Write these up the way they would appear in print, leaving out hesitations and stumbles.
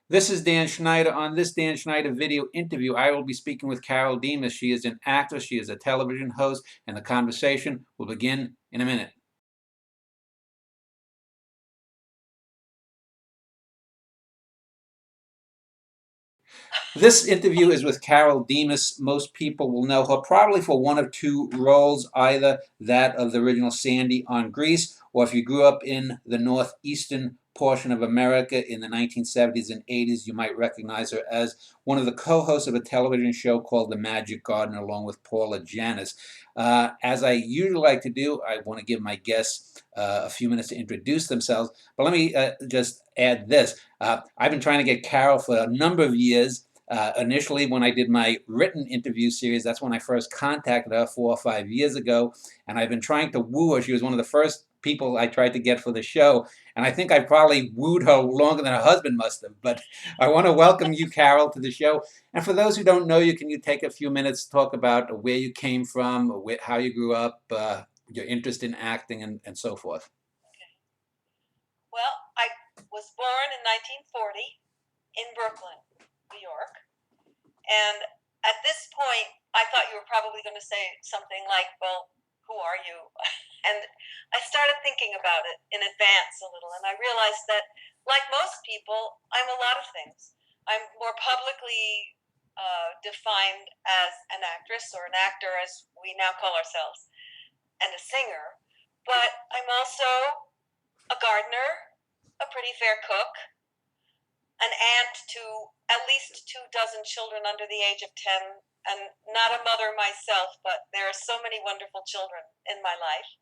This is Dan Schneider. On this Dan Schneider video interview, I will be speaking with Carole Demas. She is an actress, she is a television host, and the conversation will begin in a minute. This interview is with Carole Demas. Most people will know her probably for one of two roles, either that of the original Sandy on Grease, or if you grew up in the northeastern portion of America in the 1970s and 80s, you might recognize her as one of the co-hosts of a television show called The Magic Garden, along with Paula Janis. As I usually like to do, I want to give my guests a few minutes to introduce themselves, but let me just add this. I've been trying to get Carole for a number of years. Initially, when I did my written interview series, that's when I first contacted her 4 or 5 years ago, and I've been trying to woo her. She was one of the first people I tried to get for the show, and I think I probably wooed her longer than her husband must have. But I want to welcome you, Carole, to the show. And for those who don't know you, can you take a few minutes to talk about where you came from, how you grew up, your interest in acting, and so forth? Okay. Well, I was born in 1940 in Brooklyn, New York. And at this point, I thought you were probably going to say something like, well, who are you? And I started thinking about it in advance a little, and I realized that, like most people, I'm a lot of things. I'm more publicly defined as an actress or an actor, as we now call ourselves, and a singer. But I'm also a gardener, a pretty fair cook, an aunt to at least 24 children under the age of 10, and not a mother myself, but there are so many wonderful children in my life.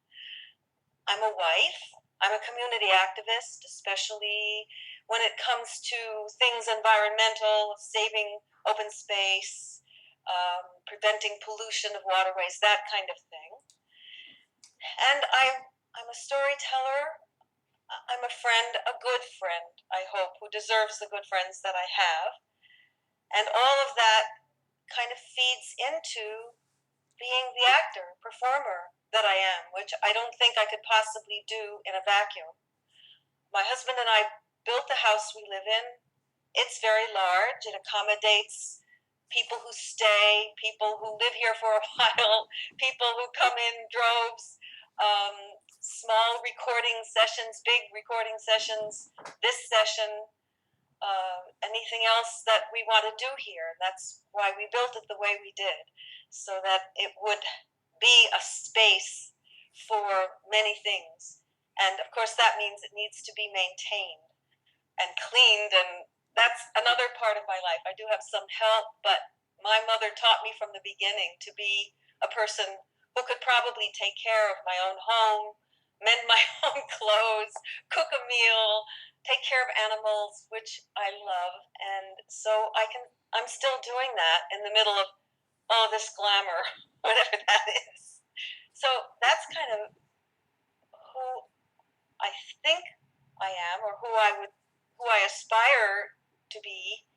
I'm a wife. I'm a community activist, especially when it comes to things environmental, saving open space, preventing pollution of waterways, that kind of thing. And I'm a storyteller. I'm a friend, a good friend, I hope, who deserves the good friends that I have. And all of that kind of feeds into being the actor, performer that I am, which I don't think I could possibly do in a vacuum. My husband and I built the house we live in. It's very large. It accommodates people who stay, people who live here for a while, people who come in droves. Small recording sessions, big recording sessions, this session, anything else that we want to do here. That's why we built it the way we did, so that it would be a space for many things. And of course, that means it needs to be maintained and cleaned, and that's another part of my life. I do have some help, but my mother taught me from the beginning to be a person who could probably take care of my own home, mend my own clothes, cook a meal, take care of animals, which I love. And so I'm still doing that in the middle of all this glamour, whatever that is. So that's kind of who I think I am, or who I aspire to be.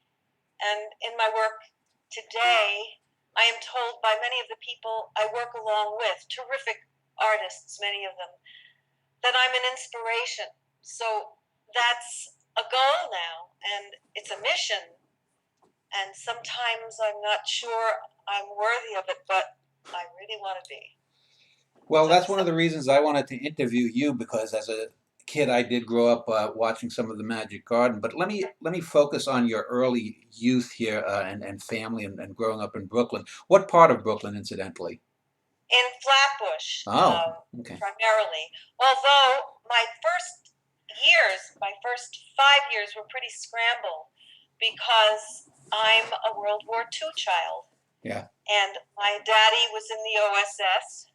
And in my work today, I am told by many of the people I work along with, terrific artists, many of them, that I'm an inspiration. So that's a goal now, and it's a mission. And sometimes I'm not sure I'm worthy of it, but I really want to be. Well, that's one of the reasons I wanted to interview you, because as a kid, I did grow up watching some of the Magic Garden. But let me focus on your early youth here and family and growing up in Brooklyn. What part of Brooklyn, incidentally? In Flatbush, Oh, okay. primarily. Although my first 5 years were pretty scrambled because I'm a World War II child. Yeah. And my daddy was in the OSS,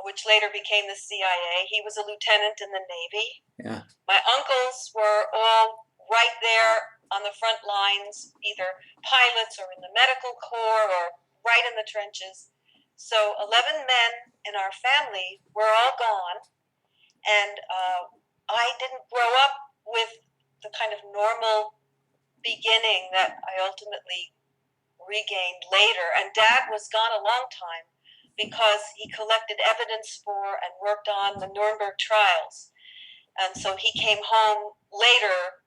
which later became the CIA. He was a lieutenant in the Navy. Yeah. My uncles were all right there on the front lines, either pilots or in the medical corps or right in the trenches. So 11 men in our family were all gone, and I didn't grow up with the kind of normal beginning that I ultimately regained later. And Dad was gone a long time because he collected evidence for and worked on the Nuremberg trials. And so he came home later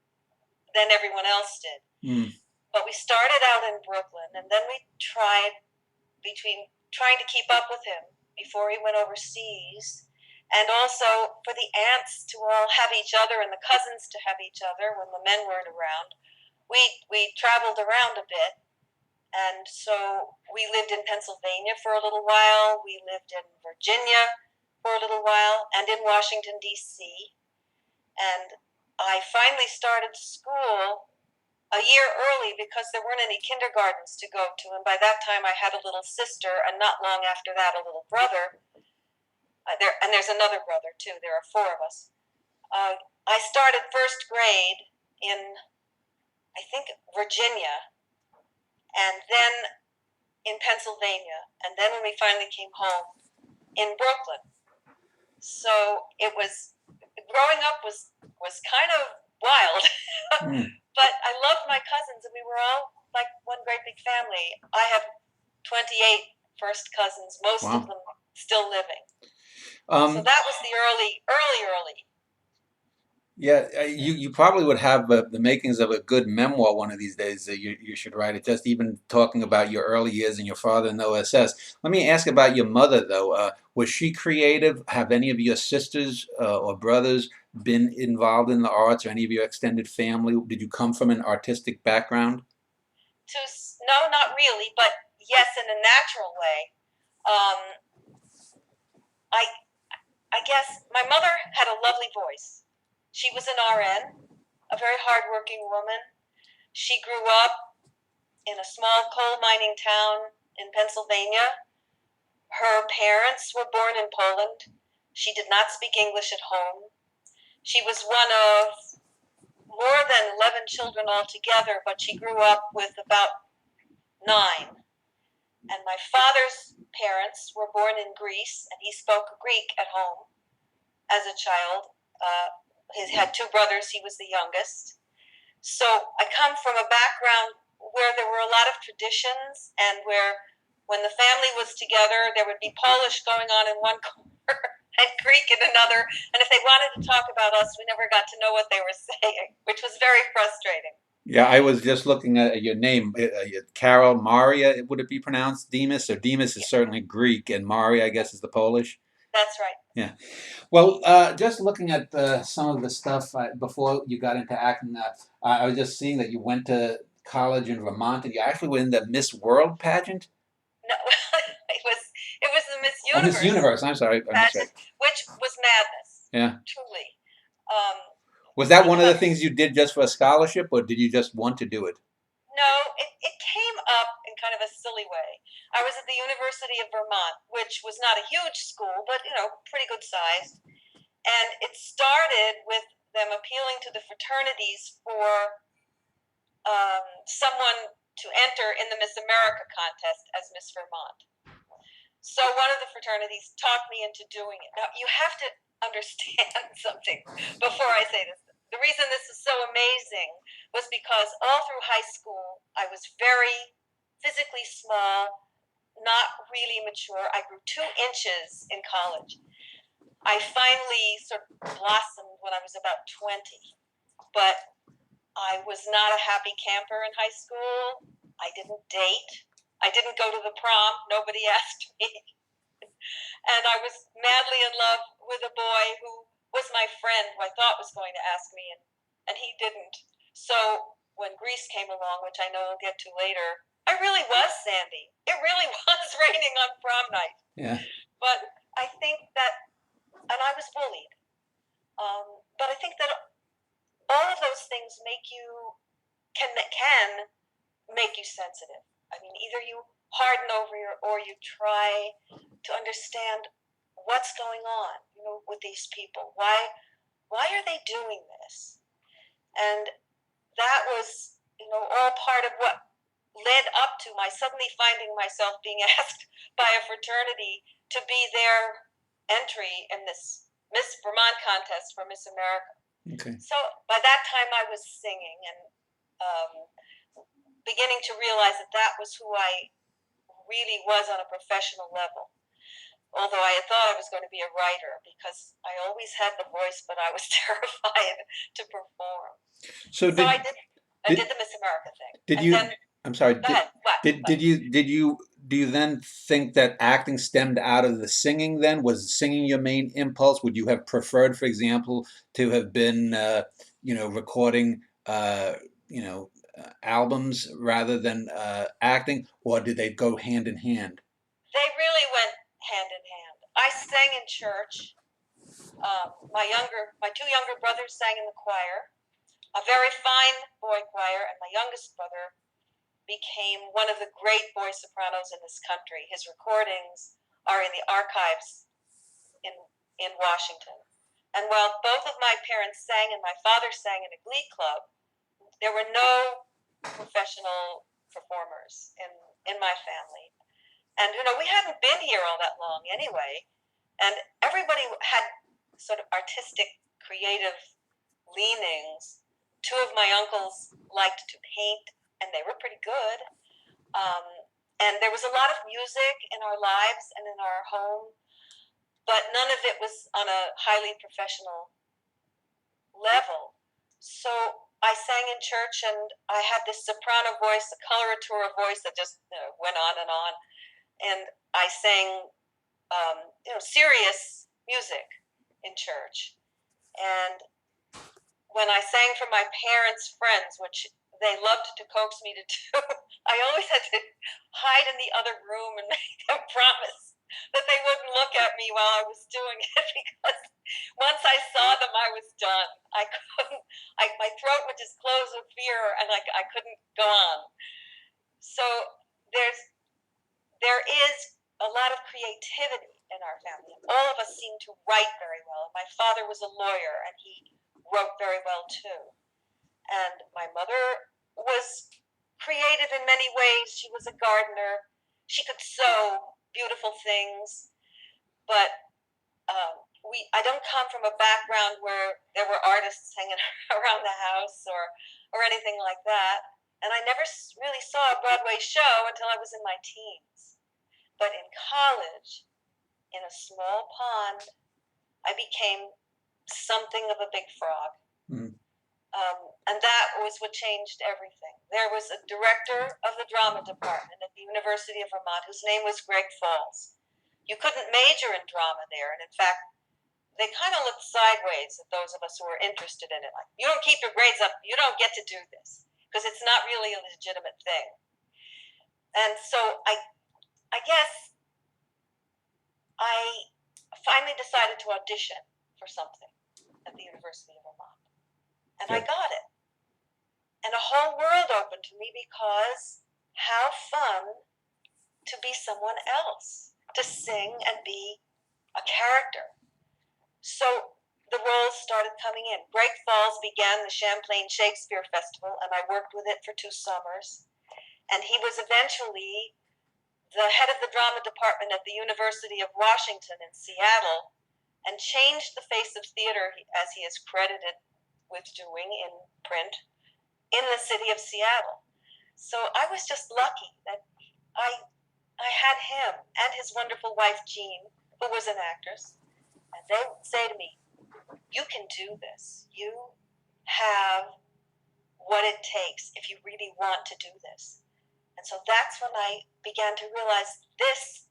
than everyone else did. Mm. But we started out in Brooklyn, and then we tried between trying to keep up with him before he went overseas, and also for the aunts to all have each other and the cousins to have each other when the men weren't around. We traveled around a bit, and so we lived in Pennsylvania for a little while. We lived in Virginia for a little while, and in Washington, D.C. And I finally started school a year early because there weren't any kindergartens to go to. And by that time, I had a little sister, and not long after that, a little brother. And there's another brother, too. There are four of us. I started first grade in, I think, Virginia, and then in Pennsylvania, and then when we finally came home, in Brooklyn. So it was, growing up was kind of wild, but I loved my cousins, and we were all like one great big family. I have 28 first cousins, most of them still living. So that was the early. Yeah, you probably would have the makings of a good memoir one of these days. You should write it. Just even talking about your early years and your father in the OSS. Let me ask about your mother, though. Was she creative? Have any of your sisters or brothers been involved in the arts, or any of your extended family? Did you come from an artistic background? No, not really, but yes, in a natural way. I guess my mother had a lovely voice. She was an RN, a very hardworking woman. She grew up in a small coal mining town in Pennsylvania. Her parents were born in Poland. She did not speak English at home. She was one of more than 11 children altogether, but she grew up with about 9. And my father's parents were born in Greece, and he spoke Greek at home as a child. He had 2 brothers. He was the youngest. So I come from a background where there were a lot of traditions, and where when the family was together, there would be Polish going on in one corner and Greek in another. And if they wanted to talk about us, we never got to know what they were saying, which was very frustrating. Yeah, I was just looking at your name, Carole Maria. Would it be pronounced Demas? Or Demas is certainly Greek, and Maria, I guess, is the Polish. That's right. Yeah. Well, just looking at some of the stuff before you got into acting, I was just seeing that you went to college in Vermont, and you actually were in the Miss World pageant. No, it was the Miss Oh, Universe. Miss Universe. I'm sorry. Pageant, which was madness. Yeah. Truly. Was that one of the things you did just for a scholarship, or did you just want to do it? No, it came up in kind of a silly way. I was at the University of Vermont, which was not a huge school, but pretty good sized. And it started with them appealing to the fraternities for someone to enter in the Miss America contest as Miss Vermont. So one of the fraternities talked me into doing it. Now, you have to understand something before I say this. The reason this is so amazing was because all through high school, I was very physically small, not really mature. I grew 2 inches in college. I finally sort of blossomed when I was about 20, but I was not a happy camper in high school. I didn't date. I didn't go to the prom. Nobody asked me. And I was madly in love with a boy who was my friend, who I thought was going to ask me, and he didn't. So when Greece came along, which I know we'll get to later, I really was Sandy. It really was raining on prom night. Yeah. But I think that, and I was bullied. But I think that all of those things can make you sensitive. I mean, either you harden over or you try to understand what's going on, with these people. Why are they doing this? And that was, all part of what led up to my suddenly finding myself being asked by a fraternity to be their entry in this Miss Vermont contest for Miss America. Okay. So by that time I was singing and beginning to realize that was who I really was on a professional level. although I had thought I was going to be a writer because I always had the voice, but I was terrified to perform. So So I did the Miss America thing, did and you? then I'm sorry. go ahead. What? Do you then think that acting stemmed out of the singing? Then was singing your main impulse? Would you have preferred, for example, to have been recording albums rather than acting, or did they go hand in hand? They really went hand in hand. I sang in church. My two younger brothers sang in the choir, a very fine boy choir, and my youngest brother became one of the great boy sopranos in this country. His recordings are in the archives in Washington. And while both of my parents sang and my father sang in a glee club, there were no professional performers in my family. And we hadn't been here all that long anyway, and everybody had sort of artistic, creative leanings. Two of my uncles liked to paint, and they were pretty good. And there was a lot of music in our lives and in our home, but none of it was on a highly professional level. So I sang in church, and I had this soprano voice, a coloratura voice that just went on. And I sang, serious music in church. And when I sang for my parents' friends, which they loved to coax me to do, I always had to hide in the other room and make them promise that they wouldn't look at me while I was doing it, because once I saw them, I was done. I couldn't. My throat would just close with fear, and I couldn't go on. So there is a lot of creativity in our family. All of us seem to write very well. My father was a lawyer, and he wrote very well too. And my mother was creative in many ways. She was a gardener. She could sew beautiful things. But I don't come from a background where there were artists hanging around the house or anything like that. And I never really saw a Broadway show until I was in my teens. But in college, in a small pond, I became something of a big frog. Mm. And that was what changed everything. There was a director of the drama department at the University of Vermont whose name was Greg Falls. You couldn't major in drama there, and in fact, they kind of looked sideways at those of us who were interested in it. Like, you don't keep your grades up, you don't get to do this, because it's not really a legitimate thing. And so I guess I finally decided to audition for something at the University of Vermont. And I got it. And a whole world opened to me, because how fun to be someone else, to sing and be a character. So the roles started coming in. Greg Falls began the Champlain Shakespeare Festival, and I worked with it for 2 summers. And he was eventually the head of the drama department at the University of Washington in Seattle, and changed the face of theater, as he is credited with doing in print, in the city of Seattle. So I was just lucky that I had him and his wonderful wife, Jean, who was an actress, and they would say to me, you can do this. You have what it takes if you really want to do this. And so that's when I began to realize this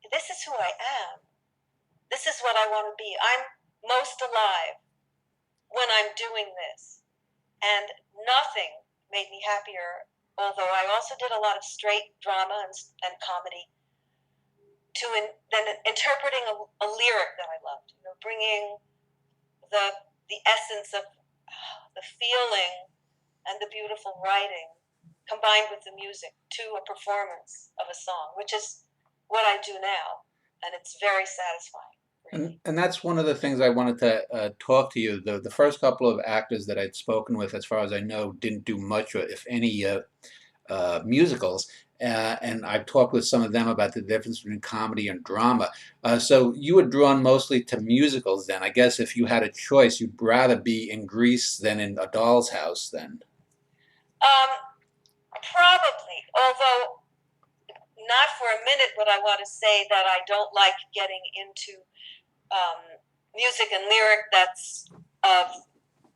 is who I am. This is what I want to be. I'm most alive when I'm doing this. And nothing made me happier, although I also did a lot of straight drama and comedy, then interpreting a lyric that I loved, bringing the essence of the feeling and the beautiful writing combined with the music to a performance of a song, which is what I do now, and it's very satisfying. Really. And that's one of the things I wanted to talk to you. The first couple of actors that I'd spoken with, as far as I know, didn't do much, if any, musicals. And I've talked with some of them about the difference between comedy and drama. So you were drawn mostly to musicals then. I guess if you had a choice, you'd rather be in Grease than in A Doll's House then. Probably, although not for a minute would I want to say that I don't like getting into music and lyric that's of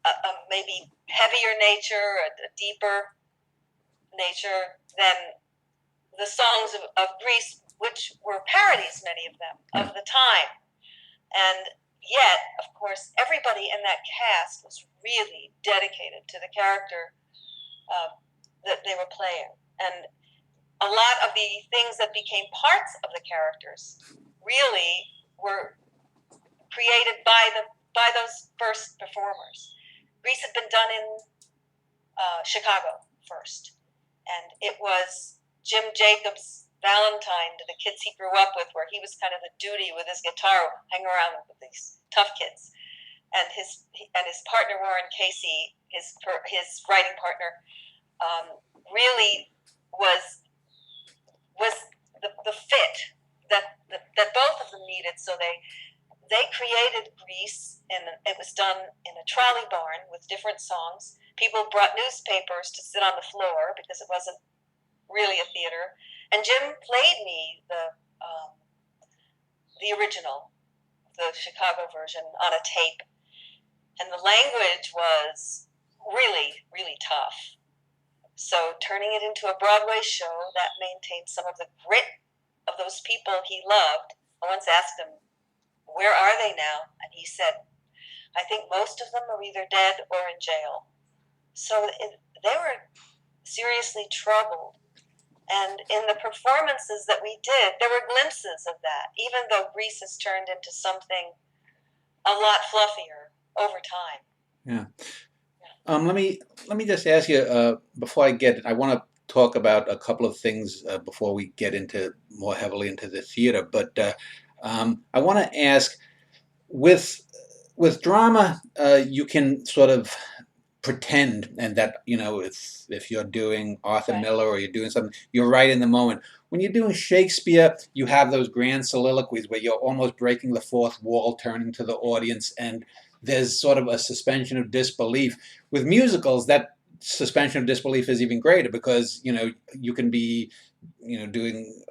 a maybe heavier nature, a deeper nature than the songs of Greece, which were parodies, many of them, of the time. And yet, of course, everybody in that cast was really dedicated to the character that they were playing. And a lot of the things that became parts of the characters really were created by those first performers. Grease had been done in Chicago first, and it was Jim Jacobs' Valentine to the kids he grew up with, where he was kind of the duty with his guitar, hanging around with these tough kids, and his partner Warren Casey, his writing partner, really was the fit that both of them needed. So they created Grease, and it was done in a trolley barn with different songs. People brought newspapers to sit on the floor because it wasn't really a theater. And Jim played me the original, the Chicago version, on a tape. And the language was really, really tough. So turning it into a Broadway show that maintained some of the grit of those people he loved. I once asked him, "Where are they now?" And he said, "I think most of them are either dead or in jail." So they were seriously troubled. And in the performances that we did, there were glimpses of that, even though Grease has turned into something a lot fluffier over time. Yeah. Let me just ask you before I want to talk about a couple of things before we get into more heavily into the theater. But I want to ask, with drama, you can sort of pretend, and that, you know, if you're doing Arthur Miller or you're doing something, you're right in the moment. When you're doing Shakespeare, you have those grand soliloquies where you're almost breaking the fourth wall, turning to the audience, and there's sort of a suspension of disbelief. With musicals, that suspension of disbelief is even greater, because, you know, you can be, you know, doing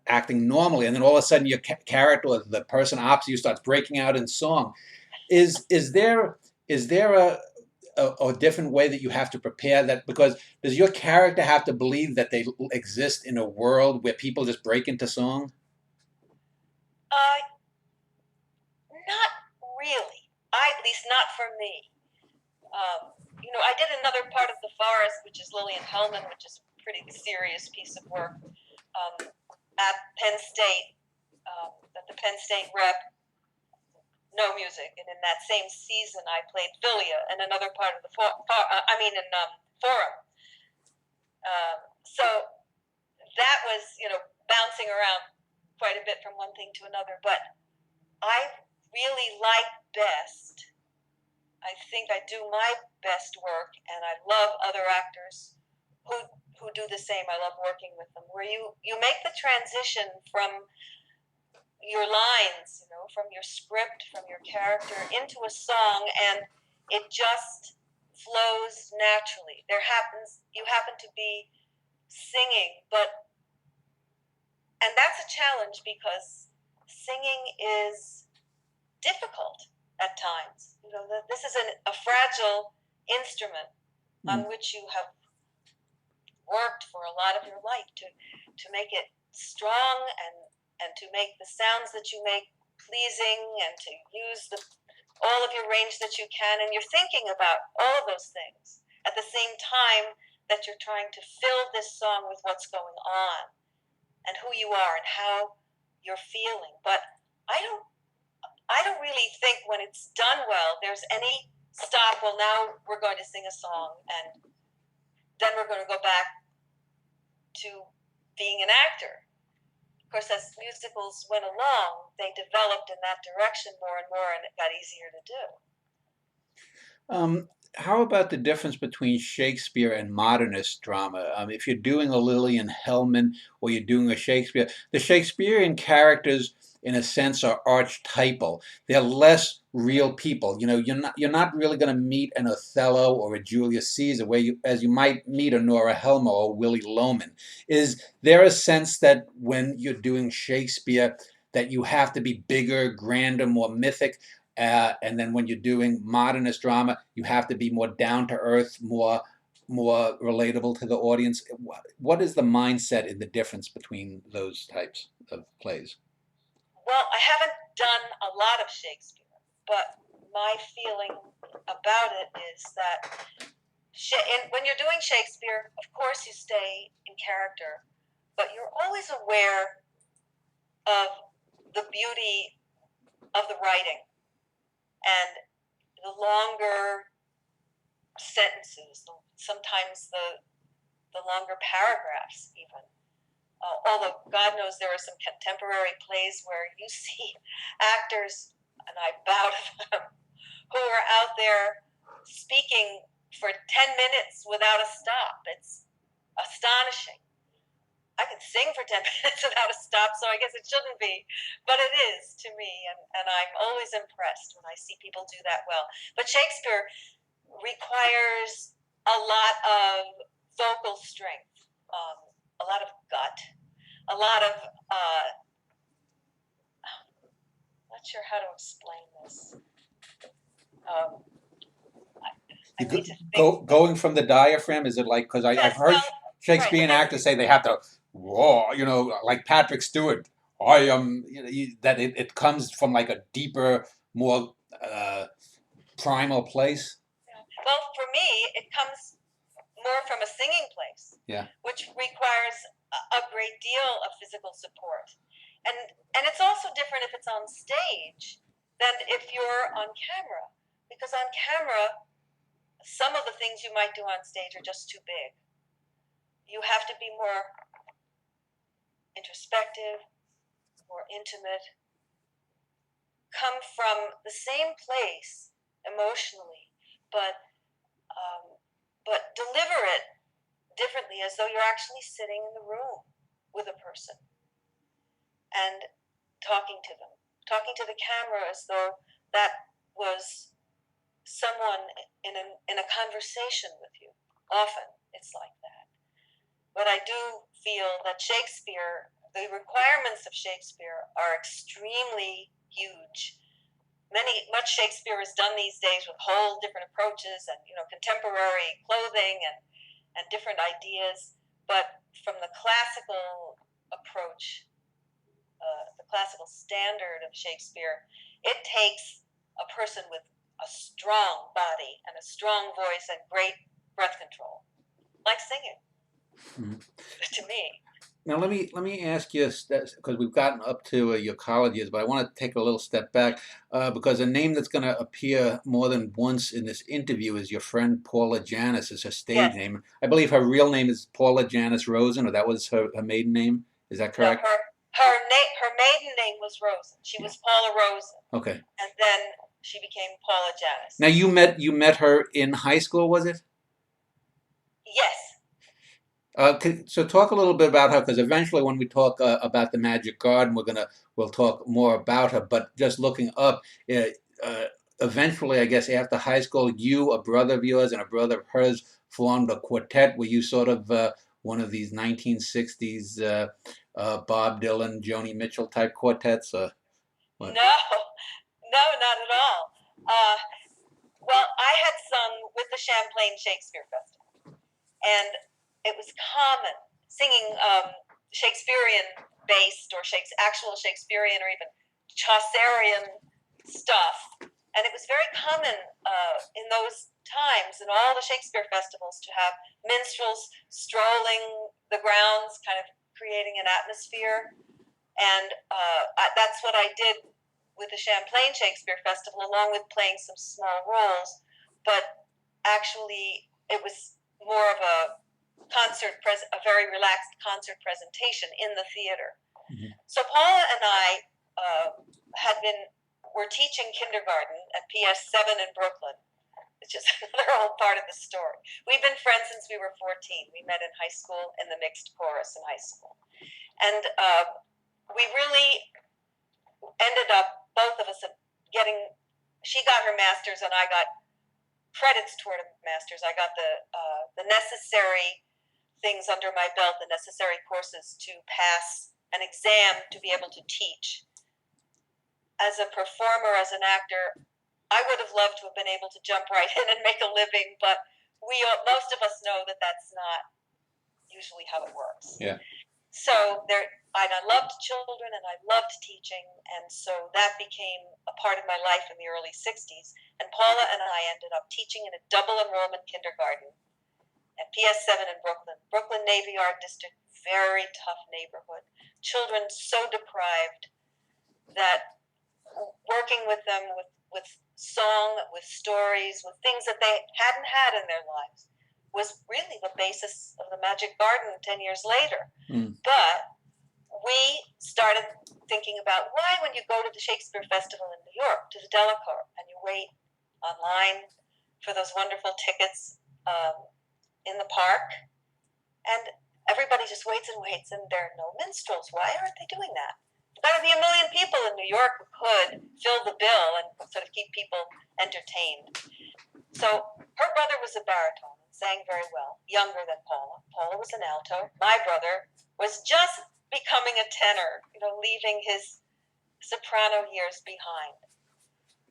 acting normally, and then all of a sudden your character or the person opposite you starts breaking out in song. Is there a different way that you have to prepare that? Because does your character have to believe that they exist in a world where people just break into song? Not really. At least not for me. You know, I did another part of The Forest, which is Lillian Hellman, which is a pretty serious piece of work at Penn State, at the Penn State Rep. No music, and in that same season, I played Philia in another part of the Forum. So that was, you know, bouncing around quite a bit from one thing to another. But I really like best. I think I do my best work, and I love other actors who do the same. I love working with them, where you make the transition from your lines, you know, from your script, from your character into a song, and it just flows naturally. You happen to be singing, and that's a challenge, because singing is difficult at times. You know, this is a fragile instrument on which you have worked for a lot of your life to make it strong and to make the sounds that you make pleasing, and to use all of your range that you can. And you're thinking about all of those things at the same time that you're trying to fill this song with what's going on and who you are and how you're feeling. But I don't really think when it's done well, there's any stop. Well, now we're going to sing a song, and then we're going to go back to being an actor. Of course, as musicals went along, they developed in that direction more and more, and it got easier to do. How about the difference between Shakespeare and modernist drama? If you're doing a Lillian Hellman or you're doing a Shakespeare, the Shakespearean characters in a sense, are archetypal. They're less real people. You know, you're not really going to meet an Othello or a Julius Caesar as you might meet a Nora Helmer or Willy Loman. Is there a sense that when you're doing Shakespeare that you have to be bigger, grander, more mythic, and then when you're doing modernist drama, you have to be more down to earth, more relatable to the audience? What is the mindset in the difference between those types of plays? Well, I haven't done a lot of Shakespeare, but my feeling about it is that when you're doing Shakespeare, of course you stay in character, but you're always aware of the beauty of the writing and the longer sentences, sometimes the longer paragraphs even. Although God knows there are some contemporary plays where you see actors, and I bow to them, who are out there speaking for 10 minutes without a stop. It's astonishing. I can sing for 10 minutes without a stop, so I guess it shouldn't be, but it is to me, and I'm always impressed when I see people do that well. But Shakespeare requires a lot of vocal strength, a lot of gut, a lot of, not sure how to explain this. I need to think. Going from the diaphragm, is it like, because I've Yes, heard well, Shakespearean right. actors say they have to roar, you know, like Patrick Stewart. I am, you know, that it comes from like a deeper, more primal place. Well, for me, it comes more from a singing place, Yeah. which requires a great deal of physical support. And it's also different if it's on stage than if you're on camera, because on camera, some of the things you might do on stage are just too big. You have to be more introspective, more intimate, come from the same place emotionally, but deliver it differently, as though you're actually sitting in the room with a person and talking to them, talking to the camera as though that was someone in a conversation with you. Often it's like that. But I do feel that Shakespeare, the requirements of Shakespeare are extremely huge. Much Shakespeare is done these days with whole different approaches and, you know, contemporary clothing and different ideas. But from the classical approach, the classical standard of Shakespeare, it takes a person with a strong body and a strong voice and great breath control, like singing. Mm-hmm. To me. Now let me ask you, because we've gotten up to your college years, but I want to take a little step back because a name that's going to appear more than once in this interview is your friend Paula Janis, is her stage name. I believe her real name is Paula Janis Rosen, or that was her maiden name. Is that correct? No, her maiden name was Rosen. She was Paula Rosen. Okay. And then she became Paula Janis. Now you met her in high school, was it? Yes. So talk a little bit about her, because eventually when we talk about the Magic Garden, we'll talk more about her. But just looking up, eventually, I guess after high school, you, a brother of yours, and a brother of hers formed a quartet. Were you sort of one of these 1960s Bob Dylan, Joni Mitchell type quartets? No, not at all. Well, I had sung with the Champlain Shakespeare Festival, and it was common singing Shakespearean-based or actual Shakespearean or even Chaucerian stuff. And it was very common in those times in all the Shakespeare festivals to have minstrels strolling the grounds, kind of creating an atmosphere. And that's what I did with the Champlain Shakespeare Festival, along with playing some small roles. But actually, it was more of a very relaxed concert presentation in the theater. Mm-hmm. So Paula and I were teaching kindergarten at PS 7 in Brooklyn, which is another whole part of the story. We've been friends since we were 14. We met in high school in the mixed chorus in high school. And we really ended up, both of us, getting, she got her master's and I got credits toward a master's. I got the necessary things under my belt, the necessary courses to pass an exam to be able to teach. As a performer, as an actor, I would have loved to have been able to jump right in and make a living, but most of us know that that's not usually how it works. Yeah. So I loved children and I loved teaching, and so that became a part of my life in the early 60s. And Paula and I ended up teaching in a double enrollment kindergarten at PS7 in Brooklyn. Brooklyn Navy Yard District, very tough neighborhood. Children so deprived that working with them with song, with stories, with things that they hadn't had in their lives was really the basis of the Magic Garden 10 years later. But we started thinking about why, when you go to the Shakespeare Festival in New York, to the Delacorte, and you wait online for those wonderful tickets in the park, and everybody just waits and waits, and there are no minstrels. Why aren't they doing that? There would be a million people in New York who could fill the bill and sort of keep people entertained. So her brother was a baritone and sang very well, younger than Paula. Paula was an alto. My brother was just becoming a tenor, leaving his soprano years behind.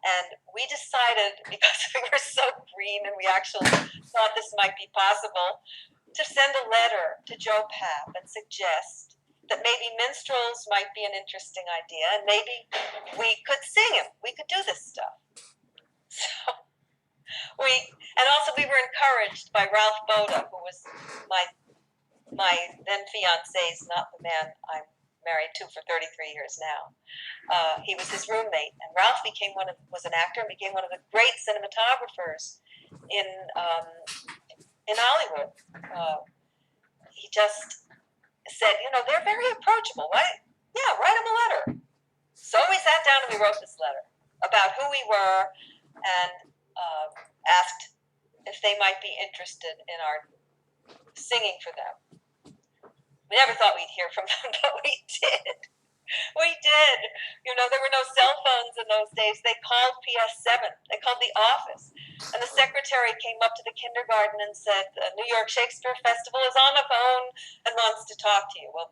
And we decided, because we were so green and we actually thought this might be possible, to send a letter to Joe Papp and suggest that maybe minstrels might be an interesting idea, and maybe we could sing him. We could do this stuff. So we were encouraged by Ralph Boda, who was my then fiance's, not the man I'm married to for 33 years now. He was his roommate, and Ralph was an actor and became one of the great cinematographers in Hollywood. He just said, they're very approachable. Why? Yeah, write them a letter. So we sat down and we wrote this letter about who we were and asked if they might be interested in our singing for them. We never thought we'd hear from them, but we did. We did. There were no cell phones in those days. They called PS7. They called the office. And the secretary came up to the kindergarten and said, the New York Shakespeare Festival is on the phone and wants to talk to you. Well,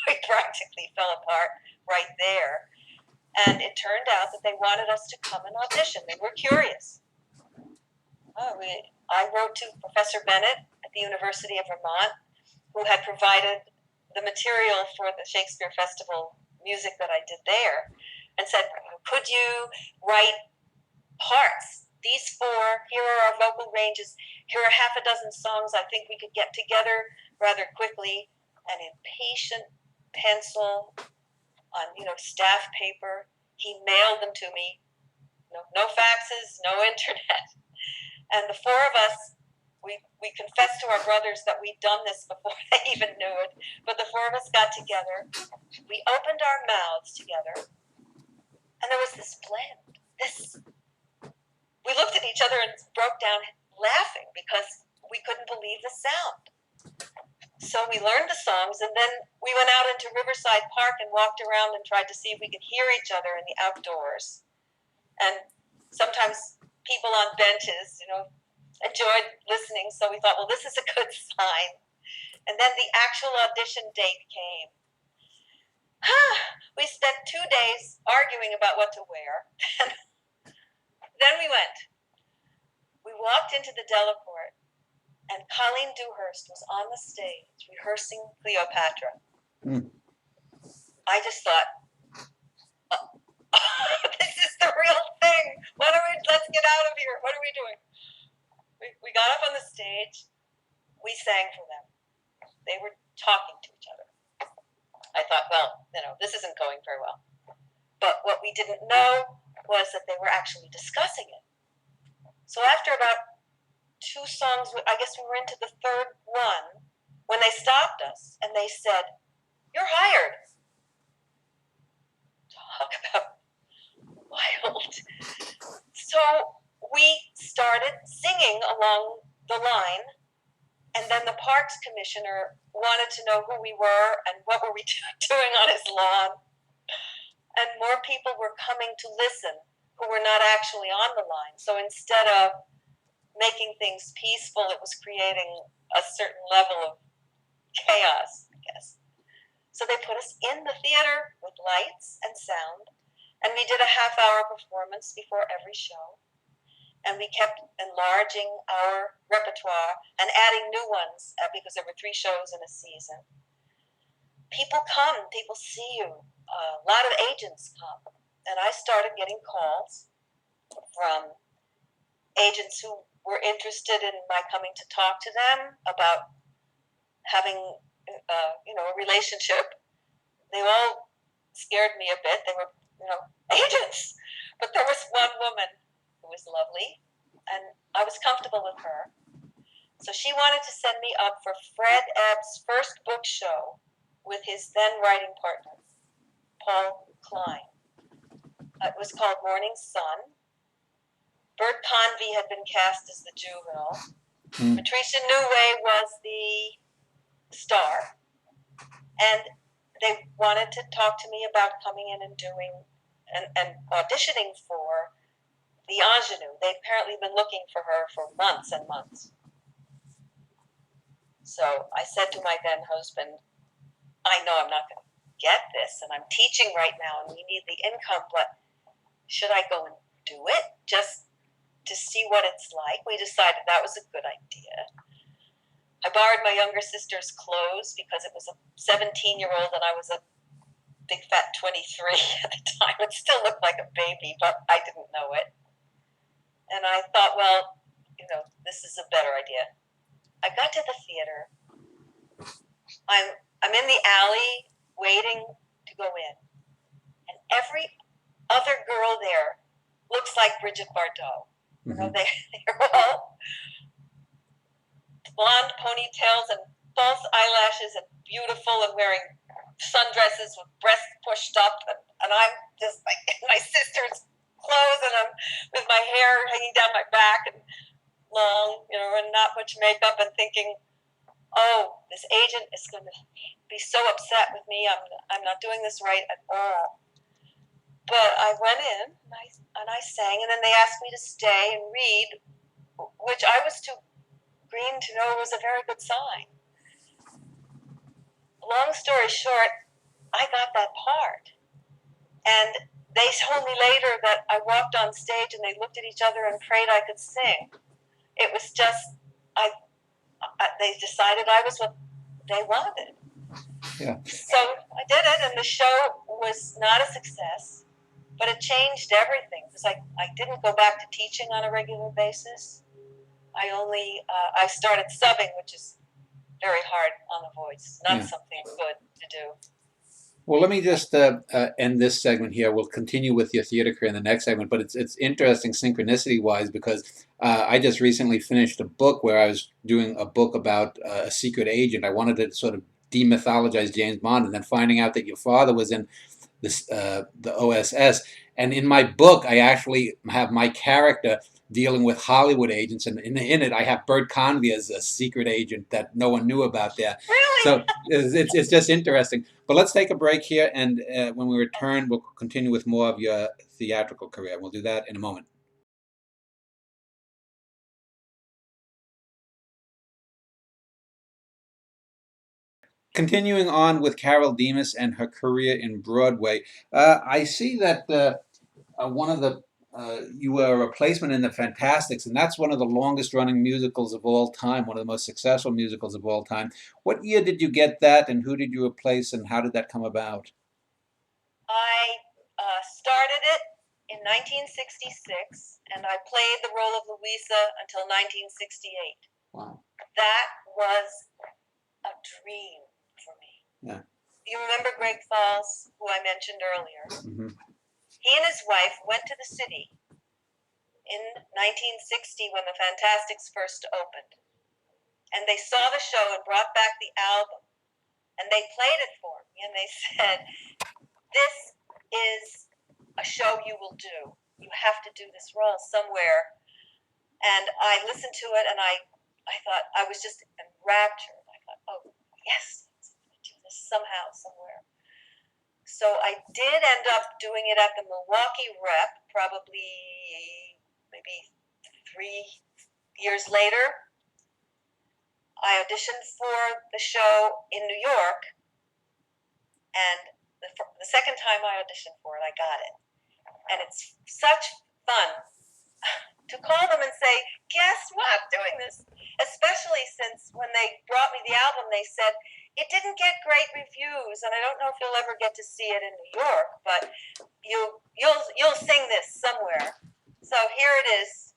we practically fell apart right there. And it turned out that they wanted us to come and audition. They were curious. I wrote to Professor Bennett at the University of Vermont, who had provided the material for the Shakespeare Festival music that I did there, and said, could you write parts? These 4, here are our vocal ranges, here are half a dozen songs I think we could get together rather quickly, and in patient pencil on staff paper, he mailed them to me. No faxes, no internet. And the 4 of us, we confessed to our brothers that we'd done this before they even knew it, but the 4 of us got together, we opened our mouths together, and there was this blend. We looked at each other and broke down laughing because we couldn't believe the sound. So we learned the songs, and then we went out into Riverside Park and walked around and tried to see if we could hear each other in the outdoors. And sometimes people on benches, enjoyed listening, so we thought, well, this is a good sign. And then the actual audition date came. We spent 2 days arguing about what to wear. Then we went. We walked into the Delacorte, and Colleen Dewhurst was on the stage rehearsing Cleopatra. I just thought, this is the real thing. Let's get out of here. What are we doing? We got up on the stage. We sang for them. They were talking to each other. I thought, well, this isn't going very well. But what we didn't know was that they were actually discussing it. So after about 2 songs, I guess we were into the 3rd one, when they stopped us and they said, "You're hired." Talk about wild. So we started singing along the line, and then the Parks Commissioner wanted to know who we were and what were we doing on his lawn. And more people were coming to listen who were not actually on the line. So instead of making things peaceful, it was creating a certain level of chaos, I guess. So they put us in the theater with lights and sound, and we did a half-hour performance before every show. And we kept enlarging our repertoire and adding new ones because there were 3 shows in a season. People come, people see you. A lot of agents come. And I started getting calls from agents who were interested in my coming to talk to them about having, a relationship. They all scared me a bit. They were, agents. But there was one woman who was lovely, and I was comfortable with her. So she wanted to send me up for Fred Ebb's first book show with his then writing partner, Paul Klein. It was called Morning Sun. Bert Convy had been cast as the juvenile. Patricia Neway was the star. And they wanted to talk to me about coming in and doing and auditioning for the ingenue. They'd apparently been looking for her for months and months. So I said to my then husband, I know I'm not going to get this, and I'm teaching right now, and we need the income, but should I go and do it just to see what it's like? We decided that was a good idea. I borrowed my younger sister's clothes because it was a 17-year-old and I was a big fat 23 at the time. It still looked like a baby, but I didn't know it. And I thought, well, this is a better idea. I got to the theater. I'm in the alley waiting to go in. And every other girl there looks like Bridget Bardot. They're all blonde ponytails and false eyelashes and beautiful and wearing sundresses with breasts pushed up. And I'm just like in my sister's clothes, and I'm with my hair hanging down my back and long, and not much makeup, and thinking, oh, this agent is going to be so upset with me. I'm not doing this right at all. But I went in and I sang, and then they asked me to stay and read, which I was too green to know was a very good sign. Long story short, I got that part. And they told me later that I walked on stage and they looked at each other and prayed I could sing. It was just, they decided I was what they wanted. Yeah. So I did it, and the show was not a success, but it changed everything because I didn't go back to teaching on a regular basis. I started subbing, which is very hard on the voice, not something good to do. Well, let me just end this segment here. We'll continue with your theater career in the next segment, but it's interesting synchronicity-wise because I just recently finished a book where I was doing a book about a secret agent. I wanted to sort of demythologize James Bond, and then finding out that your father was in this the OSS. And in my book, I actually have my character dealing with Hollywood agents, and in it, I have Bert Convy as a secret agent that no one knew about there. Really? So it's just interesting. But let's take a break here, and when we return, we'll continue with more of your theatrical career. We'll do that in a moment. Continuing on with Carole Demas and her career in Broadway, I see that one of the you were a replacement in the Fantastics, and that's one of the longest-running musicals of all time, one of the most successful musicals of all time. What year did you get that, and who did you replace, and how did that come about? I started it in 1966, and I played the role of Louisa until 1968. Wow. That was a dream for me. Yeah. You remember Greg Falls, who I mentioned earlier? Mm-hmm. He and his wife went to the city in 1960 when the Fantastics first opened. And they saw the show and brought back the album. And they played it for me. And they said, this is a show you will do. You have to do this role somewhere. And I listened to it, and I thought, I was just enraptured. I thought, oh, yes, I'm going to do this somehow, somewhere. So I did end up doing it at the Milwaukee Rep, probably maybe 3 years later. I auditioned for the show in New York, and the second time I auditioned for it, I got it. And it's such fun to call them and say, guess what, doing this. Especially since when they brought me the album, they said, it didn't get great reviews, and I don't know if you'll ever get to see it in New York, but you'll sing this somewhere. So here it is,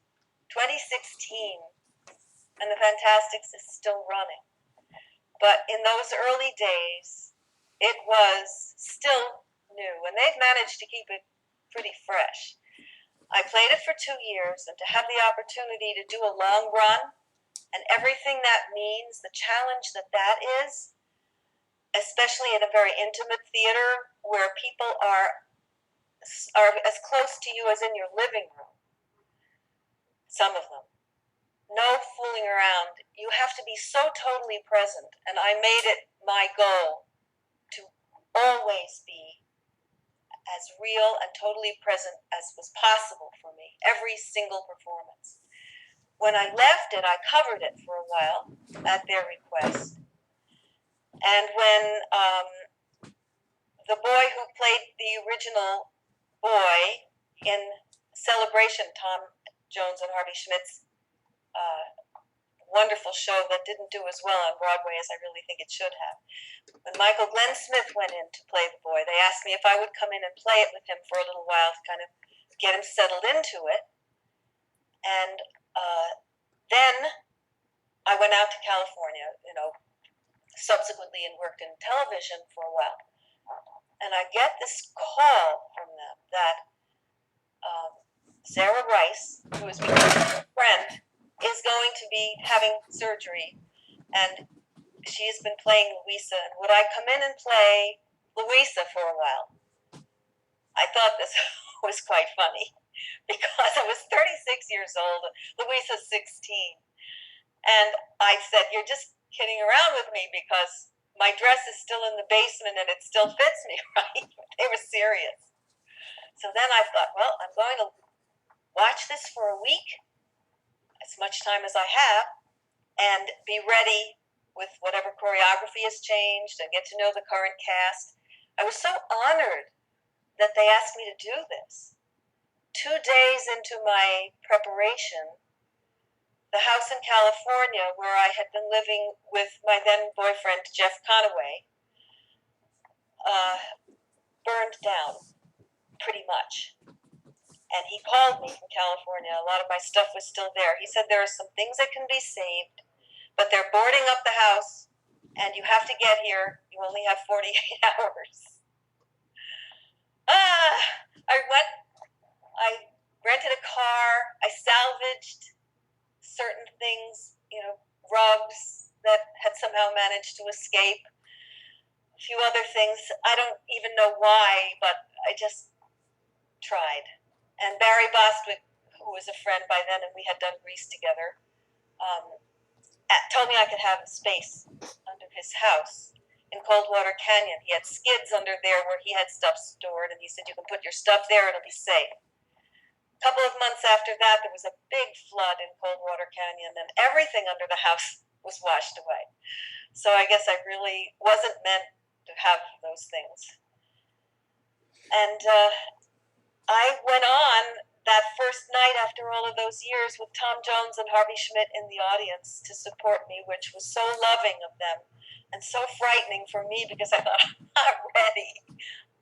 2016, and the Fantastics is still running. But in those early days, it was still new, and they've managed to keep it pretty fresh. I played it for 2 years, and to have the opportunity to do a long run and everything that means, the challenge that is, especially in a very intimate theater where people are as close to you as in your living room, some of them. No fooling around. You have to be so totally present, and I made it my goal to always be as real and totally present as was possible for me, every single performance. When I left it, I covered it for a while at their request. And when the boy who played the original boy in Celebration, Tom Jones and Harvey Schmidt's wonderful show that didn't do as well on Broadway as I really think it should have. When Michael Glenn Smith went in to play the boy, they asked me if I would come in and play it with him for a little while to kind of get him settled into it. And then I went out to California, subsequently, and worked in television for a while. And I get this call from them that Sarah Rice, who is my friend, is going to be having surgery, and she has been playing Louisa, and would I come in and play Louisa for a while? I thought this was quite funny, because I was 36 years old, Louisa's 16, and I said, you're just kidding around with me, because my dress is still in the basement, and it still fits me, right? They were serious. So then I thought, well, I'm going to watch this for a week, as much time as I have, and be ready with whatever choreography has changed and get to know the current cast. I was so honored that they asked me to do this. 2 days into my preparation, the house in California where I had been living with my then boyfriend, Jeff Conaway, burned down pretty much. And he called me from California. A lot of my stuff was still there. He said, there are some things that can be saved, but they're boarding up the house, and you have to get here. You only have 48 hours. I rented a car. I salvaged certain things, rugs that had somehow managed to escape. A few other things. I don't even know why, but I just tried. And Barry Bostwick, who was a friend by then, and we had done Grease together, told me I could have a space under his house in Coldwater Canyon. He had skids under there where he had stuff stored, and he said, you can put your stuff there, it'll be safe. A couple of months after that, there was a big flood in Coldwater Canyon, and everything under the house was washed away. So I guess I really wasn't meant to have those things. And I went on that first night after all of those years with Tom Jones and Harvey Schmidt in the audience to support me, which was so loving of them and so frightening for me because I thought, I'm not ready.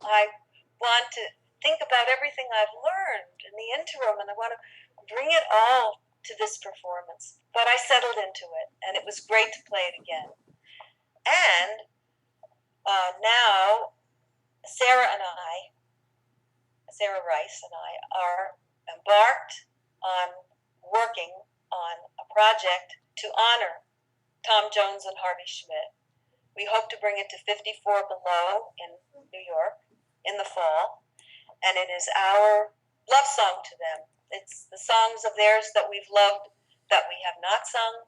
I want to think about everything I've learned in the interim, and I want to bring it all to this performance. But I settled into it, and it was great to play it again. And now Sarah Rice and I are embarked on working on a project to honor Tom Jones and Harvey Schmidt. We hope to bring it to 54 Below in New York in the fall, and it is our love song to them. It's the songs of theirs that we've loved that we have not sung,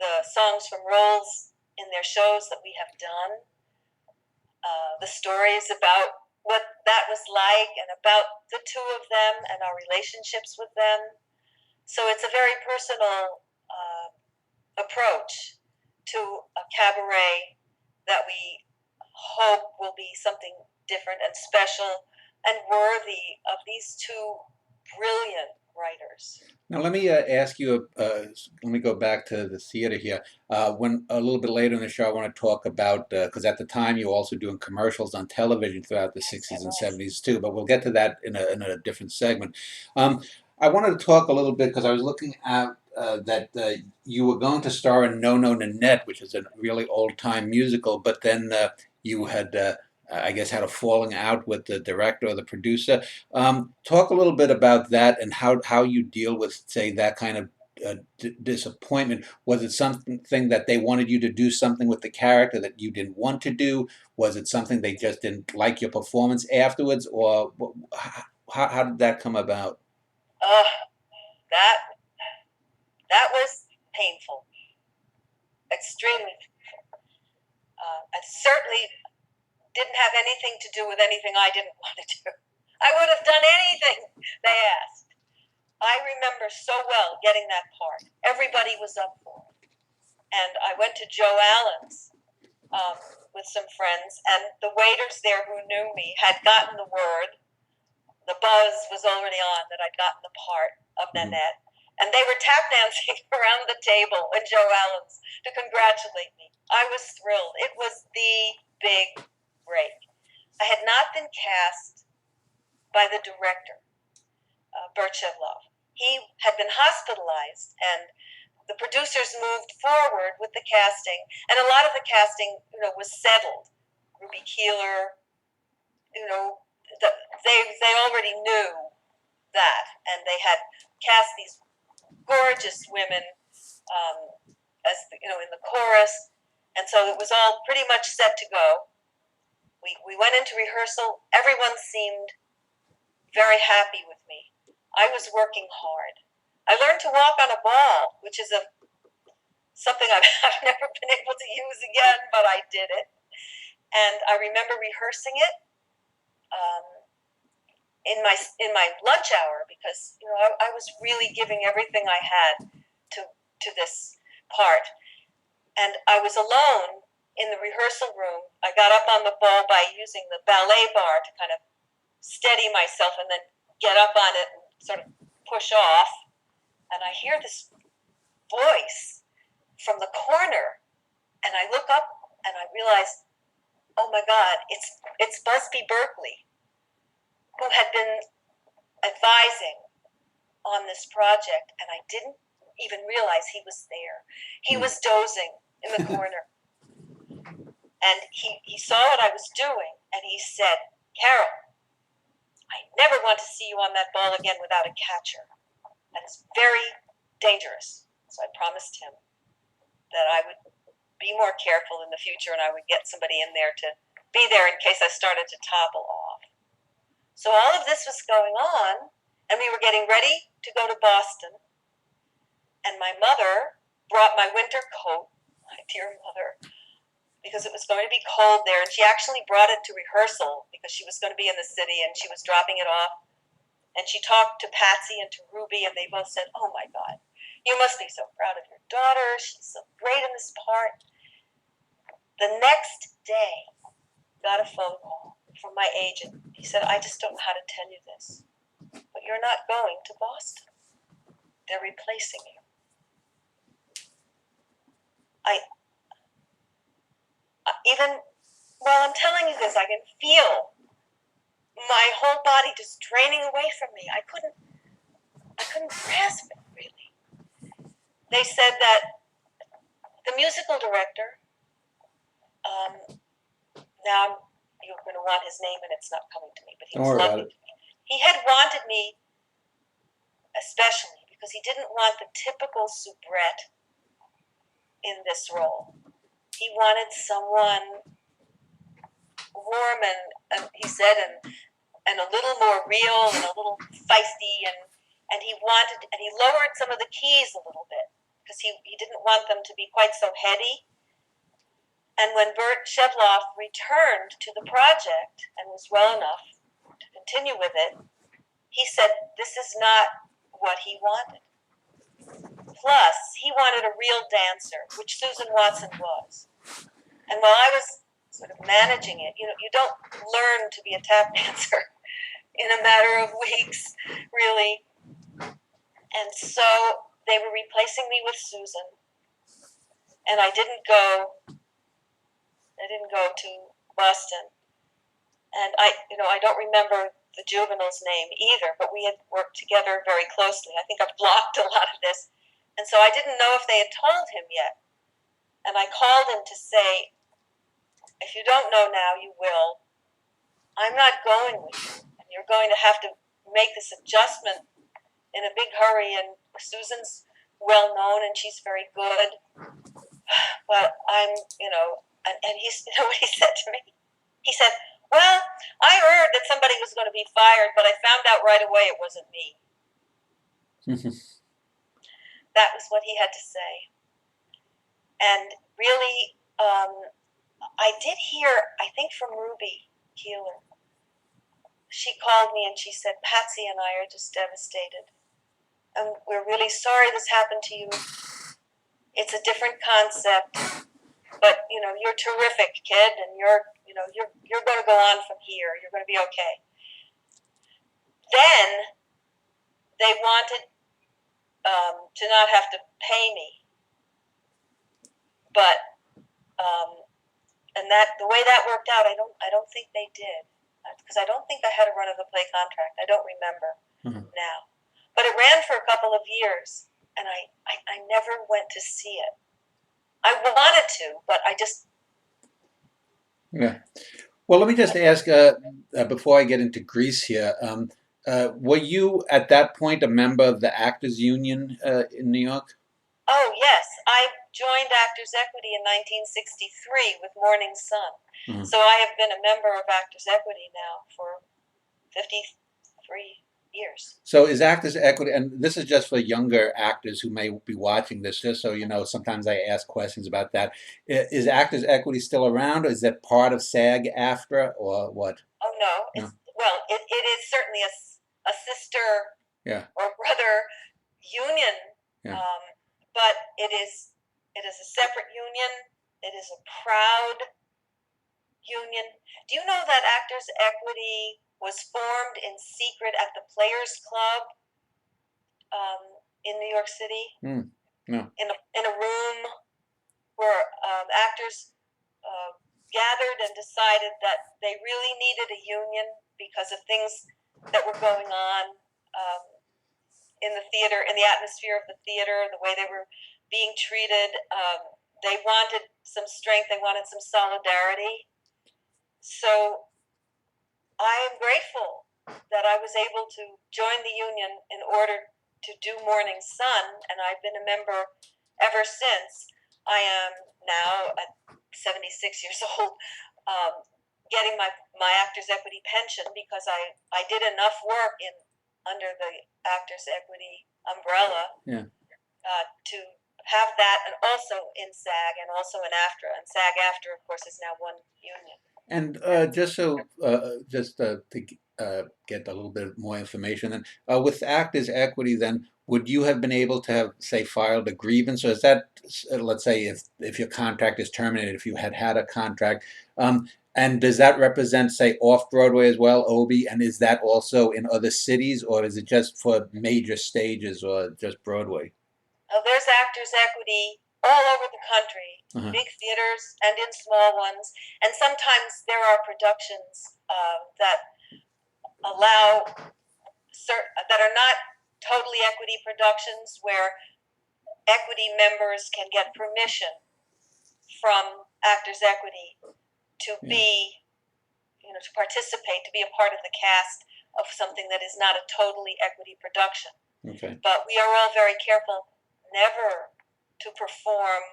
the songs from roles in their shows that we have done, the stories about what that was like and about the two of them and our relationships with them. So it's a very personal approach to a cabaret that we hope will be something different and special and worthy of these two brilliant writers. Now, let me ask you, let me go back to the theater here. When a little bit later in the show, I want to talk about, because at the time you were also doing commercials on television throughout the 60s and 70s too, but we'll get to that in a different segment. I wanted to talk a little bit, because I was looking at that you were going to star in No No Nanette, which is a really old-time musical, but then you had, I guess, had a falling out with the director or the producer. Talk a little bit about that and how you deal with, say, that kind of disappointment. Was it something that they wanted you to do something with the character that you didn't want to do? Was it something they just didn't like your performance afterwards? Or how did that come about? That that was painful, extremely painful. It certainly didn't have anything to do with anything I didn't want to do. I would have done anything they asked. I remember so well getting that part. Everybody was up for it. And I went to Joe Allen's with some friends, and the waiters there who knew me had gotten the word. The buzz was already on that I'd gotten the part of Nanette. And they were tap dancing around the table in Joe Allen's to congratulate me. I was thrilled. It was the big break. I had not been cast by the director, Berchevlov. He had been hospitalized, and the producers moved forward with the casting, and a lot of the casting, was settled. Ruby Keeler, they already knew that, and they had cast these gorgeous women, as in the chorus, and so it was all pretty much set to go. We went into rehearsal. Everyone seemed very happy with me. I was working hard. I learned to walk on a ball, which is something I've never been able to use again, but I did it. And I remember rehearsing it in my lunch hour, because I was really giving everything I had to this part. And I was alone in the rehearsal room. I got up on the ball by using the ballet bar to kind of steady myself and then get up on it and sort of push off. And I hear this voice from the corner, and I look up and I realize, oh my God, it's Busby Berkeley, who had been advising on this project, and I didn't even realize he was there. He was dozing in the corner. And he saw what I was doing, and he said, "Carole, I never want to see you on that ball again without a catcher. That's very dangerous." So I promised him that I would be more careful in the future, and I would get somebody in there to be there in case I started to topple off. So all of this was going on, and we were getting ready to go to Boston. And my mother brought my winter coat, my dear mother, because it was going to be cold there. And she actually brought it to rehearsal because she was going to be in the city and she was dropping it off. And she talked to Patsy and to Ruby, and they both said, "Oh my God, you must be so proud of your daughter. She's so great in this part." The next day, got a phone call from my agent. He said, "I just don't know how to tell you this, but you're not going to Boston. They're replacing you." Even while I'm telling you this, I can feel my whole body just draining away from me. I couldn't grasp it, really. They said that the musical director, now you're going to want his name, and it's not coming to me, but he was lovely to me. He had wanted me especially because he didn't want the typical soubrette in this role. He wanted someone warm and he said, and a little more real and a little feisty, and he lowered some of the keys a little bit because he didn't want them to be quite so heady. And when Bert Shevloff returned to the project and was well enough to continue with it, he said this is not what he wanted. Plus, he wanted a real dancer, which Susan Watson was. And while I was sort of managing it, you don't learn to be a tap dancer in a matter of weeks, really. And so they were replacing me with Susan, and I didn't go to Boston. And I don't remember the juvenile's name either, but we had worked together very closely. I think I've blocked a lot of this. And so I didn't know if they had told him yet. And I called him to say, if you don't know now, you will. I'm not going with you. And you're going to have to make this adjustment in a big hurry. And Susan's well known and she's very good. But I'm, and he's, what he said to me? He said, well, I heard that somebody was going to be fired, but I found out right away it wasn't me. That was what he had to say. And really, I did hear, I think from Ruby Keeler. She called me and she said, Patsy and I are just devastated. And we're really sorry this happened to you. It's a different concept, but, you're a terrific kid and you're going to go on from here. You're going to be okay. Then they wanted to not have to pay me, but and that the way that worked out, I don't think they did, because I don't think I had a run of the play contract. I don't remember now, but it ran for a couple of years, and I never went to see it. I wanted to, but I just. Yeah. Well, let me just ask, before I get into Grease here, were you at that point a member of the Actors Union in New York? Oh, yes. I joined Actors Equity in 1963 with Morning Sun. Mm-hmm. So I have been a member of Actors Equity now for 53 years. So is Actors Equity, and this is just for younger actors who may be watching this, just so you know, sometimes I ask questions about that. Is Actors Equity still around, or is that part of SAG-AFTRA, or what? Oh, no. Well, it is certainly a sister or brother union, but it is a separate union. It is a proud union. Do you know that Actors Equity was formed in secret at the Players Club in New York City? No. In a room where actors gathered and decided that they really needed a union because of things that were going on in the theater, in the atmosphere of the theater, the way they were being treated. They wanted some strength. They wanted some solidarity. So I am grateful that I was able to join the union in order to do Morning Sun, and I've been a member ever since. I am now at 76 years old, getting my Actors Equity pension because I did enough work under the Actors Equity umbrella to have that, and also in SAG and also in AFTRA. And SAG-AFTRA, of course, is now one union. And just to get a little bit more information, then with Actors Equity, then would you have been able to have, say, filed a grievance, or is that, let's say, if your contract is terminated, if you had a contract, and does that represent, say, off-Broadway as well, Obie, and is that also in other cities, or is it just for major stages or just Broadway? There's Actors Equity all over the country, big theaters and in small ones, and sometimes there are productions that allow that are not totally equity productions, where equity members can get permission from Actors Equity to be, to participate, to be a part of the cast of something that is not a totally equity production. Okay. But we are all very careful never to perform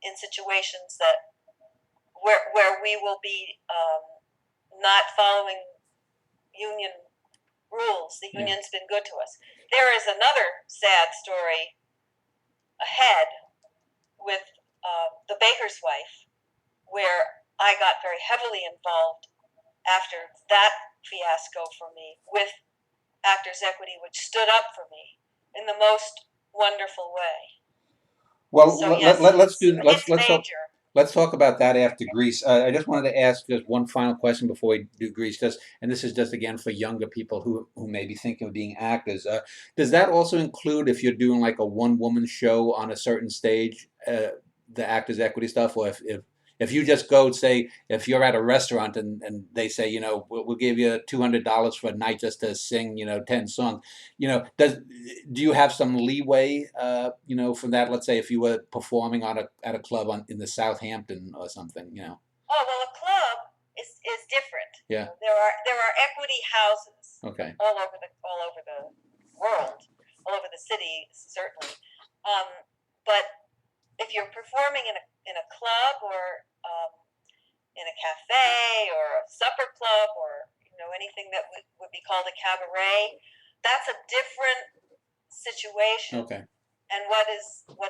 in situations where we will be not following union rules. The union's been good to us. There is another sad story ahead with The Baker's Wife, where I got very heavily involved after that fiasco for me with Actors Equity, which stood up for me in the most wonderful way. Well, So yes, it's major. Let's talk about that after Grease. I just wanted to ask just one final question before we do Grease, just and this is just again for younger people who may be thinking of being actors. Does that also include if you're doing like a one-woman show on a certain stage, the Actors Equity stuff, or if you just go, say, if you're at a restaurant and they say, you know, we'll give you $200 for a night just to sing, you know, 10 songs, you know, do you have some leeway, you know, from that? Let's say if you were performing at a club in the Southampton or something, you know. Oh well, a club is different. Yeah. There are equity houses. Okay. All over the world, all over the city certainly. But if you're performing in a club or in a cafe or a supper club or anything that would be called a cabaret, that's a different situation. Okay. And what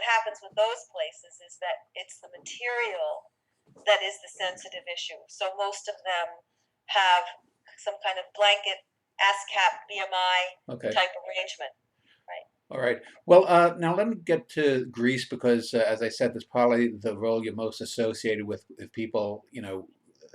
happens with those places is that it's the material that is the sensitive issue. So most of them have some kind of blanket ASCAP BMI type arrangement. All right. Well, now let me get to Grease because, as I said, that's probably the role you're most associated with. If people, you know,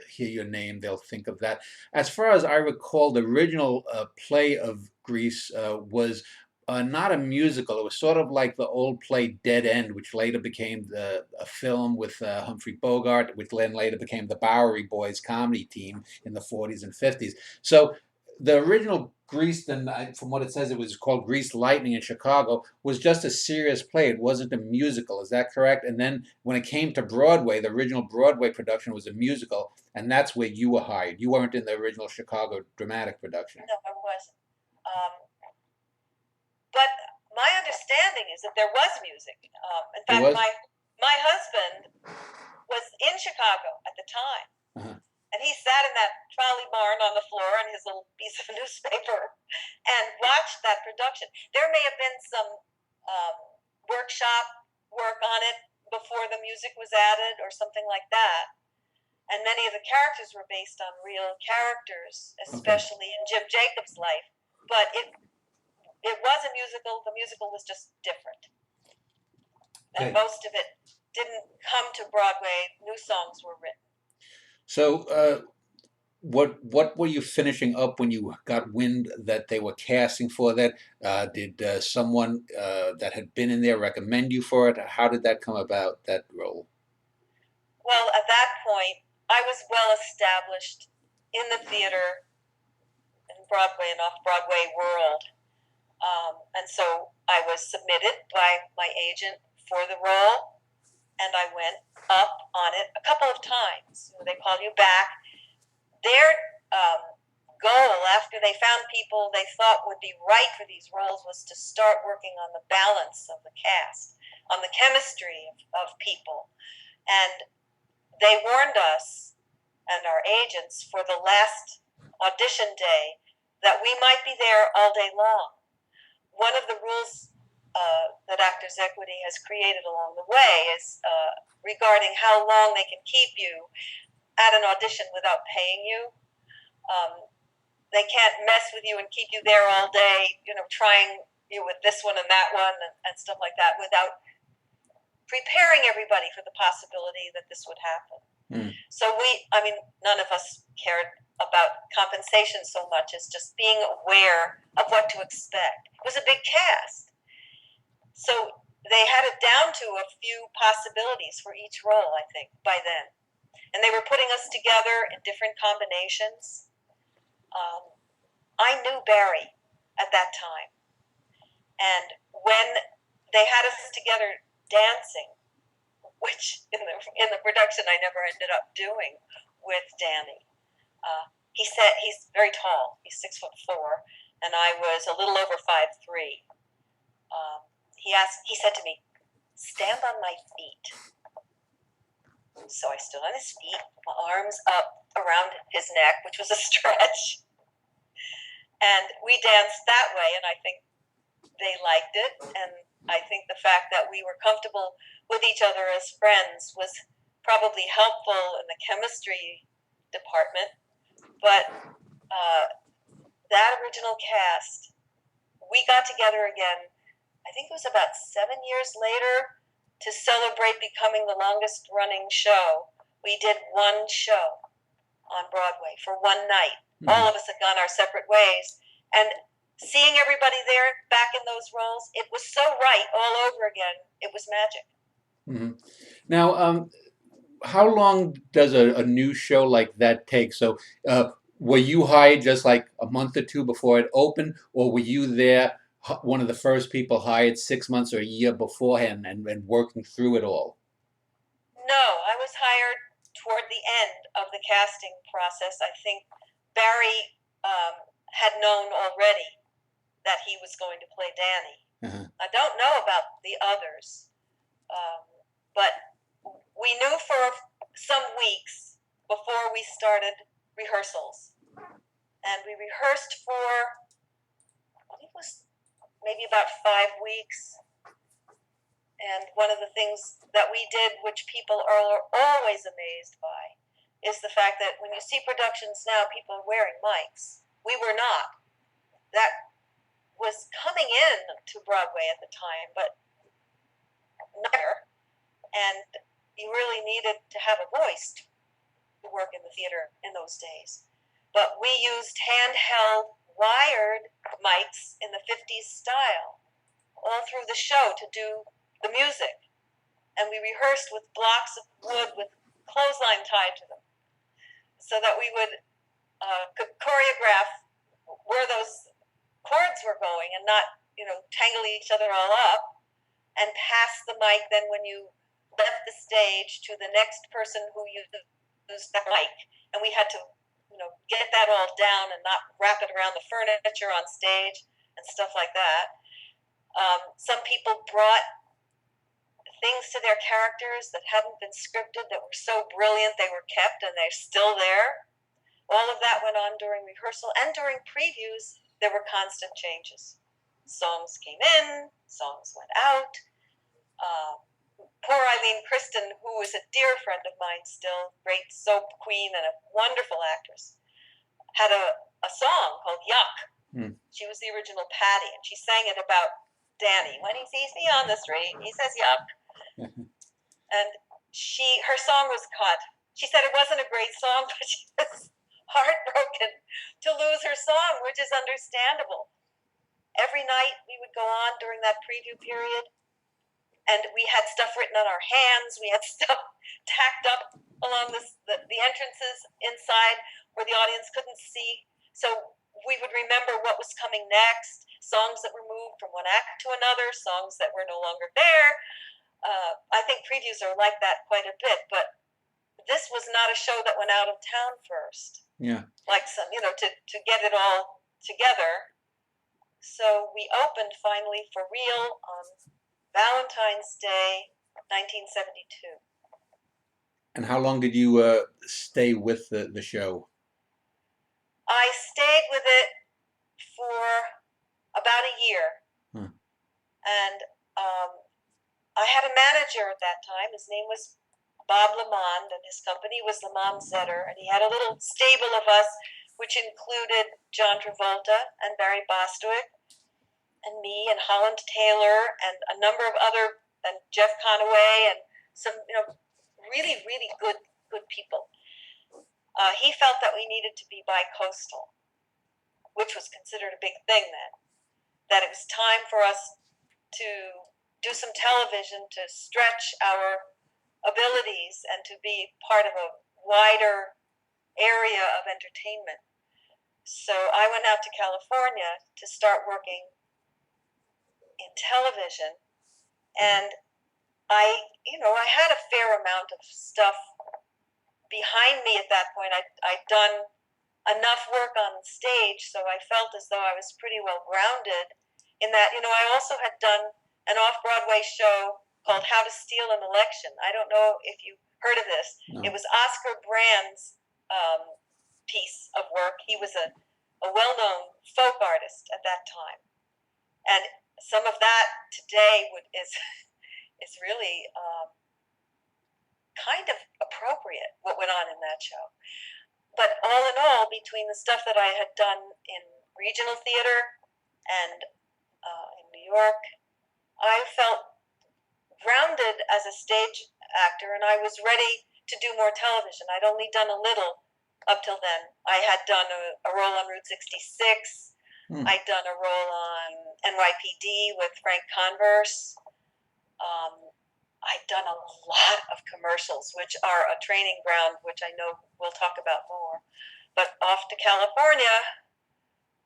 hear your name, they'll think of that. As far as I recall, the original play of Grease was not a musical. It was sort of like the old play Dead End, which later became a film with Humphrey Bogart, which then later became the Bowery Boys comedy team in the 40s and 50s. So the original Grease, then from what it says, it was called Grease Lightning in Chicago, was just a serious play. It wasn't a musical. Is that correct? And then when it came to Broadway, the original Broadway production was a musical, and that's where you were hired. You weren't in the original Chicago dramatic production. No, I wasn't. But my understanding is that there was music. In fact, my husband was in Chicago at the time. And he sat in that trolley barn on the floor on his little piece of newspaper and watched that production. There may have been some workshop work on it before the music was added or something like that. And many of the characters were based on real characters, especially in Jim Jacobs' life. But it was a musical. The musical was just different. And most of it didn't come to Broadway. New songs were written. So, what were you finishing up when you got wind that they were casting for that? Did someone that had been in there recommend you for it? How did that come about, that role? Well, at that point, I was well established in the theater, in Broadway and off-Broadway world. And so I was submitted by my agent for the role, and I went up on it a couple of times. They call you back. Their goal, after they found people they thought would be right for these roles, was to start working on the balance of the cast, on the chemistry of people. And they warned us and our agents for the last audition day that we might be there all day long. One of the rules that Actors Equity has created along the way is regarding how long they can keep you at an audition without paying you. They can't mess with you and keep you there all day, trying you with this one and that one and stuff like that without preparing everybody for the possibility that this would happen. So none of us cared about compensation so much as just being aware of what to expect. It was a big cast. So they had it down to a few possibilities for each role, I think, by then. And they were putting us together in different combinations. I knew Barry at that time. And when they had us together dancing, which in the production I never ended up doing with Danny, he said, he's very tall, he's 6'4", and I was a little over 5'3". He said to me, "Stand on my feet." So I stood on his feet, my arms up around his neck, which was a stretch. And we danced that way, and I think they liked it. And I think the fact that we were comfortable with each other as friends was probably helpful in the chemistry department, but that original cast, we got together again, I think it was about 7 years later, to celebrate becoming the longest running show. We did one show on Broadway for one night. Mm-hmm. All of us had gone our separate ways. And seeing everybody there back in those roles, it was so right all over again. It was magic. Mm-hmm. Now, how long does a new show like that take? So were you hired just like a month or two before it opened, or were you there, one of the first people hired 6 months or a year beforehand and working through it all? No, I was hired toward the end of the casting process. I think Barry had known already that he was going to play Danny. Uh-huh. I don't know about the others, but we knew for some weeks before we started rehearsals. And we rehearsed for, I think it was maybe about 5 weeks. And one of the things that we did, which people are always amazed by, is the fact that when you see productions now, people are wearing mics. We were not. That was coming in to Broadway at the time, but never. And you really needed to have a voice to work in the theater in those days. But we used handheld, wired mics in the 50s style all through the show to do the music. And we rehearsed with blocks of wood with clothesline tied to them so that we would choreograph where those chords were going and not, tangle each other all up, and pass the mic then when you left the stage to the next person who used that mic. And we had to, get that all down and not wrap it around the furniture on stage and stuff like that. Some people brought things to their characters that hadn't been scripted that were so brilliant they were kept and they're still there. All of that went on during rehearsal, and during previews there were constant changes. Songs came in, songs went out. Poor Eileen Kristen, who is a dear friend of mine still, great soap queen and a wonderful actress, had a song called Yuck. Mm. She was the original Patty, and she sang it about Danny. When he sees me on the street, he says yuck. And her song was cut. She said it wasn't a great song, but she was heartbroken to lose her song, which is understandable. Every night we would go on during that preview period, and we had stuff written on our hands. We had stuff tacked up along the entrances inside where the audience couldn't see. So we would remember what was coming next, songs that were moved from one act to another, songs that were no longer there. I think previews are like that quite a bit, but this was not a show that went out of town first. Yeah. Like some, to get it all together. So we opened finally for real on Valentine's Day, 1972. And how long did you stay with the show? I stayed with it for about a year. Huh. And I had a manager at that time. His name was Bob Lamond, and his company was Lamond Zetter. And he had a little stable of us, which included John Travolta and Barry Bostwick and me and Holland Taylor and a number of other, and Jeff Conaway and some, really, really good people. He felt that we needed to be bi-coastal, which was considered a big thing then. That it was time for us to do some television to stretch our abilities and to be part of a wider area of entertainment. So I went out to California to start working in television, and I had a fair amount of stuff behind me at that point. I'd done enough work on stage, so I felt as though I was pretty well grounded in that. I also had done an off-Broadway show called How to Steal an Election. I don't know if you heard of this. No. It was Oscar Brand's piece of work. He was a well-known folk artist at that time. And some of that today is really kind of appropriate what went on in that show. But all in all, between the stuff that I had done in regional theater and in New York, I felt grounded as a stage actor, and I was ready to do more television. I'd only done a little up till then. I had done a role on Route 66. I'd done a role on NYPD with Frank Converse. I'd done a lot of commercials, which are a training ground, which I know we'll talk about more. But off to California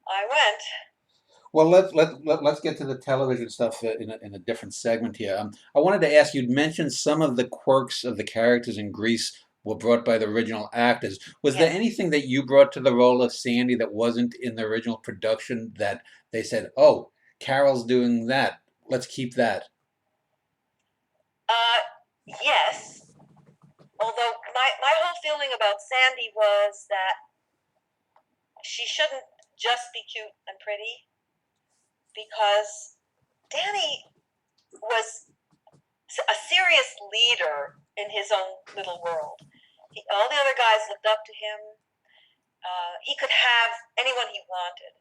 I went. Well, let's get to the television stuff in a different segment here. I wanted to ask, you'd mentioned some of the quirks of the characters in Grease were brought by the original actors. Was there anything that you brought to the role of Sandy that wasn't in the original production that they said, oh, Carole's doing that, let's keep that? Yes. Although my whole feeling about Sandy was that she shouldn't just be cute and pretty, because Danny was a serious leader in his own little world. All the other guys looked up to him. He could have anyone he wanted.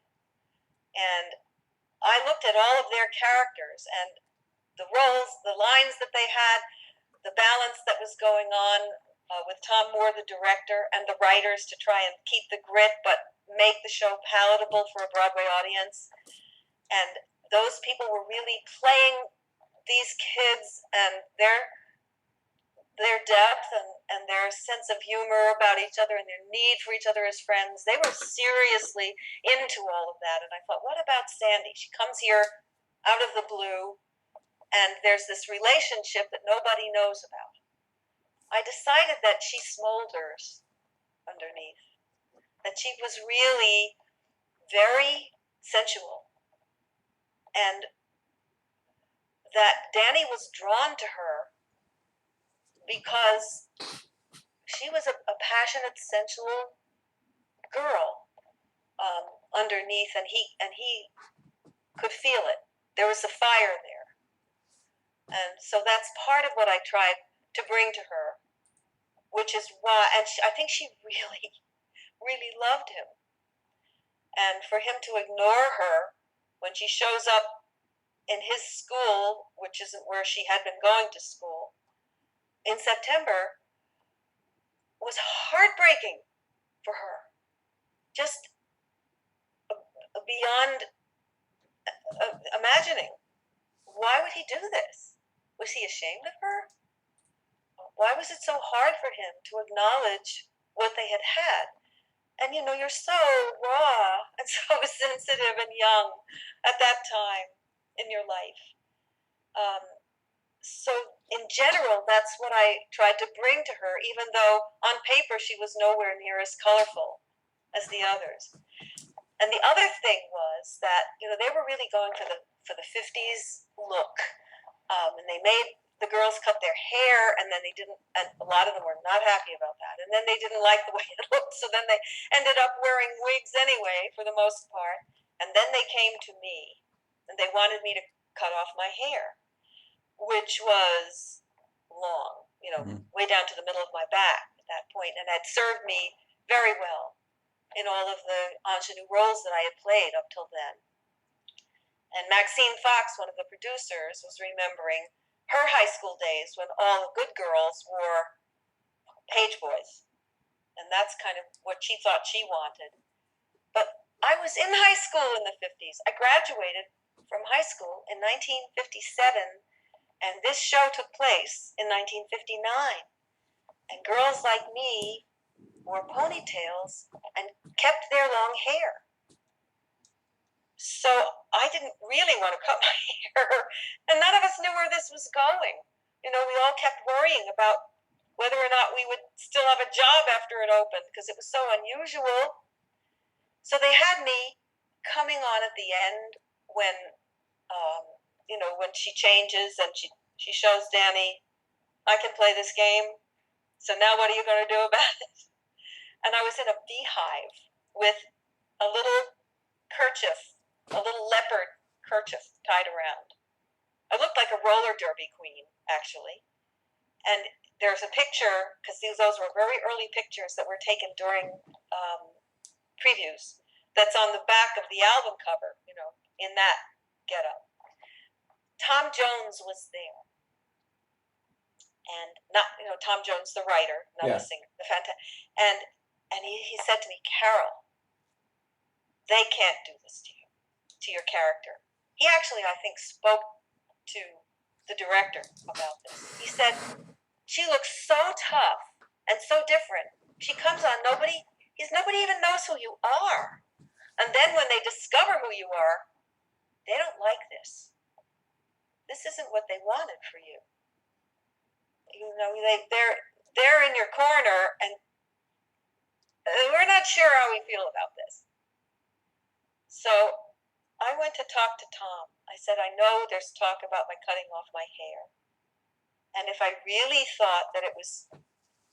And I looked at all of their characters and the roles, the lines that they had, the balance that was going on with Tom Moore, the director, and the writers to try and keep the grit but make the show palatable for a Broadway audience. And those people were really playing these kids and their depth and their sense of humor about each other and their need for each other as friends. They were seriously into all of that. And I thought, what about Sandy? She comes here out of the blue, and there's this relationship that nobody knows about. I decided that she smolders underneath, that she was really very sensual, and that Danny was drawn to her because she was a passionate, sensual girl underneath, and he could feel it. There was a fire there. And so that's part of what I tried to bring to her, which is why, and I think she really, really loved him. And for him to ignore her when she shows up in his school, which isn't where she had been going to school, in September, was heartbreaking for her. Just beyond imagining. Why would he do this? Was he ashamed of her? Why was it so hard for him to acknowledge what they had had? And you're so raw and so sensitive and young at that time in your life. So in general, that's what I tried to bring to her, even though on paper she was nowhere near as colorful as the others. And the other thing was that they were really going for the 50s look, and they made the girls cut their hair, and then they didn't. And a lot of them were not happy about that, and then they didn't like the way it looked, so then they ended up wearing wigs anyway for the most part. And then they came to me, and they wanted me to cut off my hair, which was long, way down to the middle of my back at that point, and had served me very well in all of the ingenue roles that I had played up till then. And Maxine Fox, one of the producers, was remembering her high school days when all the good girls wore page boys. And that's kind of what she thought she wanted. But I was in high school in the 50s. I graduated from high school in 1957, and this show took place in 1959. And girls like me wore ponytails and kept their long hair. So I didn't really want to cut my hair, and none of us knew where this was going. We all kept worrying about whether or not we would still have a job after it opened, because it was so unusual. So they had me coming on at the end when, when she changes and she shows Danny, I can play this game, so now what are you going to do about it? And I was in a beehive with a little kerchief, a little leopard kerchief tied around. I looked like a roller derby queen, actually. And there's a picture, because those were very early pictures that were taken during previews, that's on the back of the album cover, in that getup. Tom Jones was there. And not, Tom Jones, the writer, not the singer, and he said to me, Carole, they can't do this to your character. He actually, I think, spoke to the director about this. He said, she looks so tough and so different. She comes on, nobody even knows who you are. And then when they discover who you are, they don't like this. This isn't what they wanted for you. They're in your corner, and we're not sure how we feel about this. So I went to talk to Tom. I said, I know there's talk about my cutting off my hair. And if I really thought that it was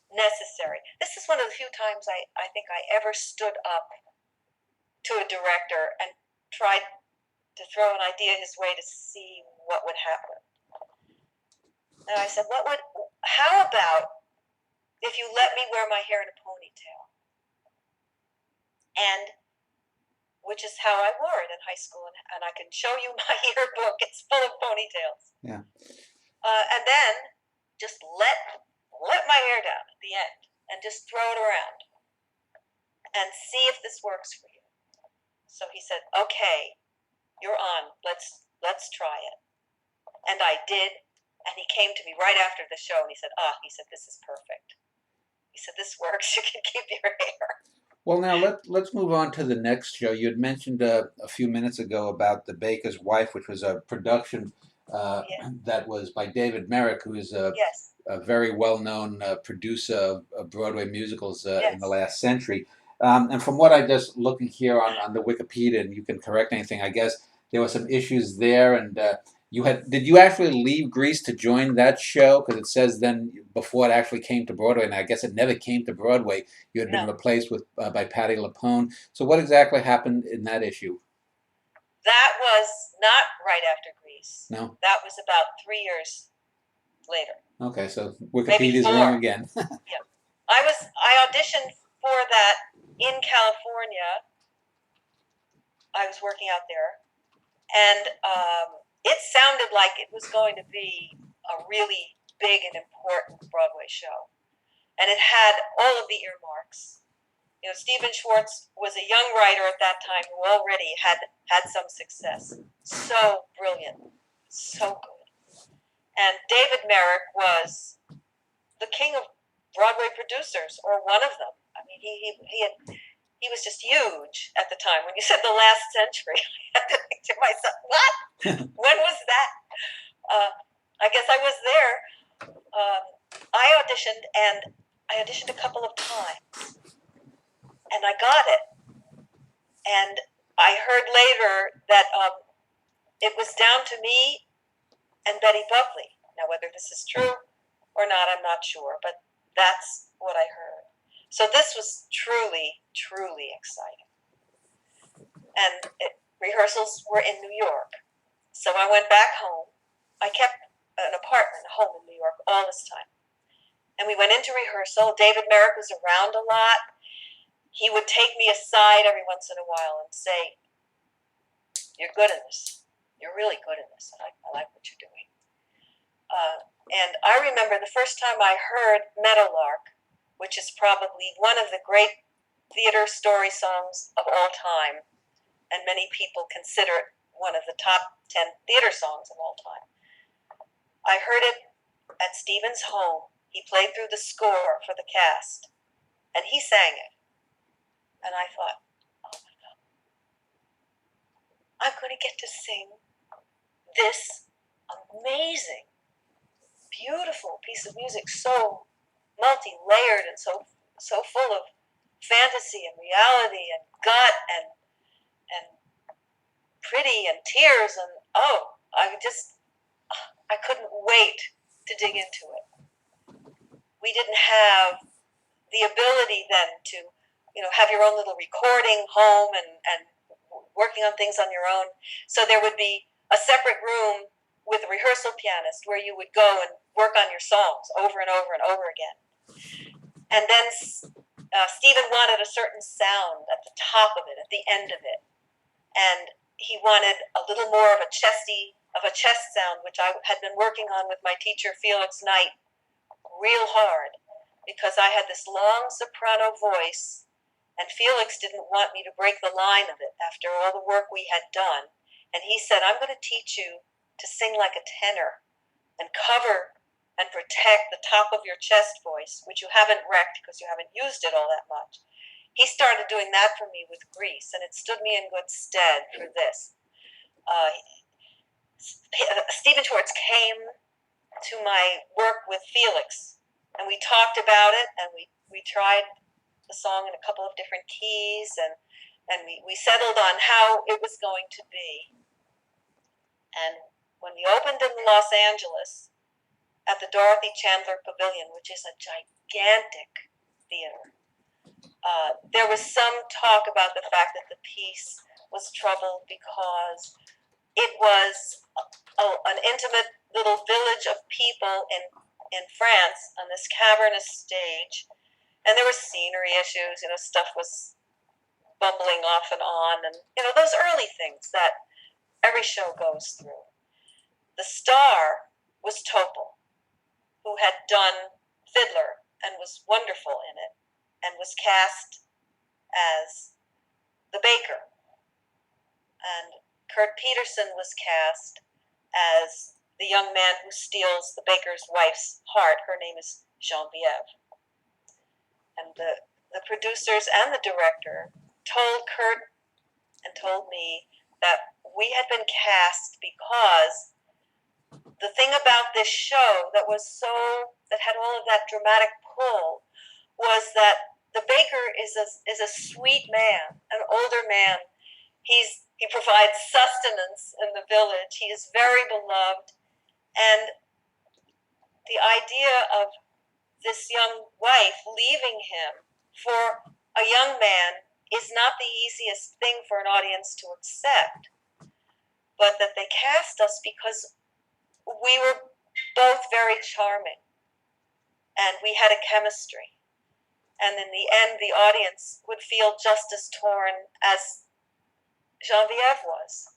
necessary, this is one of the few times I think I ever stood up to a director and tried to throw an idea his way to see what would happen. And I said, how about if you let me wear my hair in a ponytail? And which is how I wore it in high school, and I can show you my yearbook. It's full of ponytails. Yeah. And then just let my hair down at the end, and just throw it around, and see if this works for you. So he said, "Okay, you're on. Let's try it." And I did. And he came to me right after the show, and he said, this is perfect. He said, this works. You can keep your hair. Well, now let's move on to the next show. You had mentioned a few minutes ago about The Baker's Wife, which was a production that was by David Merrick, who is a very well-known producer of Broadway musicals in the last century. And from what I just looking here on the Wikipedia, and you can correct anything, I guess there were some issues there, and did you actually leave Grease to join that show? Because it says then before it actually came to Broadway, and I guess it never came to Broadway. You had been replaced by Patti LuPone. So what exactly happened in that issue? That was not right after Grease. No? That was about 3 years later. Okay, so Wikipedia's wrong again. Yeah. I auditioned for that in California. I was working out there. And it sounded like it was going to be a really big and important Broadway show. And it had all of the earmarks. Stephen Schwartz was a young writer at that time who already had some success. So brilliant. So good. And David Merrick was the king of Broadway producers, or one of them. I mean, he was just huge at the time. When you said the last century, I had to think to myself, what? When was that? I guess I was there. I auditioned a couple of times, and I got it. And I heard later that it was down to me and Betty Buckley. Now, whether this is true or not, I'm not sure, but that's what I heard. So this was truly, truly exciting. And rehearsals were in New York. So I went back home. I kept an apartment, a home in New York all this time. And we went into rehearsal. David Merrick was around a lot. He would take me aside every once in a while and say, "You're good in this. You're really good in this. I like what you're doing." And I remember the first time I heard Meadowlark, which is probably one of the great theater story songs of all time, and many people consider it one of the top 10 theater songs of all time. I heard it at Stephen's home. He played through the score for the cast, and he sang it. And I thought, oh my God, I'm going to get to sing this amazing, beautiful piece of music, so multi-layered and so full of fantasy and reality and gut and pretty and tears, and I couldn't wait to dig into it. We didn't have the ability then to have your own little recording home and working on things on your own. So there would be a separate room with a rehearsal pianist where you would go and work on your songs over and over and over again. And then Stephen wanted a certain sound at the top of it, at the end of it. And he wanted a little more of a chest sound, which I had been working on with my teacher, Felix Knight, real hard, because I had this long soprano voice, and Felix didn't want me to break the line of it after all the work we had done. And he said, I'm going to teach you to sing like a tenor and cover and protect the top of your chest voice, which you haven't wrecked because you haven't used it all that much. He started doing that for me with Grease, and it stood me in good stead for this. Stephen Schwartz came to my work with Felix, and we talked about it, and we tried the song in a couple of different keys, and we settled on how it was going to be. And when we opened in Los Angeles at the Dorothy Chandler Pavilion, which is a gigantic theater, there was some talk about the fact that the piece was troubled because it was an intimate little village of people in France on this cavernous stage, and there were scenery issues. Stuff was bumbling off and on, and those early things that every show goes through. The star was Topol, who had done Fiddler and was wonderful in it, and was cast as the baker. And Kurt Peterson was cast as the young man who steals the baker's wife's heart. Her name is Geneviève. And the producers and the director told Kurt and told me that we had been cast because the thing about this show that had all of that dramatic pull was that the baker is a sweet man, an older man. He provides sustenance in the village. He is very beloved. And the idea of this young wife leaving him for a young man is not the easiest thing for an audience to accept. But that they cast us because we were both very charming and we had a chemistry. And in the end, the audience would feel just as torn as Geneviève was,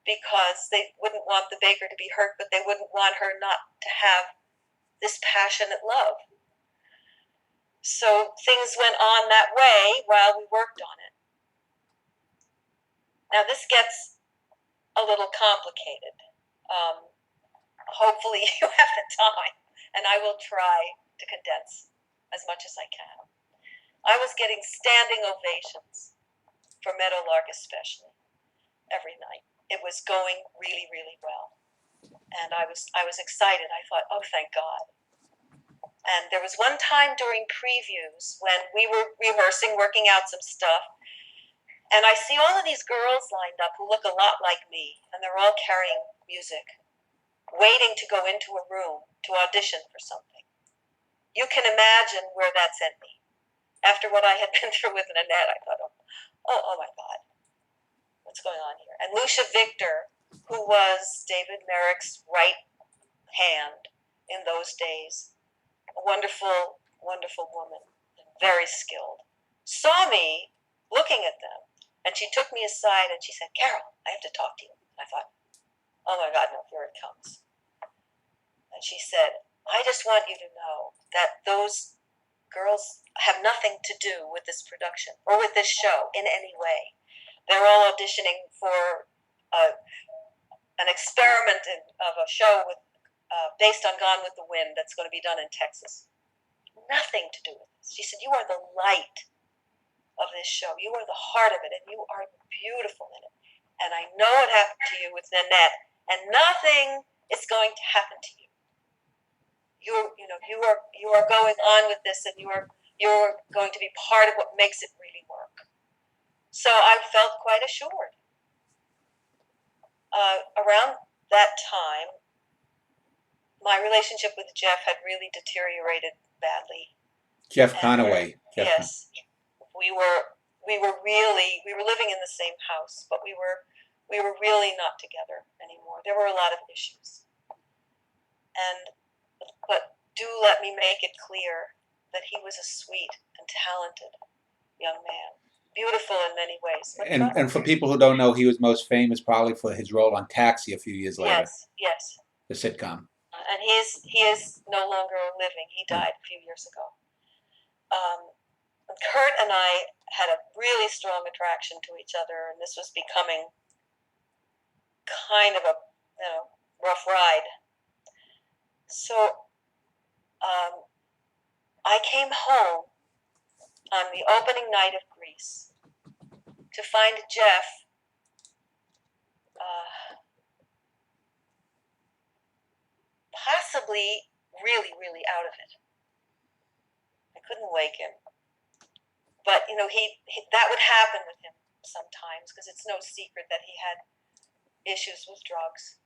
because they wouldn't want the baker to be hurt, but they wouldn't want her not to have this passionate love. So things went on that way while we worked on it. Now this gets a little complicated. Hopefully you have the time, and I will try to condense as much as I can. I was getting standing ovations for Meadowlark especially every night. It was going really, really well. And I was excited. I thought, oh, thank God. And there was one time during previews when we were rehearsing, working out some stuff, and I see all of these girls lined up who look a lot like me, and they're all carrying music, waiting to go into a room to audition for something. You can imagine where that sent me. After what I had been through with Nanette, I thought, oh my God, what's going on here? And Lucia Victor, who was David Merrick's right hand in those days, a wonderful, wonderful woman, very skilled, saw me looking at them, and she took me aside and she said, Carole, I have to talk to you. And I thought, oh my God, no, here it comes. And she said, I just want you to know that those girls have nothing to do with this production or with this show in any way. They're all auditioning for an experiment of a show based on Gone with the Wind that's going to be done in Texas. Nothing to do with this. She said, you are the light of this show. You are the heart of it, and you are beautiful in it. And I know what happened to you with Nanette, and nothing is going to happen to you. You are going on with this, and you're going to be part of what makes it really work. So I felt quite assured. Around that time, my relationship with Jeff had really deteriorated badly. Jeff Conaway. Yes, we were living in the same house, but we were really not together anymore. there were a lot of issues. But do let me make it clear that he was a sweet and talented young man, beautiful in many ways. And for people who don't know, he was most famous probably for his role on Taxi a few years later. Yes. The sitcom. And he is no longer living. He died a few years ago. Kurt and I had a really strong attraction to each other, and this was becoming kind of a rough ride. So I came home on the opening night of Grease to find Jeff possibly really, really out of it. I couldn't wake him. But, he that would happen with him sometimes, because it's no secret that he had issues with drugs.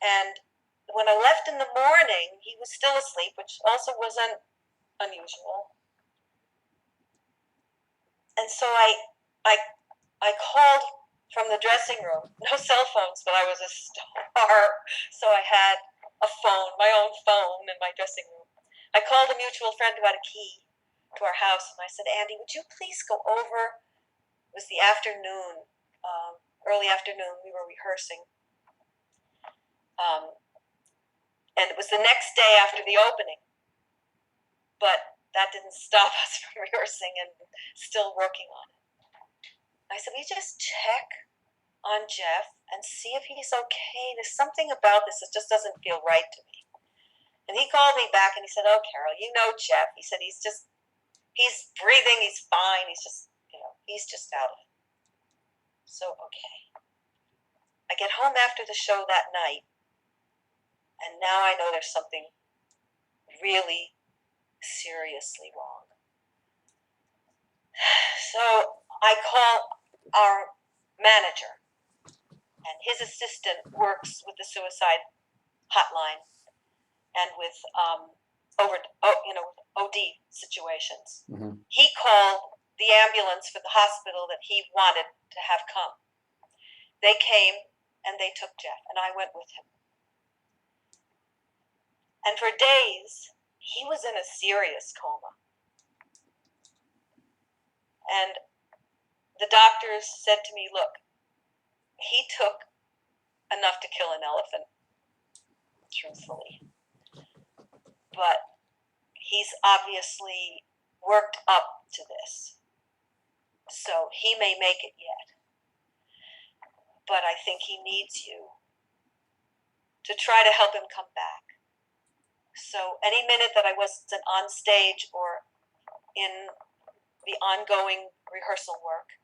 And when I left in the morning, he was still asleep, which also wasn't unusual. And so I called from the dressing room. No cell phones, but I was a star. So I had a phone, my own phone in my dressing room. I called a mutual friend who had a key to our house, and I said, Andy, would you please go over? It was the afternoon, early afternoon, we were rehearsing. And it was the next day after the opening. But that didn't stop us from rehearsing and still working on it. I said, will you just check on Jeff and see if he's okay? There's something about this that just doesn't feel right to me. And he called me back and he said, oh, Carole, you know Jeff. He said, he's breathing, he's fine. He's just out of it. So, okay. I get home after the show that night, and now I know there's something really seriously wrong. So I call our manager, and his assistant works with the suicide hotline and with OD situations. Mm-hmm. He called the ambulance for the hospital that he wanted to have come. They came and they took Jeff, and I went with him. And for days, he was in a serious coma. And the doctors said to me, look, he took enough to kill an elephant, truthfully. But he's obviously worked up to this. So he may make it yet. But I think he needs you to try to help him come back. So any minute that I wasn't on stage or in the ongoing rehearsal work,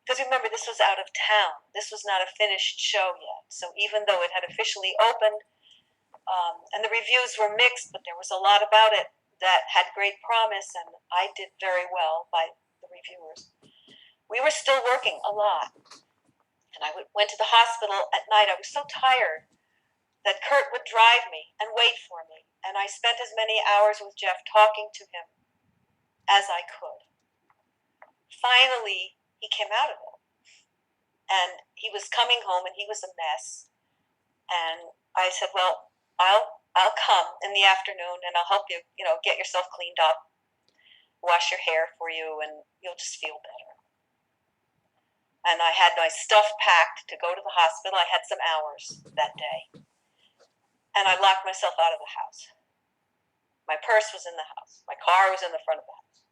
because remember, this was out of town. This was not a finished show yet. So even though it had officially opened, and the reviews were mixed, but there was a lot about it that had great promise, and I did very well by the reviewers. We were still working a lot. And I went to the hospital at night. I was so tired that Kurt would drive me and wait for me. And I spent as many hours with Jeff talking to him as I could. Finally, he came out of it. And he was coming home, and he was a mess. And I said, well, I'll come in the afternoon, and I'll help you, get yourself cleaned up, wash your hair for you, and you'll just feel better. And I had my stuff packed to go to the hospital. I had some hours that day. And I locked myself out of the house. My purse was in the house. My car was in the front of the house.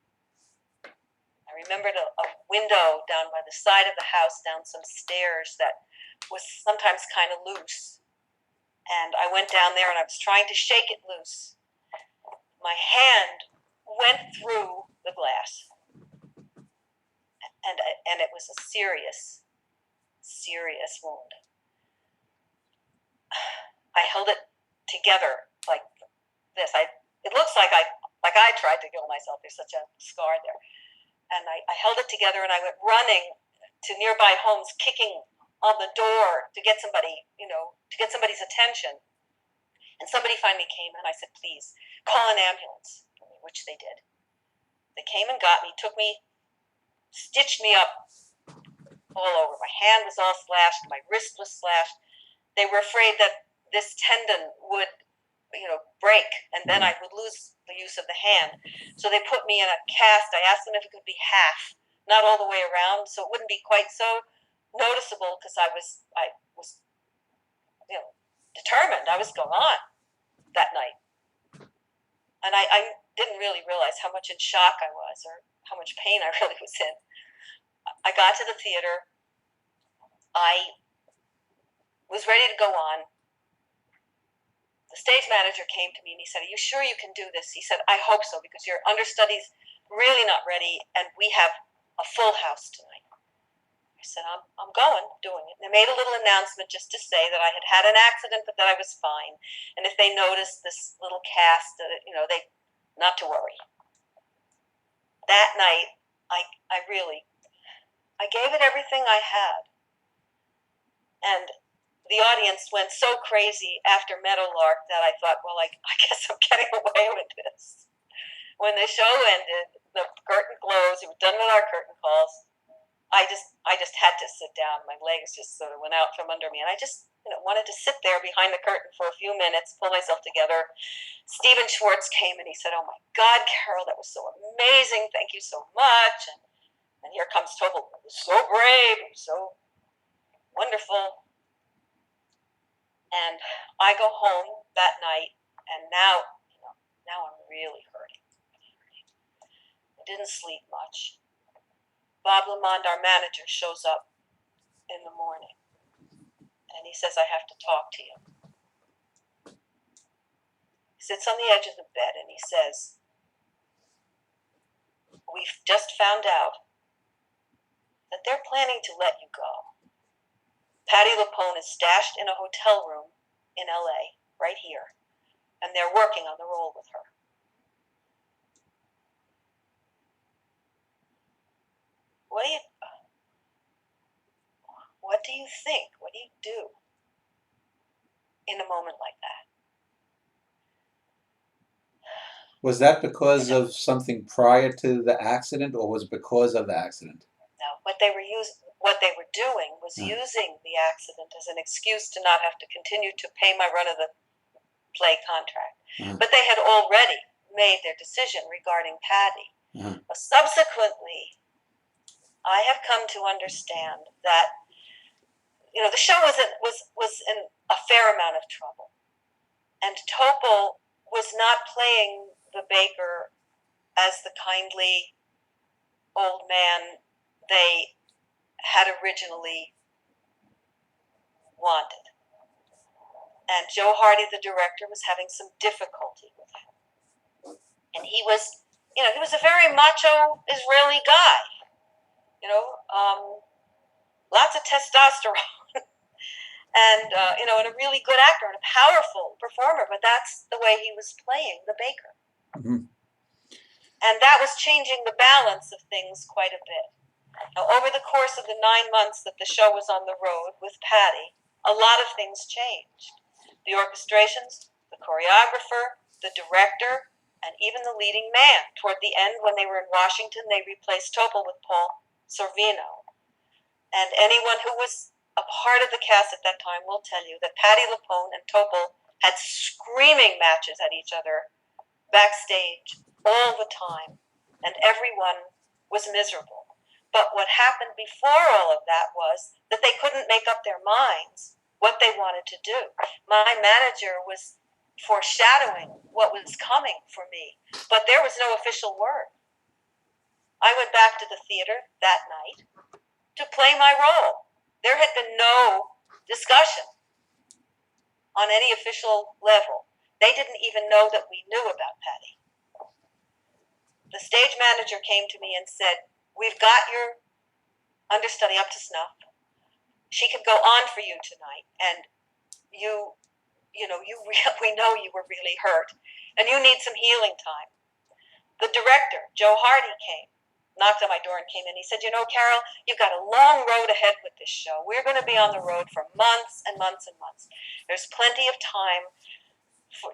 I remembered a window down by the side of the house, down some stairs that was sometimes kind of loose. And I went down there and I was trying to shake it loose. My hand went through the glass. And it was a serious, serious wound. I held it together like this. It looks like I tried to kill myself. There's such a scar there. And I held it together, and I went running to nearby homes, kicking on the door to get somebody, to get somebody's attention. And somebody finally came, and I said, please, call an ambulance, which they did. They came and got me, took me, stitched me up all over. My hand was all slashed. My wrist was slashed. They were afraid that this tendon would, break, and then I would lose the use of the hand. So they put me in a cast. I asked them if it could be half, not all the way around, so it wouldn't be quite so noticeable, because I was determined. I was going on that night. And I didn't really realize how much in shock I was, or how much pain I really was in. I got to the theater. I was ready to go on. The stage manager came to me and he said, "Are you sure you can do this?" He said, "I hope so, because your understudy's really not ready, and we have a full house tonight." I said, I'm going, doing it. And they made a little announcement just to say that I had had an accident, but that I was fine. And if they noticed this little cast, that they not to worry. That night, I gave it everything I had. And the audience went so crazy after Meadowlark that I thought, well, I guess I'm getting away with this. When the show ended, the curtain closed. We were done with our curtain calls. I just had to sit down. My legs just sort of went out from under me, and I just wanted to sit there behind the curtain for a few minutes, pull myself together. Stephen Schwartz came and he said, "Oh my God, Carole, that was so amazing. Thank you so much." And here comes Topol. It was so brave. It was so wonderful. And I go home that night, and now I'm really hurting. I didn't sleep much. Bob Lamond, our manager, shows up in the morning, and he says, "I have to talk to you." He sits on the edge of the bed, and he says, "We've just found out that they're planning to let you go. Patti LuPone is stashed in a hotel room in LA, right here, and they're working on the role with her." What do you think? What do you do in a moment like that? Was that because of something prior to the accident, or was it because of the accident? No, what they were doing was using the accident as an excuse to not have to continue to pay my run of the play contract. But they had already made their decision regarding Patti. Subsequently, I have come to understand that the show was in a fair amount of trouble, and Topol was not playing the baker as the kindly old man they had originally wanted. And Joe Hardy, the director, was having some difficulty with him. And he was a very macho Israeli guy, lots of testosterone, and and a really good actor and a powerful performer. But that's the way he was playing the baker. And that was changing the balance of things quite a bit. Now, over the course of the 9 months that the show was on the road with Patti, a lot of things changed. The orchestrations, the choreographer, the director, and even the leading man. Toward the end, when they were in Washington, they replaced Topol with Paul Sorvino. And anyone who was a part of the cast at that time will tell you that Patti LuPone and Topol had screaming matches at each other backstage all the time, and everyone was miserable. But what happened before all of that was that they couldn't make up their minds what they wanted to do. My manager was foreshadowing what was coming for me, but there was no official word. I went back to the theater that night to play my role. There had been no discussion on any official level. They didn't even know that we knew about Patti. The stage manager came to me and said, "We've got your understudy up to snuff. She could go on for you tonight, and we know you were really hurt, and you need some healing time." The director, Joe Hardy, came, knocked on my door and came in. He said, "Carole, you've got a long road ahead with this show. We're going to be on the road for months and months and months. There's plenty of time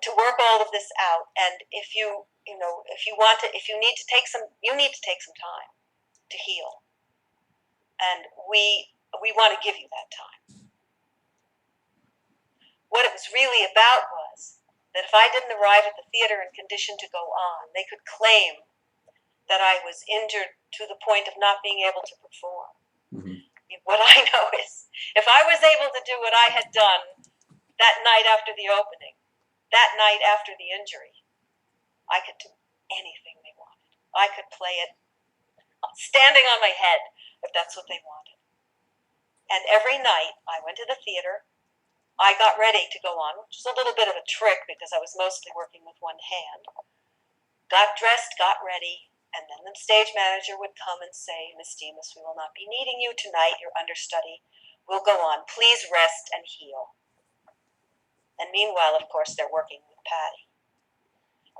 to work all of this out, and if you need to take some time to heal." and we want to give you that time. What it was really about was that if I didn't arrive at the theater in condition to go on, they could claim that I was injured to the point of not being able to perform. Mm-hmm. What I know is, if I was able to do what I had done that night after the opening, that night after the injury, I could do anything they wanted. I could play it standing on my head if that's what they wanted. And every night I went to the theater, I got ready to go on, which was a little bit of a trick because I was mostly working with one hand, got dressed, got ready, and then the stage manager would come and say, Miss Demas, we will not be needing you tonight, your understudy will go on. Please rest and heal. And meanwhile, of course, they're working with Patty.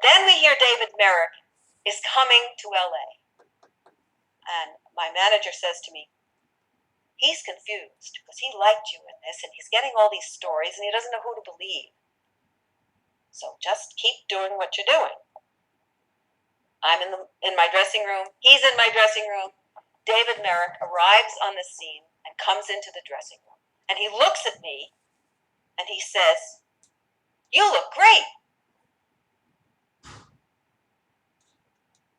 Then we hear David Merrick is coming to LA. And my manager says to me, he's confused because he liked you in this and he's getting all these stories and he doesn't know who to believe. So just keep doing what you're doing. I'm in my dressing room. He's in my dressing room. David Merrick arrives on the scene and comes into the dressing room. And he looks at me and he says, you look great.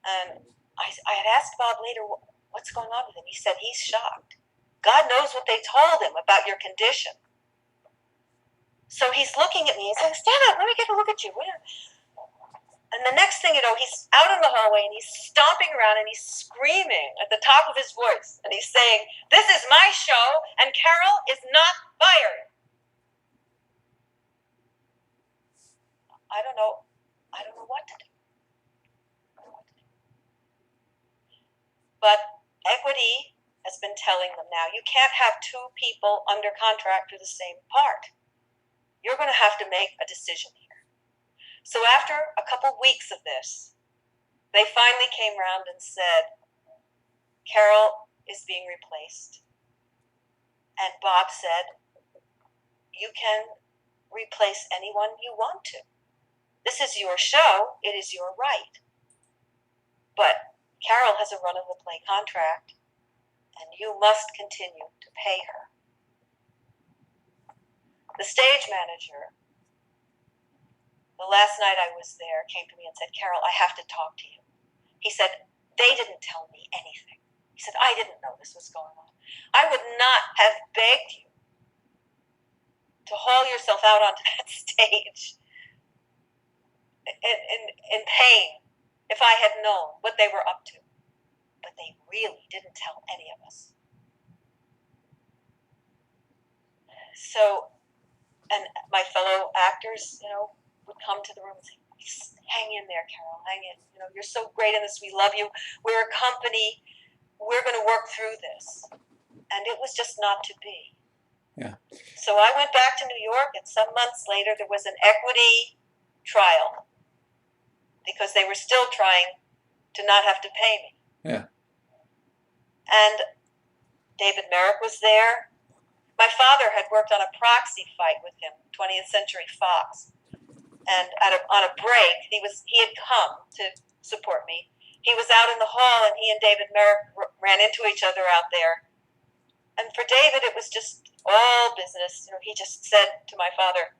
And I had asked Bob later, what's going on with him? He said he's shocked. God knows what they told him about your condition. So he's looking at me and saying, stand up, let me get a look at you. And the next thing you know, he's out in the hallway and he's stomping around and he's screaming at the top of his voice. And he's saying, this is my show and Carole is not fired. I don't know what to do. But equity has been telling them now, you can't have two people under contract for the same part. You're going to have to make a decision here. So after a couple weeks of this, they finally came around and said, Carole is being replaced. And Bob said, you can replace anyone you want to. This is your show. It is your right. But Carole has a run-of-the-play contract, and you must continue to pay her. The stage manager, the last night I was there, came to me and said, Carole, I have to talk to you. He said, they didn't tell me anything. He said, I didn't know this was going on. I would not have begged you to haul yourself out onto that stage in pain if I had known what they were up to. But they really didn't tell any of us. So, and my fellow actors, would come to the room and say, hang in there, Carole, hang in. You're so great in this. We love you. We're a company. We're going to work through this. And it was just not to be. Yeah. So I went back to New York, and some months later there was an equity trial because they were still trying to not have to pay me. Yeah. And David Merrick was there. My father had worked on a proxy fight with him, 20th Century Fox. And on a break, he had come to support me. He was out in the hall, and he and David Merrick ran into each other out there. And for David, it was just all business. He just said to my father,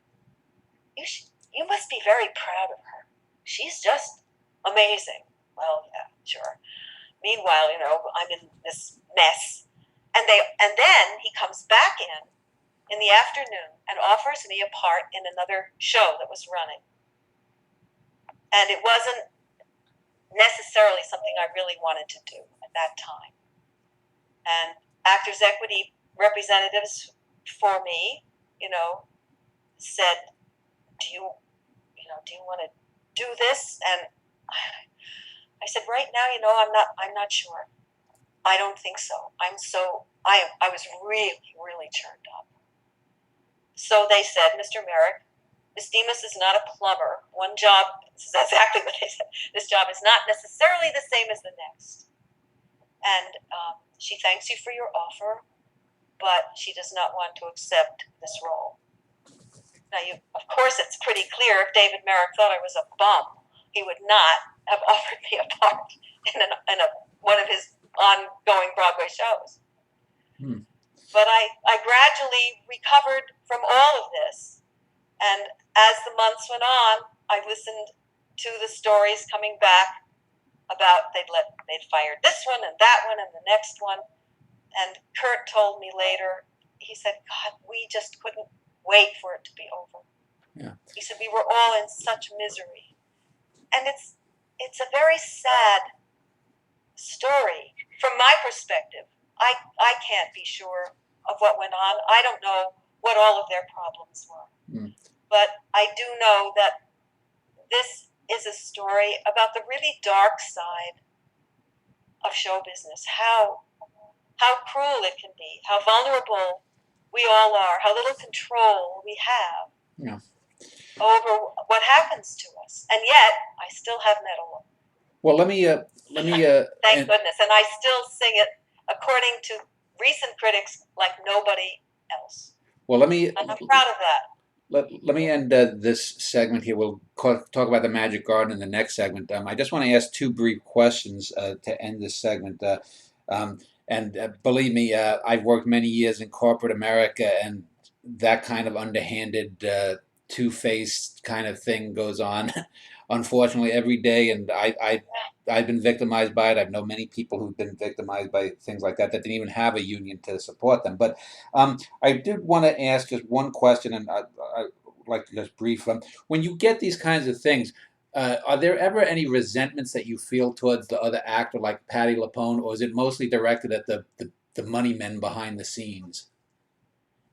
you must be very proud of her. She's just amazing. Well, yeah, sure. Meanwhile, I'm in this mess. And then he comes back in the afternoon and offers me a part in another show that was running. And it wasn't necessarily something I really wanted to do at that time. And Actors Equity representatives for me, said, do you want to do this? And I said, right now, I'm not sure. I don't think so. I was really, really churned up. So they said, Mr. Merrick, Ms. Demas is not a plumber. One job, this is exactly what they said, this job is not necessarily the same as the next. And she thanks you for your offer, but she does not want to accept this role. Now, of course, it's pretty clear if David Merrick thought I was a bum, he would not have offered me a part in one of his ongoing Broadway shows. Hmm. But I gradually recovered from all of this. And as the months went on, I listened to the stories coming back about they'd fired this one and that one and the next one. And Kurt told me later, he said, God, we just couldn't wait for it to be over. Yeah. He said, we were all in such misery. And it's a very sad story. From my perspective, I can't be sure of what went on. I don't know what all of their problems were. Mm. But I do know that this is a story about the really dark side of show business, how cruel it can be, how vulnerable we all are, how little control we have over what happens to us. And yet, I still have medal. Well, let me thank goodness, and I still sing it according to recent critics like nobody else. Well, and I'm proud of that. Let me end this segment here. We'll talk about the Magic Garden in the next segment. I just want to ask two brief questions to end this segment. Believe me, I've worked many years in corporate America, and that kind of underhanded, two-faced kind of thing goes on, unfortunately, every day. And I've been victimized by it. I know many people who've been victimized by things like that didn't even have a union to support them. But I did want to ask just one question, and I'd like to just brief. When you get these kinds of things, are there ever any resentments that you feel towards the other actor, like Patti LuPone, or is it mostly directed at the money men behind the scenes?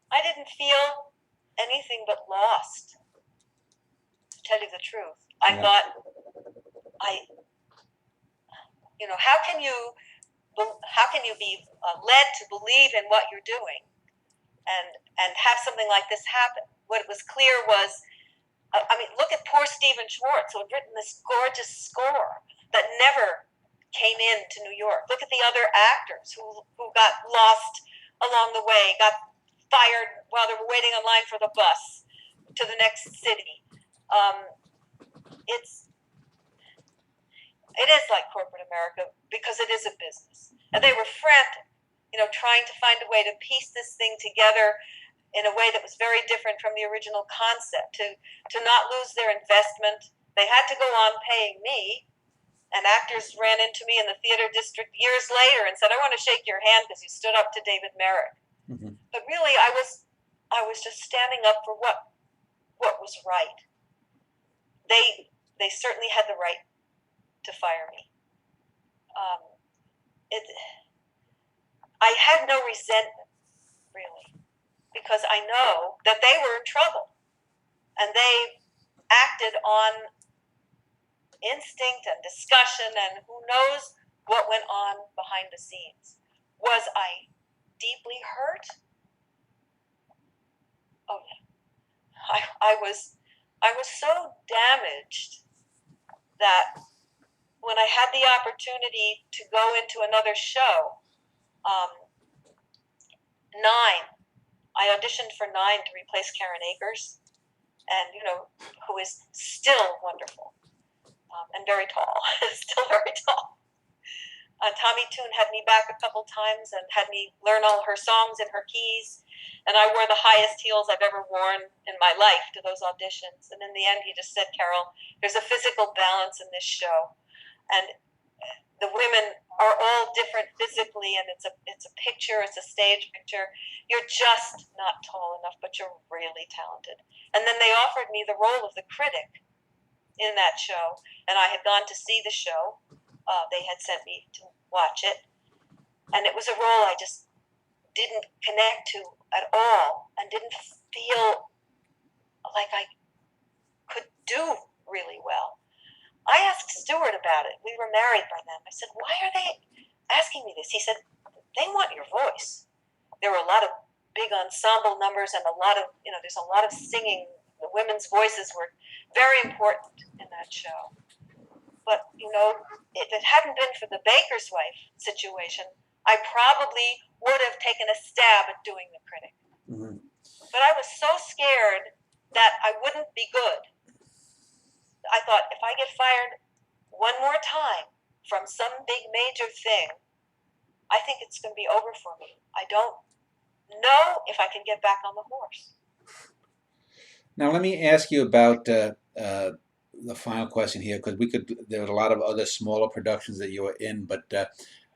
I didn't feel anything but lost, to tell you the truth. I thought, how can you be led to believe in what you're doing and have something like this happen? What was clear was, look at poor Stephen Schwartz, who had written this gorgeous score that never came into New York. Look at the other actors who got lost along the way, got fired while they were waiting in line for the bus to the next city. It is like corporate America because it is a business. And they were frantic, trying to find a way to piece this thing together in a way that was very different from the original concept, to not lose their investment. They had to go on paying me, and actors ran into me in the theater district years later and said, I want to shake your hand because you stood up to David Merrick. Mm-hmm. But really, I was just standing up for what was right. They certainly had the right to fire me. I had no resentment, really, because I know that they were in trouble, and they acted on instinct and discussion, and who knows what went on behind the scenes. Was I deeply hurt? Oh yeah. I was so damaged that when I had the opportunity to go into another show, 9, I auditioned for 9 to replace Karen Akers, and who is still wonderful and very tall, still very tall. Tommy Toon had me back a couple times and had me learn all her songs in her keys, and I wore the highest heels I've ever worn in my life to those auditions. And in the end, he just said, Carole, there's a physical balance in this show, and the women are all different physically, and it's a picture, it's a stage picture. You're just not tall enough, but you're really talented. And then they offered me the role of the critic in that show, and I had gone to see the show. They had sent me to watch it, and it was a role I just didn't connect to at all, and didn't feel like I could do really well. I asked Stuart about it. We were married by then. I said, why are they asking me this? He said, they want your voice. There were a lot of big ensemble numbers and a lot of, there's a lot of singing. The women's voices were very important in that show. But, if it hadn't been for the baker's wife situation, I probably would have taken a stab at doing the critic. Mm-hmm. But I was so scared that I wouldn't be good. I thought, if I get fired one more time from some big major thing, I think it's going to be over for me. I don't know if I can get back on the horse. Now, let me ask you about the final question here, because there are a lot of other smaller productions that you were in, but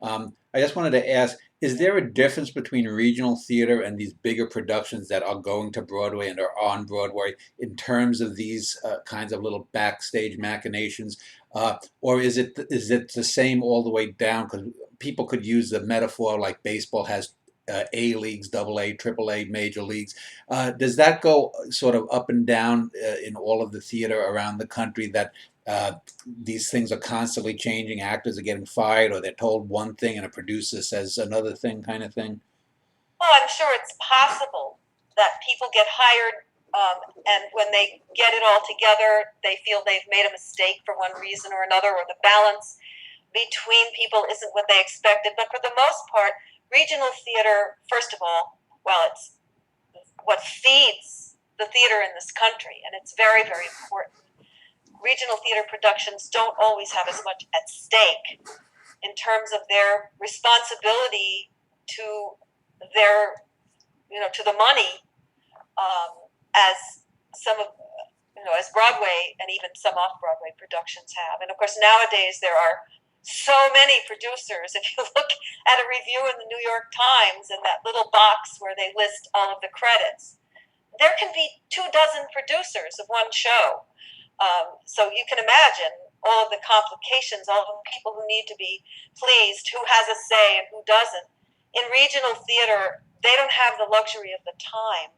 I just wanted to ask, is there a difference between regional theater and these bigger productions that are going to Broadway and are on Broadway in terms of these kinds of little backstage machinations? Or is it the same all the way down? Because people could use the metaphor like baseball has A leagues, double A, triple A, major leagues. Does that go sort of up and down in all of the theater around the country, that these things are constantly changing, actors are getting fired, or they're told one thing and a producer says another thing, kind of thing? Well, I'm sure it's possible that people get hired, and when they get it all together, they feel they've made a mistake for one reason or another, or the balance between people isn't what they expected. But for the most part, regional theater, first of all, well, it's what feeds the theater in this country, and it's very, very important. Regional theater productions don't always have as much at stake in terms of their responsibility to their, to the money, as some of, as Broadway and even some off-Broadway productions have. And of course, nowadays there are so many producers. If you look at a review in the New York Times and that little box where they list all of the credits, there can be 24 producers of one show. So you can imagine all of the complications, all of the people who need to be pleased, who has a say and who doesn't. In regional theater, they don't have the luxury of the time.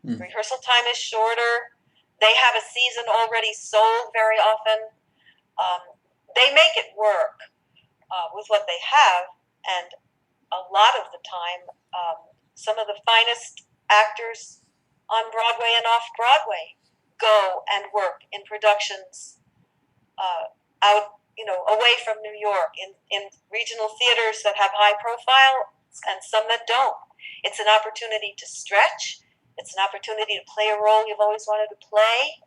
Rehearsal time is shorter. They have a season already sold very often. They make it work with what they have, and a lot of the time, some of the finest actors on Broadway and off Broadway go and work in productions out, away from New York, in regional theaters that have high profile and some that don't. It's an opportunity to stretch. It's an opportunity to play a role you've always wanted to play.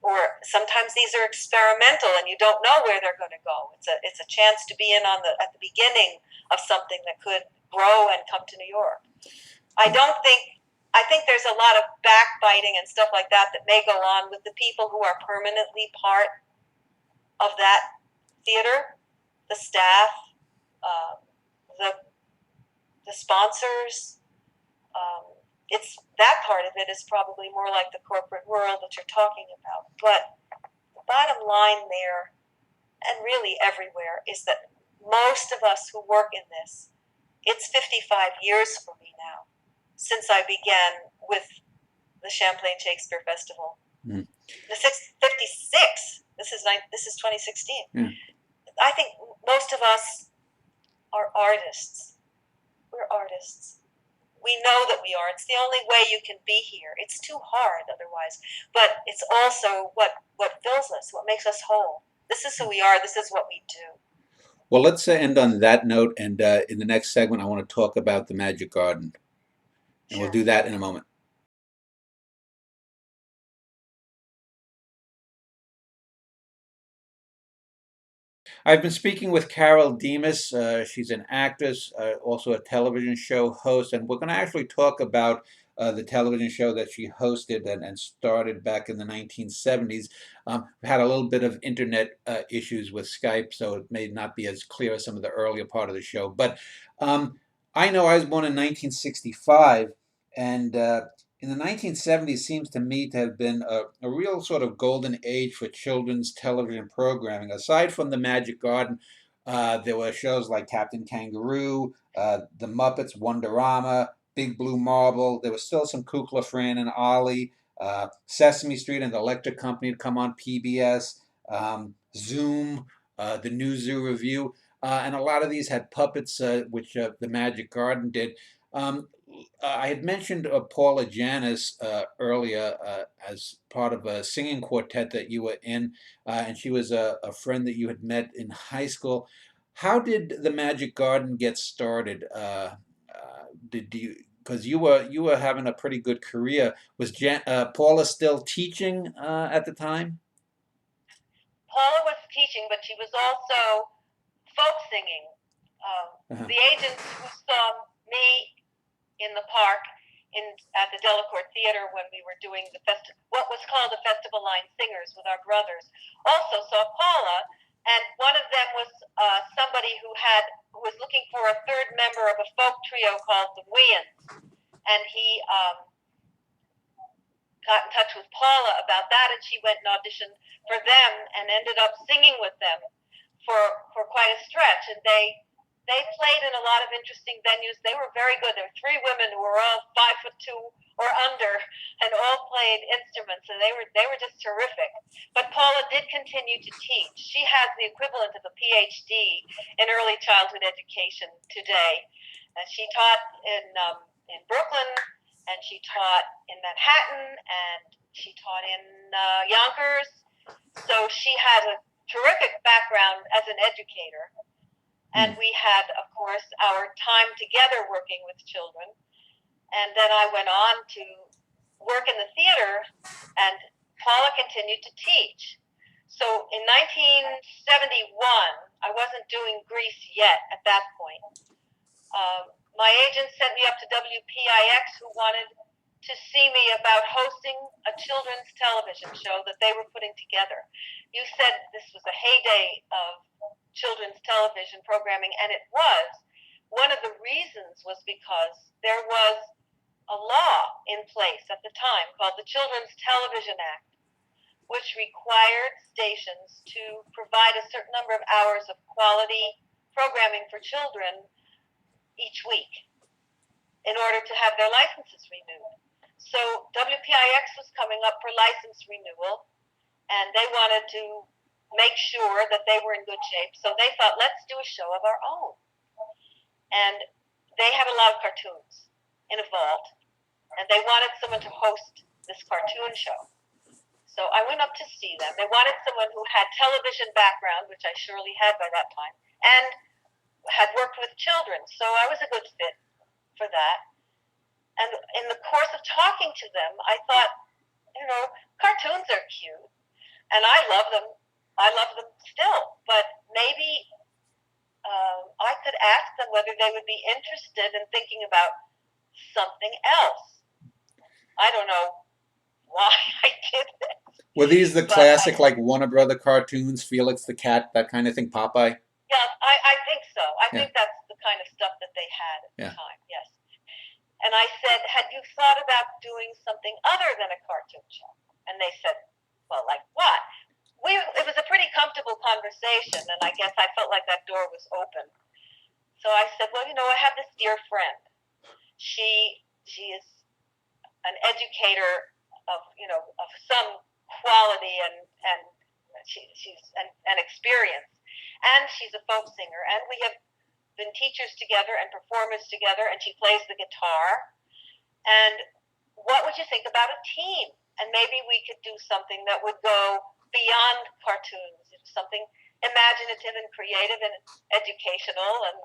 Or sometimes these are experimental and you don't know where they're going to go. It's a chance to be in at the beginning of something that could grow and come to New York. I think there's a lot of backbiting and stuff like that may go on with the people who are permanently part of that theater, the staff, the sponsors. It's that part of it is probably more like the corporate world that you're talking about. But the bottom line there, and really everywhere, is that most of us who work in this, it's 55 years for me now since I began with the Champlain Shakespeare Festival. The 56. This is 2016. I think most of us are artists. We're artists. We know that we are. It's the only way you can be here. It's too hard otherwise. But it's also what fills us, what makes us whole. This is who we are. This is what we do. Well, let's end on that note. And in the next segment, I want to talk about the Magic Garden. And we'll do that in a moment. I've been speaking with Carole Demas. She's an actress, also a television show host, and we're going to actually talk about the television show that she hosted and started back in the 1970s. We had a little bit of internet issues with Skype, so it may not be as clear as some of the earlier part of the show. But I know I was born in 1965, and in the 1970s seems to me to have been a real sort of golden age for children's television programming. Aside from the Magic Garden, there were shows like Captain Kangaroo, The Muppets, Wonderama, Big Blue Marble. There was still some Kukla, Fran and Ollie, Sesame Street and the Electric Company to come on PBS, Zoom, the New Zoo Review, and a lot of these had puppets, which the Magic Garden did. I had mentioned Paula Janis earlier as part of a singing quartet that you were in, and she was a friend that you had met in high school. How did the Magic Garden get started? Because you were having a pretty good career. Was Paula still teaching at the time? Paula was teaching, but she was also folk singing. the agents who saw me in the park at the Delacorte Theater when we were doing what was called the Festival Line Singers with our brothers, also saw Paula, and one of them was somebody who was looking for a third member of a folk trio called the Weans, and he got in touch with Paula about that, and she went and auditioned for them and ended up singing with them for quite a stretch, and they played in a lot of interesting venues. They were very good. There were three women who were all 5'2" or under, and all played instruments, and they were just terrific. But Paula did continue to teach. She has the equivalent of a PhD in early childhood education today. And she taught in Brooklyn, and she taught in Manhattan, and she taught in Yonkers. So she has a terrific background as an educator. And we had, of course, our time together working with children. And then I went on to work in the theater, and Paula continued to teach. So in 1971, I wasn't doing Grease yet at that point. My agent sent me up to WPIX, who wanted to see me about hosting a children's television show that they were putting together. You said this was a heyday of children's television programming, and it was. One of the reasons was because there was a law in place at the time called the Children's Television Act, which required stations to provide a certain number of hours of quality programming for children each week in order to have their licenses renewed. So WPIX was coming up for license renewal, and they wanted to make sure that they were in good shape. So they thought, let's do a show of our own. And they had a lot of cartoons in a vault, and they wanted someone to host this cartoon show. So I went up to see them. They wanted someone who had television background, which I surely had by that time, and had worked with children. So I was a good fit for that. And in the course of talking to them, I thought, cartoons are cute, and I love them. I love them still, but maybe I could ask them whether they would be interested in thinking about something else. I don't know why I did this. Were these the classic, like Warner Brother cartoons, Felix the Cat, that kind of thing, Popeye? Yeah, I think so. I think that's the kind of stuff that they had at the time, yes. And I said, had you thought about doing something other than a cartoon show? And they said, well, like what? It was a pretty comfortable conversation, and I guess I felt like that door was open. So I said, well, I have this dear friend. She is an educator of some quality and she's an experience, and she's a folk singer, and we have been teachers together and performers together, and she plays the guitar. And what would you think about a team? And maybe we could do something that would go beyond cartoons, something imaginative and creative and educational. And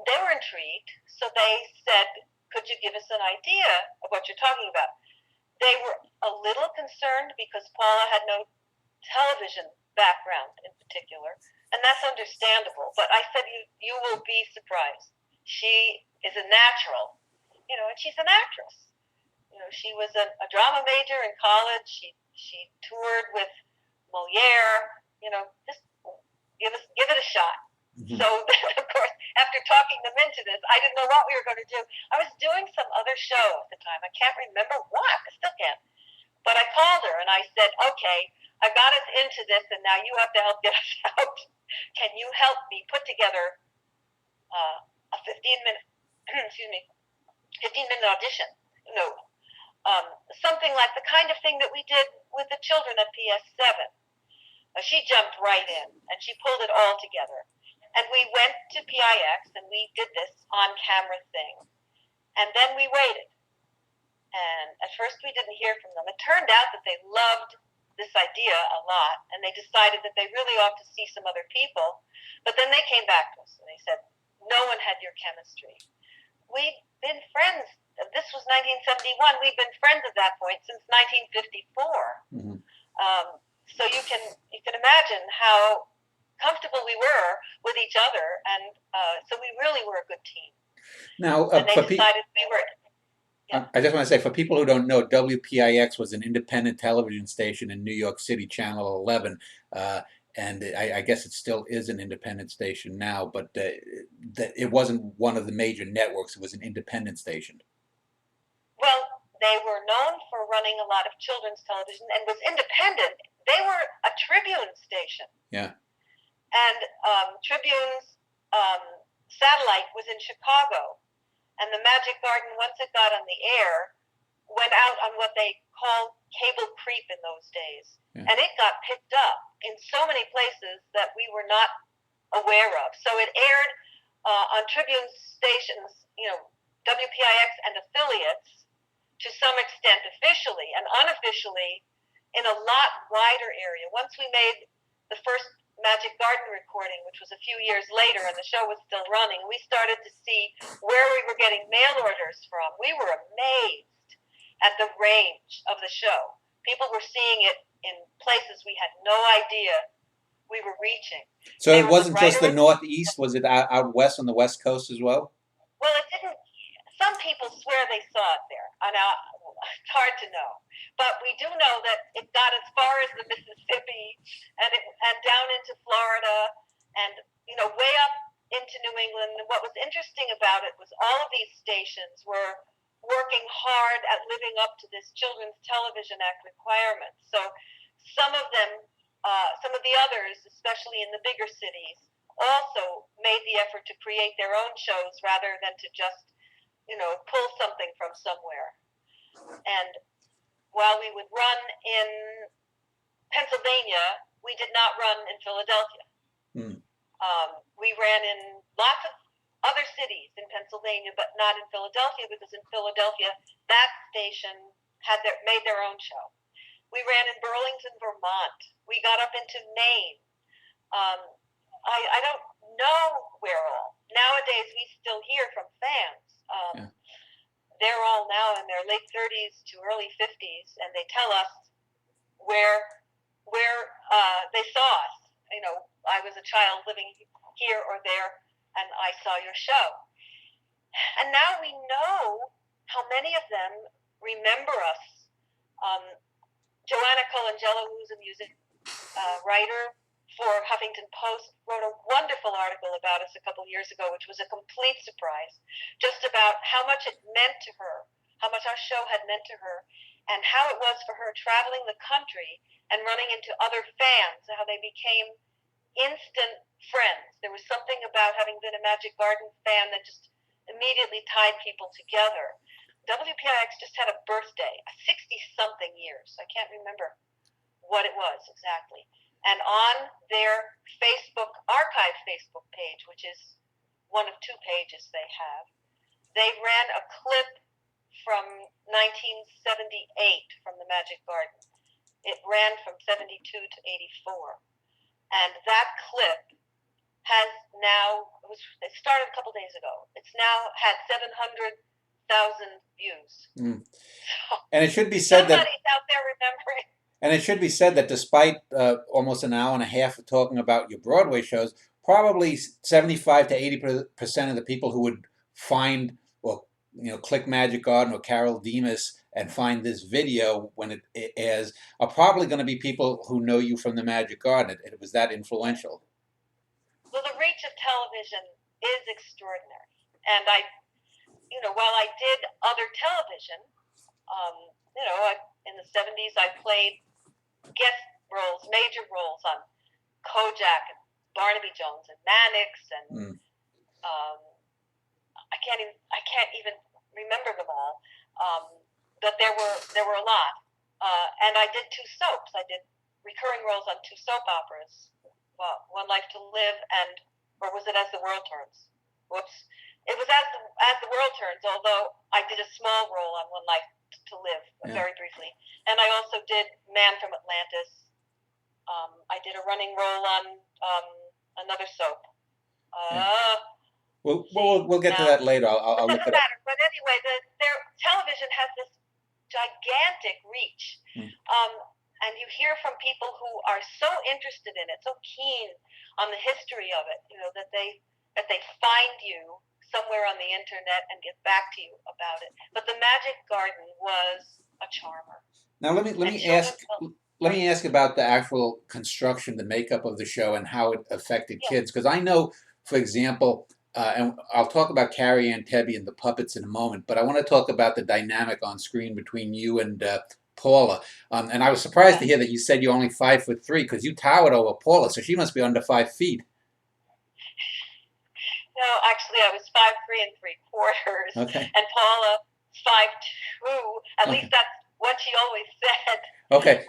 they were intrigued, so they said, could you give us an idea of what you're talking about? They were a little concerned because Paula had no television background in particular, and that's understandable. But I said, you will be surprised. She is a natural, and she's an actress. She was a drama major in college. She toured with Moliere. Just give it a shot. Mm-hmm. So then, of course, after talking them into this, I didn't know what we were going to do. I was doing some other show at the time. I can't remember what. I still can't. But I called her and I said, okay, I got us into this, and now you have to help get us out. Can you help me put together a 15-minute, 15-minute audition? Something like the kind of thing that we did with the children at PS7. She jumped right in, and she pulled it all together. And we went to PIX, and we did this on-camera thing. And then we waited. And at first we didn't hear from them. It turned out that they loved this idea a lot, and they decided that they really ought to see some other people. But then they came back to us, and they said, no one had your chemistry. We've been friends. This was 1971. We've been friends at that point since 1954. Mm-hmm. So you can imagine how comfortable we were with each other, and so we really were a good team. Now, And they decided we were. Yeah. I just want to say, for people who don't know, WPIX was an independent television station in New York City, Channel 11, and I guess it still is an independent station now, but it wasn't one of the major networks. It was an independent station. Well, they were known for running a lot of children's television and was independent. They were a Tribune station. Yeah. And Tribune's satellite was in Chicago. And the Magic Garden, once it got on the air, went out on what they called cable creep in those days. Yeah. And it got picked up in so many places that we were not aware of. So it aired on Tribune stations, WPIX and affiliates, to some extent officially, and unofficially in a lot wider area. Once we made the first Magic Garden recording, which was a few years later, and the show was still running, we started to see where we were getting mail orders from. We were amazed at the range of the show. People were seeing it in places we had no idea we were reaching. So it wasn't just the Northeast, was it out west on the West Coast as well? Well, it didn't. Some people swear they saw it there. It's hard to know. But we do know that it got as far as the Mississippi and down into Florida and, way up into New England. And what was interesting about it was all of these stations were working hard at living up to this Children's Television Act requirements. So some of them, some of the others, especially in the bigger cities, also made the effort to create their own shows rather than to just, pull something from somewhere. And while we would run in Pennsylvania, we did not run in Philadelphia. We ran in lots of other cities in Pennsylvania, but not in Philadelphia, because in Philadelphia, that station made their own show. We ran in Burlington, Vermont. We got up into Maine. I don't know where all. Nowadays, we still hear from fans. They're all now in their late 30s to early 50s, and they tell us where they saw us. I was a child living here or there, and I saw your show. And now we know how many of them remember us. Joanna Colangelo, who's a music writer for Huffington Post, wrote a wonderful article about us a couple years ago, which was a complete surprise, just about how much it meant to her, how much our show had meant to her, and how it was for her traveling the country and running into other fans, how they became instant friends. There was something about having been a Magic Garden fan that just immediately tied people together. WPIX just had a birthday, 60-something years. I can't remember what it was exactly. And on their archive Facebook page, which is one of two pages they have, they ran a clip from 1978 from the Magic Garden. It ran from 72 to 84. And that clip has now, it started a couple days ago. It's now had 700,000 views. And it should be said that somebody's out there remembering. And it should be said that despite almost an hour and a half of talking about your Broadway shows, probably 75 to 80% of the people who would find or click Magic Garden or Carole Demas and find this video when it airs are probably going to be people who know you from the Magic Garden. It was that influential. Well, the reach of television is extraordinary, and while I did other television, in the 70s I played guest roles, major roles on Kojak and Barnaby Jones and Mannix, and I can't even remember them all. But there were a lot, and I did 2 soaps. I did recurring roles on 2 soap operas, One Life to Live or was it As the World Turns? Whoops. It was As the World Turns, although I did a small role on One Life to Live very briefly. And I also did Man from Atlantis. I did a running role on another soap. We'll get to that later. I'll look it up. Matter. But anyway, their television has this gigantic reach. And you hear from people who are so interested in it, so keen on the history of it. That they find you somewhere on the internet and get back to you about it. But the Magic Garden was a charmer. Now let me ask about the actual construction, the makeup of the show, and how it affected kids. Because I know, for example, and I'll talk about Carrie Ann Tebby and the puppets in a moment, but I want to talk about the dynamic on screen between you and Paula. And I was surprised to hear that you said you're only 5'3", because you towered over Paula, so she must be under 5 feet. No, actually, I was 5'3 3/4", okay. and Paula 5'2". At least that's what she always said. Okay,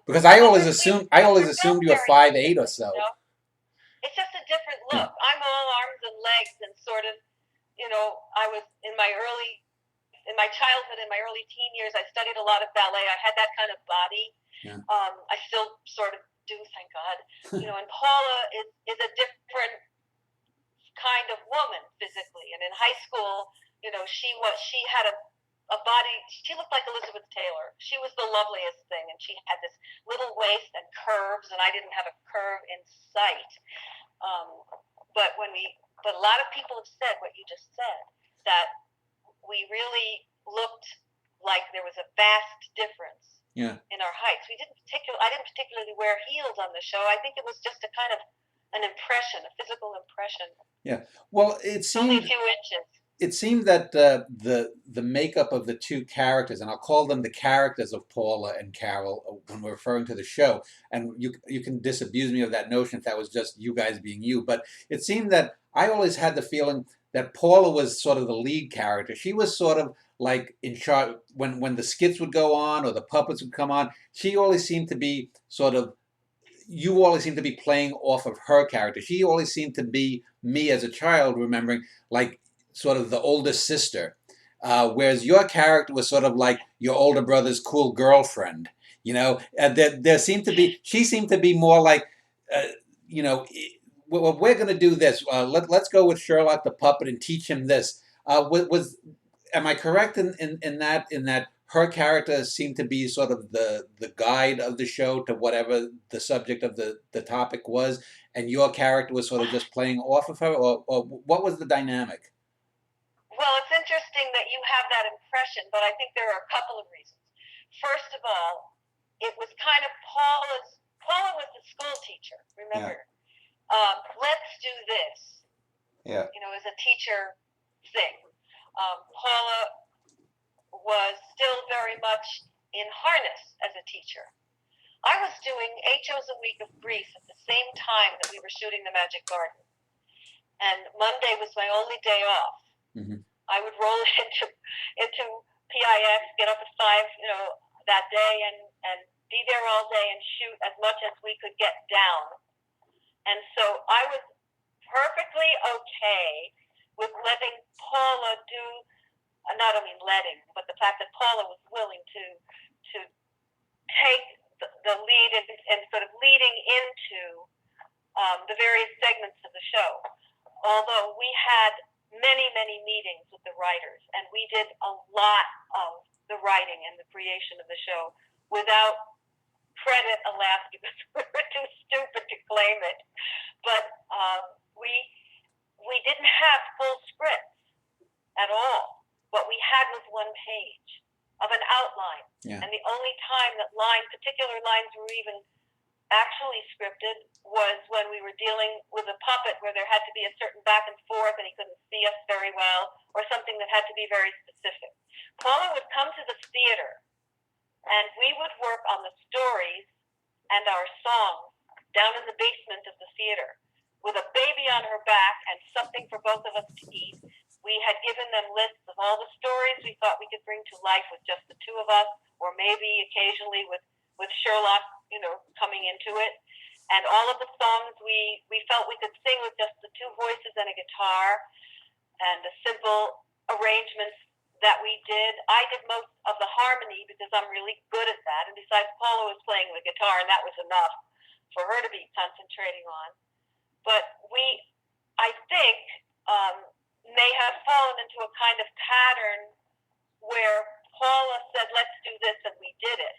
because I always assumed you were 5'8" or so. It's just a different look. I'm all arms and legs, and sort of, I was in my childhood, in my early teen years, I studied a lot of ballet. I had that kind of body. Yeah. I still sort of do, thank God. And Paula is a different kind of woman physically, and in high school, she had a body. She looked like Elizabeth Taylor. She was the loveliest thing, and she had this little waist and curves, and I didn't have a curve in sight. But a lot of people have said what you just said, that we really looked like there was a vast difference in our heights. I didn't particularly wear heels on the show. I think it was just a kind of an impression, a physical impression. Yeah. Well, it seemed only 2 inches. It seemed that the makeup of the two characters, and I'll call them the characters of Paula and Carole when we're referring to the show, and you can disabuse me of that notion if that was just you guys being you, but it seemed that I always had the feeling that Paula was sort of the lead character. She was sort of like in charge when the skits would go on or the puppets would come on. She always seemed to be you always seemed to be playing off of her character. She always seemed to be me as a child, remembering like sort of the older sister, whereas your character was sort of like your older brother's cool girlfriend. And she seemed to be more like, well, we're going to do this. Let's go with Sherlock the puppet and teach him this. Am I correct in that her character seemed to be sort of the guide of the show to whatever the subject of the topic was, and your character was sort of just playing off of her, or what was the dynamic? Well, it's interesting that you have that impression, but I think there are a couple of reasons. First of all, it was kind of Paula was the school teacher, remember? Let's do this. Yeah. As a teacher thing. Paula was still very much in harness as a teacher. I was doing 8 shows a week of Grease at the same time that we were shooting The Magic Garden. And Monday was my only day off. Mm-hmm. I would roll into PIX, get up at 5, that day, and be there all day and shoot as much as we could get down. And so I was perfectly okay with letting Paula do, not only letting, but the fact that Paula was willing to take the lead and sort of leading into the various segments of the show. Although we had many, many meetings with the writers, and we did a lot of the writing and the creation of the show without credit, alas, because we were too stupid to claim it. But we didn't have full scripts at all. What we had was one page of an outline. Yeah. And the only time that particular lines were even actually scripted was when we were dealing with a puppet where there had to be a certain back and forth and he couldn't see us very well, or something that had to be very specific. Paula would come to the theater and we would work on the stories and our songs down in the basement of the theater with a baby on her back and something for both of us to eat. We had given them lists of all the stories we thought we could bring to life with just the two of us, or maybe occasionally with Sherlock, coming into it. And all of the songs we felt we could sing with just the two voices and a guitar, and the simple arrangements that we did. I did most of the harmony because I'm really good at that. And besides, Paula was playing the guitar, and that was enough for her to be concentrating on. But I think, may have fallen into a kind of pattern where Paula said, let's do this, and we did it.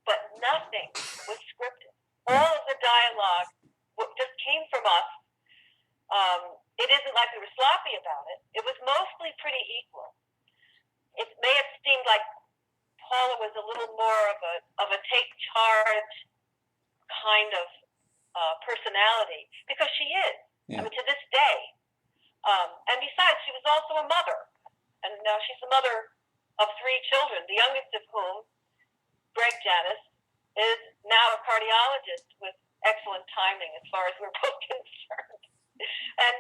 But nothing was scripted. All of the dialogue just came from us. It isn't like we were sloppy about it. It was mostly pretty equal. It may have seemed like Paula was a little more of a take charge kind of personality, because she is. Yeah. I mean, to this day. And besides, she was also a mother, and now she's the mother of 3 children, the youngest of whom, Greg Janis, is now a cardiologist with excellent timing as far as we're both concerned. And,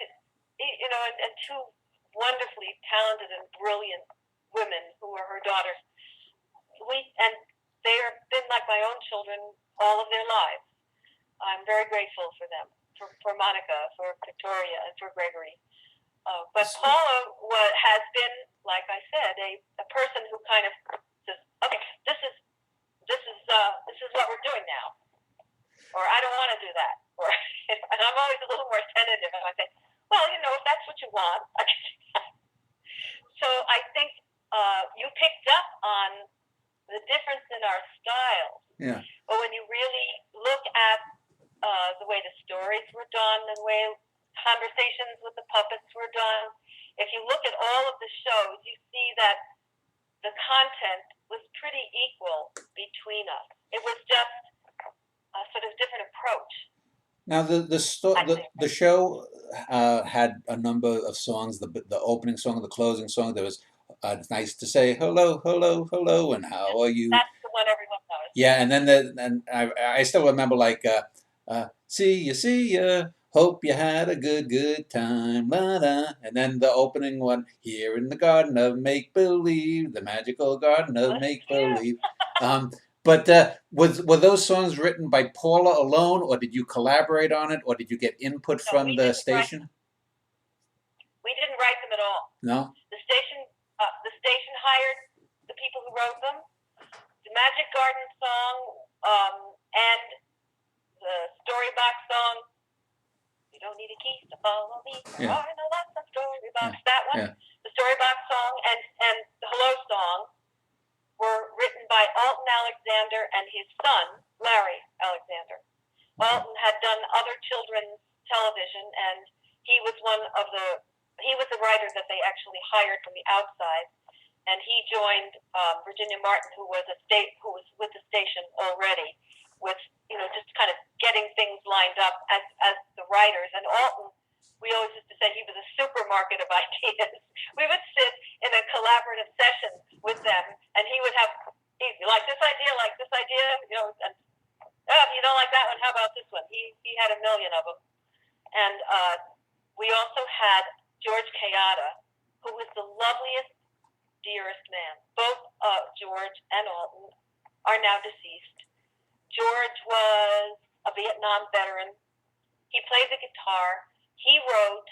you know, and 2 wonderfully talented and brilliant women who are her daughters. And they have been like my own children all of their lives. I'm very grateful for them, for Monica, for Victoria, and for Gregory. But Paula has been, like I said, a person who kind of says, okay, this is what we're doing now, or I don't want to do that, or and I'm always a little more tentative, and I say, well, you know, if that's what you want, I can do that. So I think you picked up on the difference in our styles. Yeah. But when you really look at the way the stories were done, and the way conversations with the puppets were done, if you look at all of the shows, you see that the content was pretty equal between us. It was just a sort of different approach. Now the show had a number of songs. The opening song, the closing song. There was "It's nice to say hello, hello, hello," and "How are you?" That's the one everyone knows. Yeah, and then I still remember like see ya, hope you had a good time, la. And then the opening one, "Here in the Garden of Make Believe, the magical Garden of Make Believe." But were those songs written by Paula alone, or did you collaborate on it, or did you get input from the station? We didn't write them at all. No. The station hired the people who wrote them. The Magic Garden song and the Storybox song. You don't need a key to follow me. There are no lots of Storybox. Yeah. That one. Yeah. The Storybox song and the Hello song were written by Alton Alexander and his son, Larry Alexander. Alton had done other children's television, and he was the writer that they actually hired from the outside, and he joined Virginia Martin, who was with the station already, with, you know, just kind of getting things lined up as the writers. And Alton, we always used to say he was a supermarket of ideas. We would sit in a collaborative session with them, and he would have, like this idea, you know, and if you don't like that one, how about this one? He had a million of them. And we also had George Kayada, who was the loveliest, dearest man. Both George and Alton are now deceased. George was a Vietnam veteran. He played the guitar. He wrote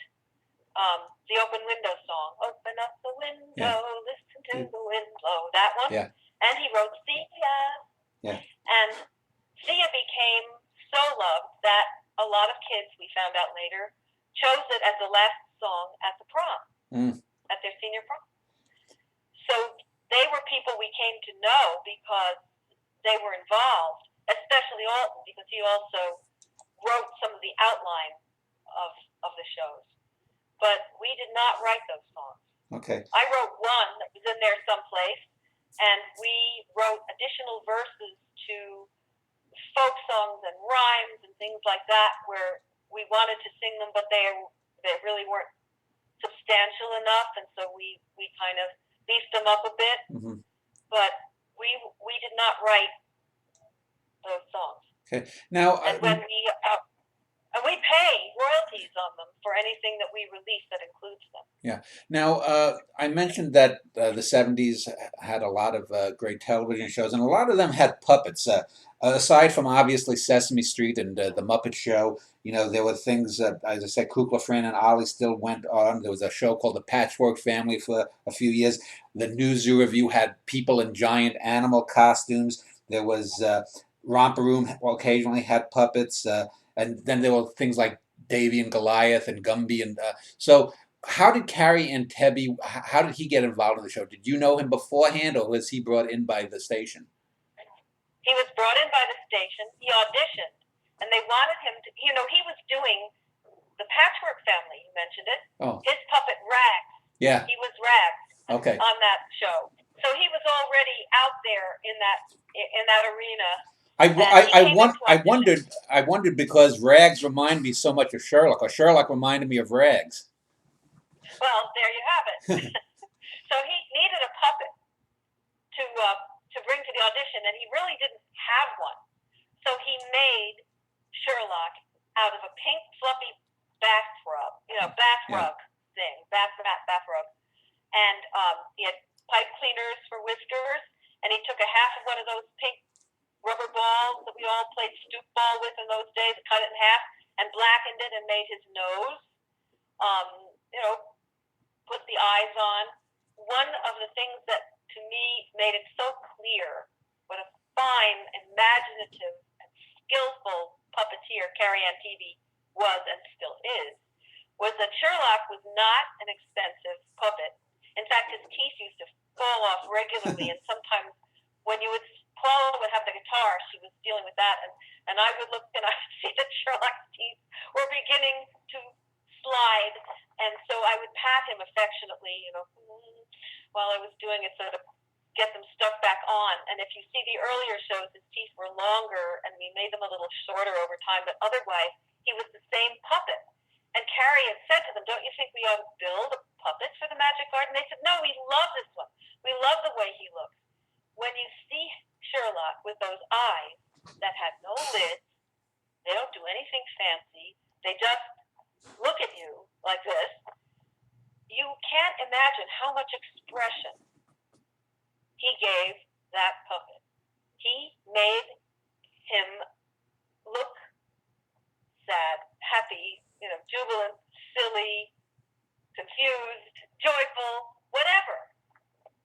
the Open Window song. Open up the window, listen to the wind blow. That one. Yeah. And he wrote Sia. Yeah. And Sia became so loved that a lot of kids, we found out later, chose it as the last song at the prom, at their senior prom. So they were people we came to know because they were involved, especially Alton, because he also wrote some of the outline of the shows. But we did not write those songs. Okay. I wrote one that was in there someplace, and we wrote additional verses to folk songs and rhymes and things like that, where we wanted to sing them, but they really weren't substantial enough, and so we kind of beefed them up a bit. Mm-hmm. But we did not write those songs. Okay. Now, and we pay royalties on them for anything that we release that includes them. Yeah. Now, I mentioned that the 70s had a lot of great television shows, and a lot of them had puppets. Aside from obviously Sesame Street and the Muppet Show, you know, there were things, as I said, Kukla, Fran, and Ollie still went on. There was a show called The Patchwork Family for a few years. The New Zoo Review had people in giant animal costumes. There was Romper Room occasionally had puppets. And then there were things like Davy and Goliath and Gumby. And so how did Carrie and Tebby, how did he get involved in the show? Did you know him beforehand, or was he brought in by the station? He was brought in by the station. He auditioned, and they wanted him to, you know, he was doing the Patchwork Family. You mentioned it. Oh. His puppet Rags. Yeah. He was Rags. Okay. On that show, so he was already out there in that arena. I wondered because Rags remind me so much of Sherlock, or Sherlock reminded me of Rags. Well, there you have it. So he needed a puppet to bring to the audition, and he really didn't have one. So he made Sherlock out of a pink fluffy bathrobe, bathrobe, and he had pipe cleaners for whiskers, and he took a half of one of those pink rubber balls that we all played stoop ball with in those days, cut it in half, and blackened it and made his nose. Put the eyes on. One of the things that to me made it so clear what a fine, imaginative, and skillful puppeteer Carole Demas was and still is, was that Sherlock was not an expensive puppet. In fact, his teeth used to fall off regularly, and sometimes when Paula would have the guitar, she was dealing with that, and I would look and I would see that Sherlock's teeth were beginning to slide, and so I would pat him affectionately, while I was doing it, so to get them stuck back on. And if you see the earlier shows, his teeth were longer, and we made them a little shorter over time, but otherwise, he was the same puppet. And Carrie had said to them, "Don't you think we ought to build a puppet for the Magic Garden?" They said, "No, we love this one. We love the way he looks." When you see Sherlock with those eyes that had no lids, they don't do anything fancy, they just look at you like this, you can't imagine how much expression he gave that puppet. He made him look sad, happy, jubilant, silly, confused, joyful, whatever.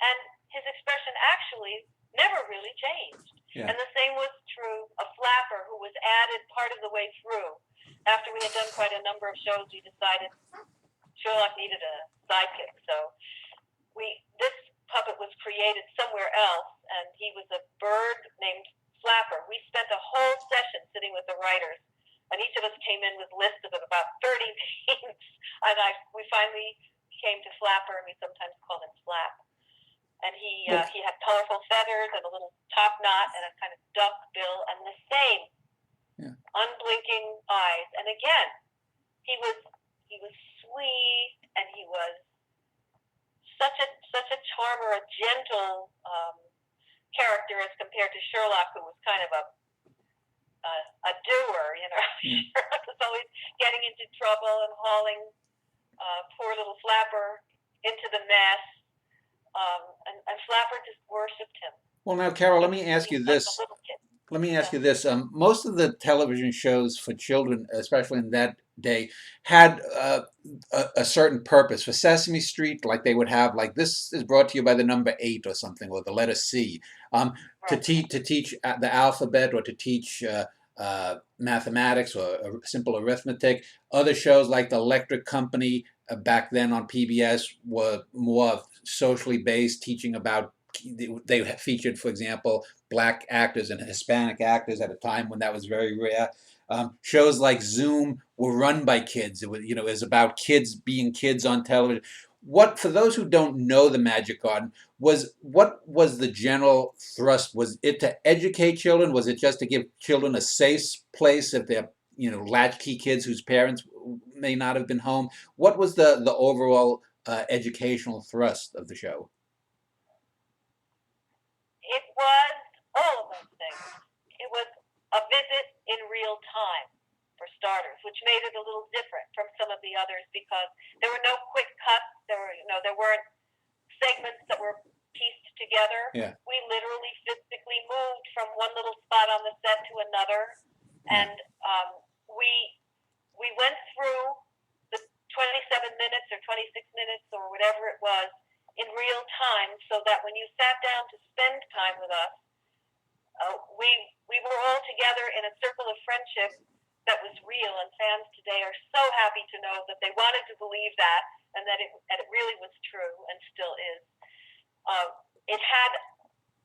And his expression actually never really changed. Yeah. And the same was true of Flapper, who was added part of the way through. After we had done quite a number of shows, we decided Sherlock needed a sidekick. So this puppet was created somewhere else, and he was a bird named Flapper. We spent a whole session sitting with the writers, and each of us came in with lists of about 30 names. And we finally came to Flapper, and we sometimes called him Flap. And he had colorful feathers and a little top knot and a kind of duck bill and the same unblinking eyes. And again, he was sweet, and he was such a charmer, a gentle character as compared to Sherlock, who was kind of a doer. Sherlock was always getting into trouble and hauling poor little Flapper into the mess. And Flapper just worshipped him. Well, now, Carole, let me ask you this. Most of the television shows for children, especially in that day, had a certain purpose. For Sesame Street, like they would have, like, this is brought to you by the number 8 or something, or the letter C, to teach the alphabet, or to teach mathematics or simple arithmetic. Other shows like the Electric Company back then on PBS were more socially based, teaching about, they featured, for example, black actors and Hispanic actors at a time when that was very rare. Shows like Zoom were run by kids. It was about kids being kids on television. What, for those who don't know the Magic Garden, what was the general thrust? Was it to educate children? Was it just to give children a safe place if they're latchkey kids whose parents may not have been home? What was the overall educational thrust of the show? It was all of those things. It was a visit in real time, for starters, which made it a little different from some of the others because there were no quick cuts. There weren't segments that were pieced together. Yeah. We literally physically moved from one little spot on the set to another, and we went through the 27 minutes or 26 minutes or whatever it was in real time, so that when you sat down to spend time with us, we were all together in a circle of friendship that was real, and fans today are so happy to know that they wanted to believe that, and that it really was true and still is. It had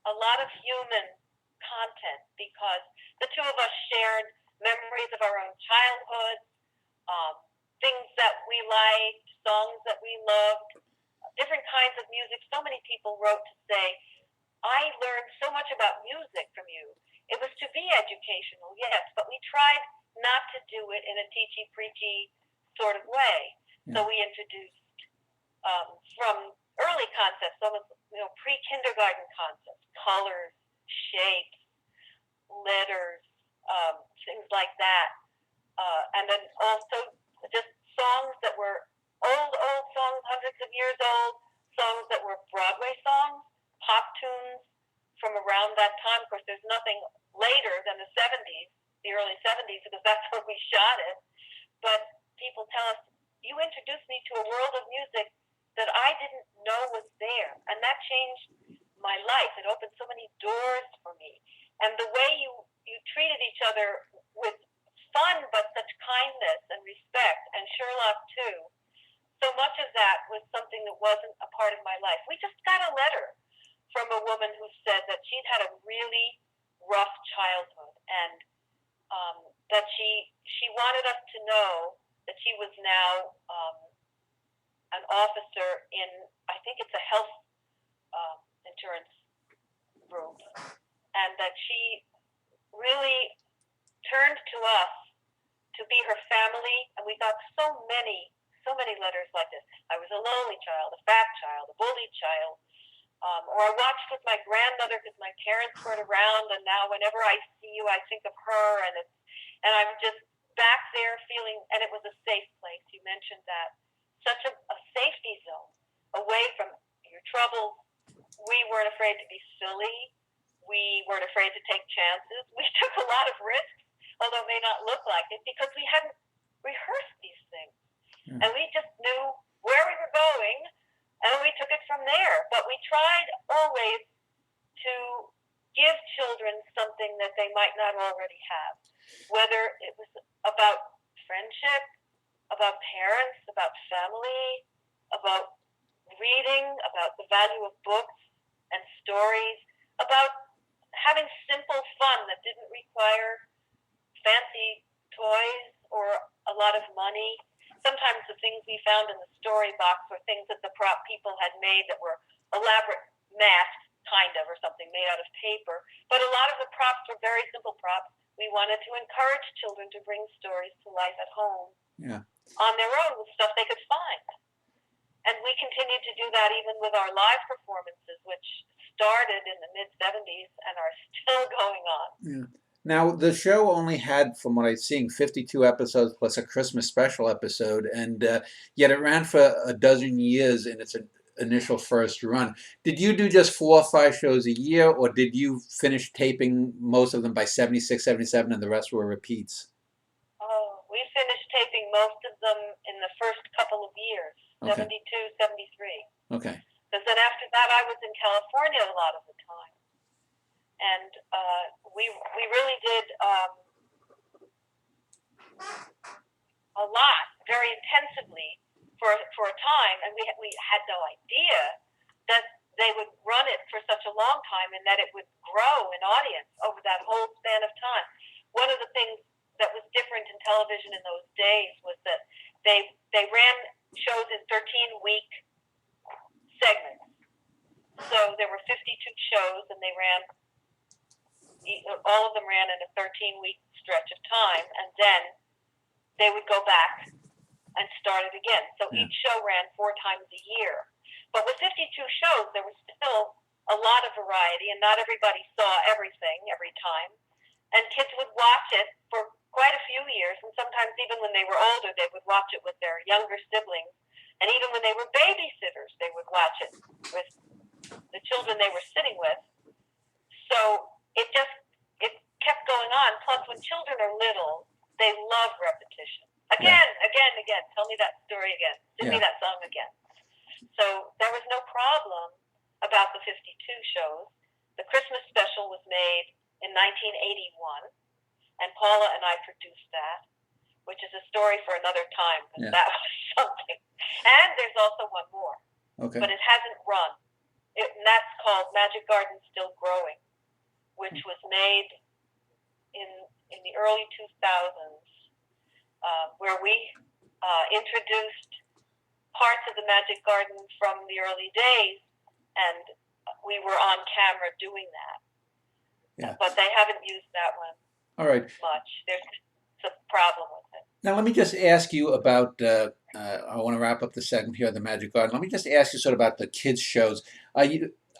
a lot of human content because the two of us shared memories of our own childhood, things that we liked, songs that we loved, different kinds of music. So many people wrote to say, I learned so much about music from you. It was to be educational, yes, but we tried not to do it in a teachy-preachy sort of way. Yeah. So we introduced from early concepts, some of pre-kindergarten concepts, colors, shapes, letters, things like that. And then also just songs that were old songs, hundreds of years old, songs that were Broadway songs, pop tunes from around that time. Of course, there's nothing later than the 70s, the early 70s, because that's when we shot it. But people tell us, you introduced me to a world of music that I didn't know was there. And that changed my life. It opened so many doors for me. And the way you treated each other with fun, but such kindness and respect, and Sherlock too, so much of that was something that wasn't a part of my life. We just got a letter from a woman who said that she'd had a really rough childhood, and that she wanted us to know that she was now an officer in, I think it's a health insurance group, and that she really turned to us to be her family. And we got so many letters like this. I was a lonely child, a fat child, a bullied child. Or I watched with my grandmother because my parents weren't around, and now whenever I see you, I think of her, and I'm just back there feeling, and it was a safe place. You mentioned that. Such a safety zone, away from your troubles. We weren't afraid to be silly. We weren't afraid to take chances. We took a lot of risks, although it may not look like it, because we hadn't rehearsed these things. And we just knew where we were going, and we took it from there. But we tried always to give children something that they might not already have, whether it was about friendship, about parents, about family, about reading, about the value of books and stories, about having simple fun that didn't require fancy toys or a lot of money. Sometimes the things we found in the story box were things that the prop people had made that were elaborate masks, kind of, or something made out of paper. But a lot of the props were very simple props. We wanted to encourage children to bring stories to life at home on their own with stuff they could find. And we continued to do that even with our live performances, which started in the mid-70s and are still going on. Yeah. Now, the show only had, from what I'm seeing, 52 episodes plus a Christmas special episode, and yet it ran for a dozen years in its initial first run. Did you do just 4 or 5 shows a year, or did you finish taping most of them by 76, 77, and the rest were repeats? Oh, we finished taping most of them in the first couple of years, okay. 72, 73. Okay. Because then after that, I was in California a lot of the time. And we really did a lot, very intensively for a time, and we had no idea that they would run it for such a long time and that it would grow in audience over that whole span of time. One of the things that was different in television in those days was that they ran shows in 13-week segments. So there were 52 shows, and all of them ran in a 13-week stretch of time, and then they would go back and start it again. So each show ran 4 times a year. But with 52 shows, there was still a lot of variety, and not everybody saw everything every time. And kids would watch it for quite a few years, and sometimes even when they were older, they would watch it with their younger siblings. And even when they were babysitters, they would watch it with the children they were sitting with. So it kept going on. Plus, when children are little, they love repetition. Again. Tell me that story again. Sing me that song again. So there was no problem about the 52 shows. The Christmas special was made in 1981, and Paula and I produced that, which is a story for another time, because that was something. And there's also one more, but it hasn't run. And that's called Magic Garden Still Growing, which was made in in the early 2000s, where we introduced parts of the Magic Garden from the early days, and we were on camera doing that. Yeah. But they haven't used that one. All right. Much. There's a problem with it. Now, let me just ask you about, I want to wrap up the segment here on the Magic Garden. Let me just ask you sort of about the kids' shows.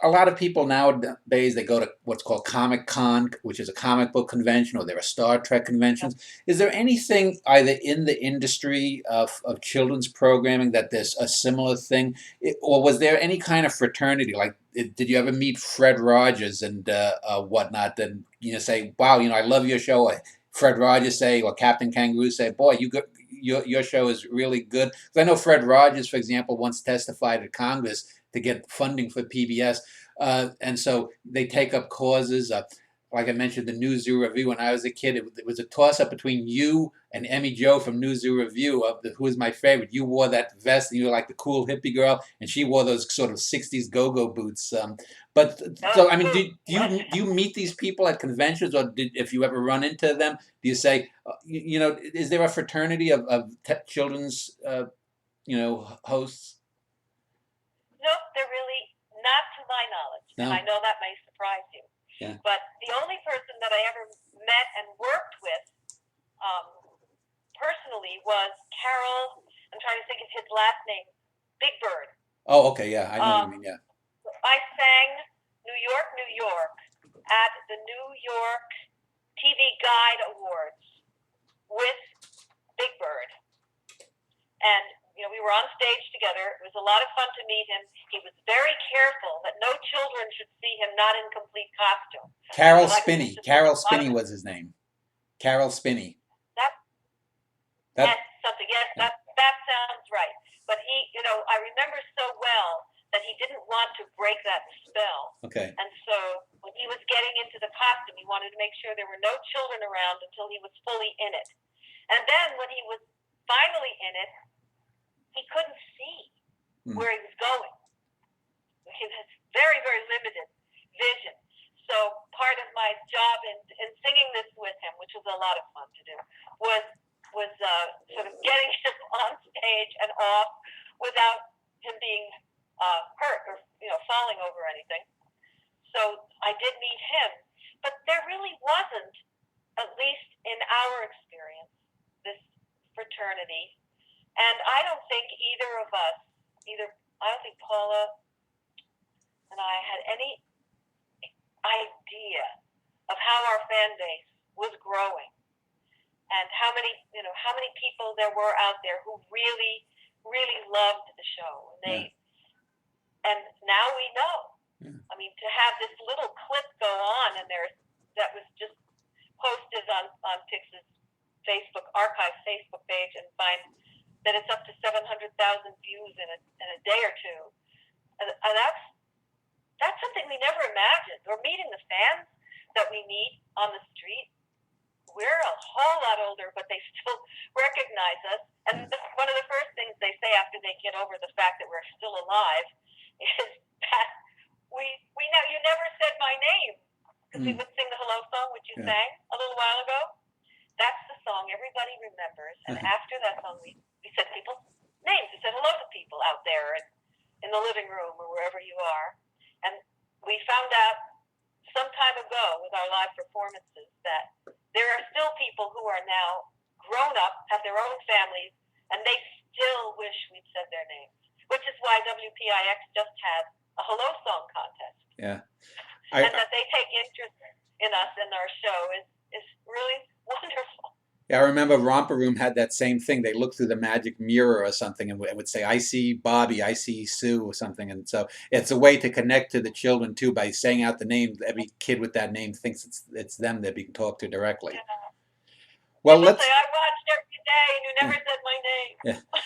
A lot of people nowadays, they go to what's called Comic Con, which is a comic book convention, or there are Star Trek conventions. Is there anything either in the industry of children's programming that there's a similar thing? Or was there any kind of fraternity? Like, did you ever meet Fred Rogers and whatnot? And, say, wow, I love your show. Fred Rogers say, or Captain Kangaroo say, boy, your show is really good. Because I know Fred Rogers, for example, once testified at Congress to get funding for PBS. And so they take up causes. Like I mentioned, the New Zoo Review. When I was a kid, it was a toss-up between you and Emmy Jo from New Zoo Review of who is my favorite. You wore that vest, and you were like the cool hippie girl, and she wore those sort of 60s go-go boots. So, I mean, do you meet these people at conventions, or if you ever run into them, do you say, is there a fraternity of children's, hosts? Nope, they're really not to my knowledge. No. And I know that may surprise you. Yeah. But the only person that I ever met and worked with personally was Carole, I'm trying to think of his last name, Big Bird. Oh, okay, yeah, I know what you mean, yeah. I sang New York, New York at the New York TV Guide Awards with Big Bird. And we were on stage together. It was a lot of fun to meet him. He was very careful that no children should see him not in complete costume. Carole Spinney. Carole Spinney was his name. Carole Spinney. Yes, something. Yes, yeah. That sounds right. But he, I remember so well that he didn't want to break that spell. Okay. And so when he was getting into the costume, he wanted to make sure there were no children around until he was fully in it. And then when he was finally in it, he couldn't see where he was going. He has very, very limited vision. So part of my job in singing this with him, which was a lot of fun to do, was sort of getting him on stage and off without him being hurt or falling over anything. So I did meet him, but there really wasn't, at least in our experience, this fraternity. And I don't think either of us, I don't think Paula and I had any idea of how our fan base was growing and how many people there were out there who really, really loved the show. And now we know. Yeah. I mean, to have this little clip go on that was just posted on PIX's archive Facebook page, and find that it's up to 700,000 views in a day or two. And that's something we never imagined. Or meeting the fans that we meet on the street. We're a whole lot older, but they still recognize us. And one of the first things they say after they get over the fact that we're still alive is that we know you never said my name, because we would sing the hello song, which you sang a little while ago. That's the song everybody remembers. And after that song, we said people's names. We said hello to people out there and in the living room or wherever you are. And we found out some time ago with our live performances that there are still people who are now grown up, have their own families, and they still wish we'd said their names, which is why WPIX just had a hello song contest. Yeah. And that they take interest in us and our show is really wonderful. Yeah, I remember Romper Room had that same thing. They looked through the magic mirror or something and would say, I see Bobby, I see Sue or something. And so it's a way to connect to the children, too, by saying out the name. Every kid with that name thinks it's them they're being talked to directly. Yeah. Well, let's say, I watched every day and you never said my name. Yeah.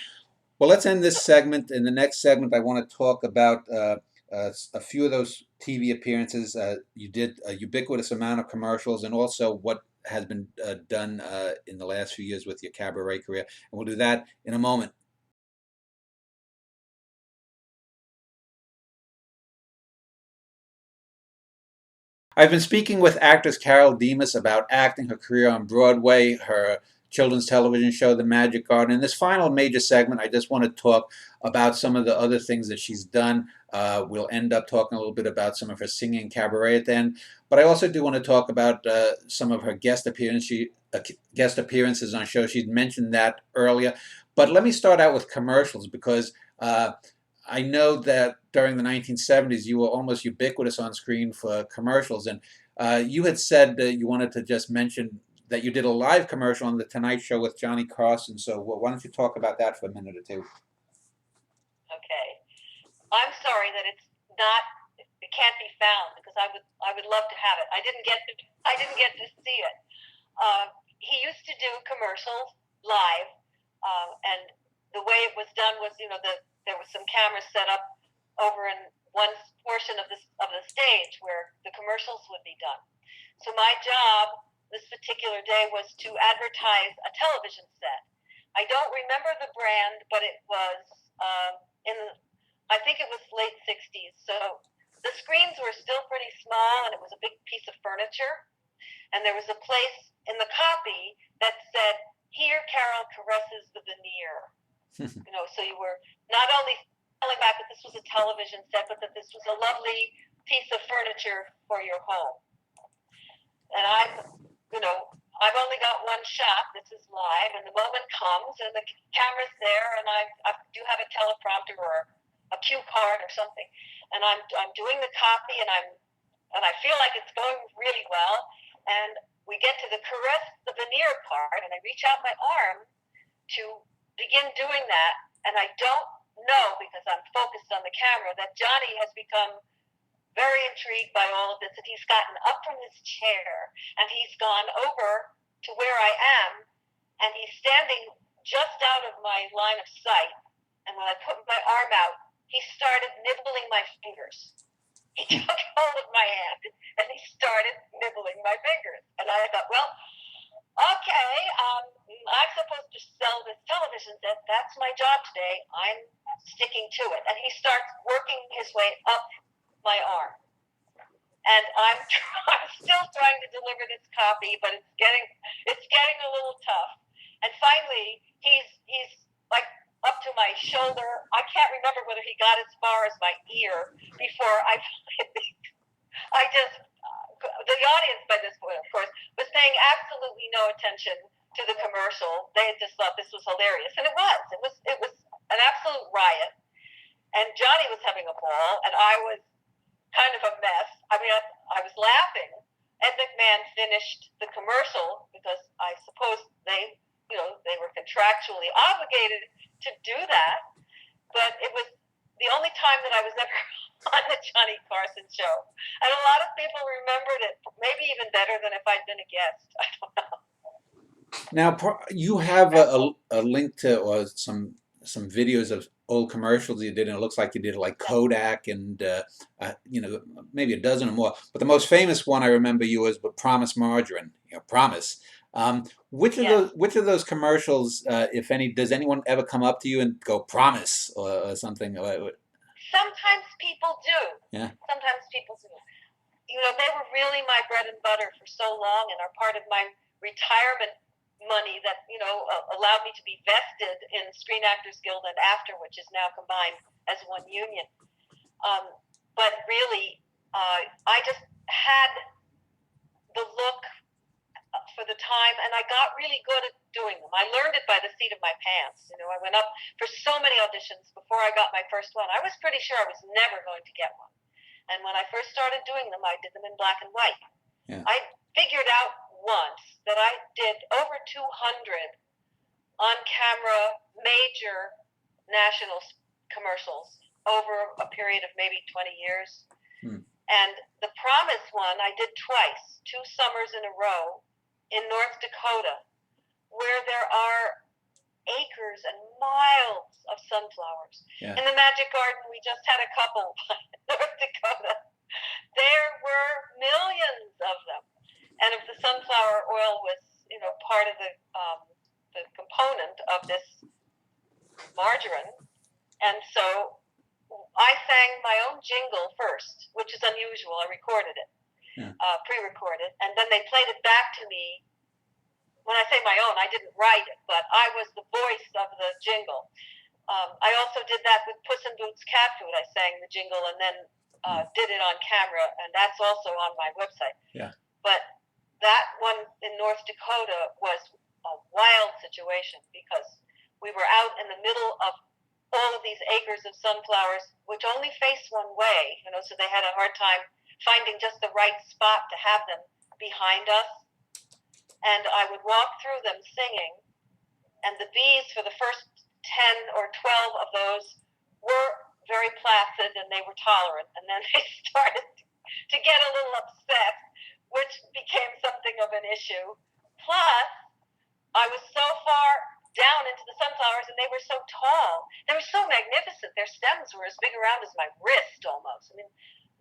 Well, let's end this segment. In the next segment, I want to talk about a few of those TV appearances. You did a ubiquitous amount of commercials, and also what has been done in the last few years with your cabaret career. And we'll do that in a moment. I've been speaking with actress Carole Demas about acting, her career on Broadway, her children's television show, The Magic Garden. In this final major segment, I just want to talk about some of the other things that she's done. We'll end up talking a little bit about some of her singing cabaret at the end. But I also do want to talk about some of her guest appearances on shows. She'd mentioned that earlier. But let me start out with commercials because I know that during the 1970s, you were almost ubiquitous on screen for commercials. And you had said that you wanted to just mention that you did a live commercial on The Tonight Show with Johnny Carson. So why don't you talk about that for a minute or two? Okay. I'm sorry that it can't be found because I would love to have it. I didn't get to see it. He used to do commercials live, and the way it was done was, there was some cameras set up over in one portion of the stage where the commercials would be done. So my job this particular day was to advertise a television set. I don't remember the brand, but it was I think it was late 60s. So the screens were still pretty small, and it was a big piece of furniture. And there was a place in the copy that said, "Here, Carole caresses the veneer." So you were not only telling back that this was a television set, but that this was a lovely piece of furniture for your home. And I've only got one shot. This is live, and the moment comes, and the camera's there, and I do have a teleprompter or a cue card or something, and I'm doing the copy, and I feel like it's going really well, and we get to the caress the veneer part, and I reach out my arm to begin doing that, and I don't know, because I'm focused on the camera, that Johnny has become very intrigued by all of this, and he's gotten up from his chair, and he's gone over to where I am, and he's standing just out of my line of sight, and when I put my arm out, he started nibbling my fingers. He took hold of my hand, and he started nibbling my fingers, and I thought, well, okay, I'm supposed to sell this television set. That's my job today. I'm sticking to it. And he starts working his way up my arm. And I'm still trying to deliver this copy, but it's getting a little tough. And finally, he's like up to my shoulder. I can't remember whether he got as far as my ear before the audience by this point, of course, was paying absolutely no attention to the commercial. They had just thought this was hilarious, and it was. It was an absolute riot. And Johnny was having a ball, and I was kind of a mess. I mean, I was laughing. Ed McMahon finished the commercial because I suppose they were contractually obligated to do that. But it was the only time that I was ever on the Johnny Carson show. And a lot of people remembered it, maybe even better than if I'd been a guest. I don't know. Now, you have a link to or some videos of old commercials you did, and it looks like you did like Kodak and maybe a dozen or more. But the most famous one I remember you was with Promise Margarine. Promise. Which of those commercials, if any, does anyone ever come up to you and go Promise or something? Sometimes people do. Yeah. Sometimes people do. They were really my bread and butter for so long, and are part of my retirement money that allowed me to be vested in Screen Actors Guild and AFTER, which is now combined as one union. But really, I just had the look for the time, and I got really good at doing them. I learned it by the seat of my pants. I went up for so many auditions before I got my first one. I was pretty sure I was never going to get one. And when I first started doing them, I did them in black and white. Yeah. I figured out once that I did over 200 on-camera major national commercials over a period of maybe 20 years. And the Promise one I did twice, 2 summers in a row in North Dakota, where there are acres and miles of sunflowers. Yeah. In the Magic Garden, we just had a couple in North Dakota. There were millions of them. And if the sunflower oil was, part of the component of this margarine, and so I sang my own jingle first, which is unusual. I recorded it, Yeah. Pre-recorded, and then they played it back to me. When I say my own, I didn't write it, but I was the voice of the jingle. I also did that with Puss in Boots Cat Food. I sang the jingle and then did it on camera, and that's also on my website. Yeah. But that one in North Dakota was a wild situation because we were out in the middle of all of these acres of sunflowers, which only face one way, so they had a hard time finding just the right spot to have them behind us. And I would walk through them singing, and the bees for the first 10 or 12 of those were very placid and they were tolerant, and then they started to get a little upset, which became something of an issue. Plus, I was so far down into the sunflowers and they were so tall. They were so magnificent. Their stems were as big around as my wrist almost. I mean,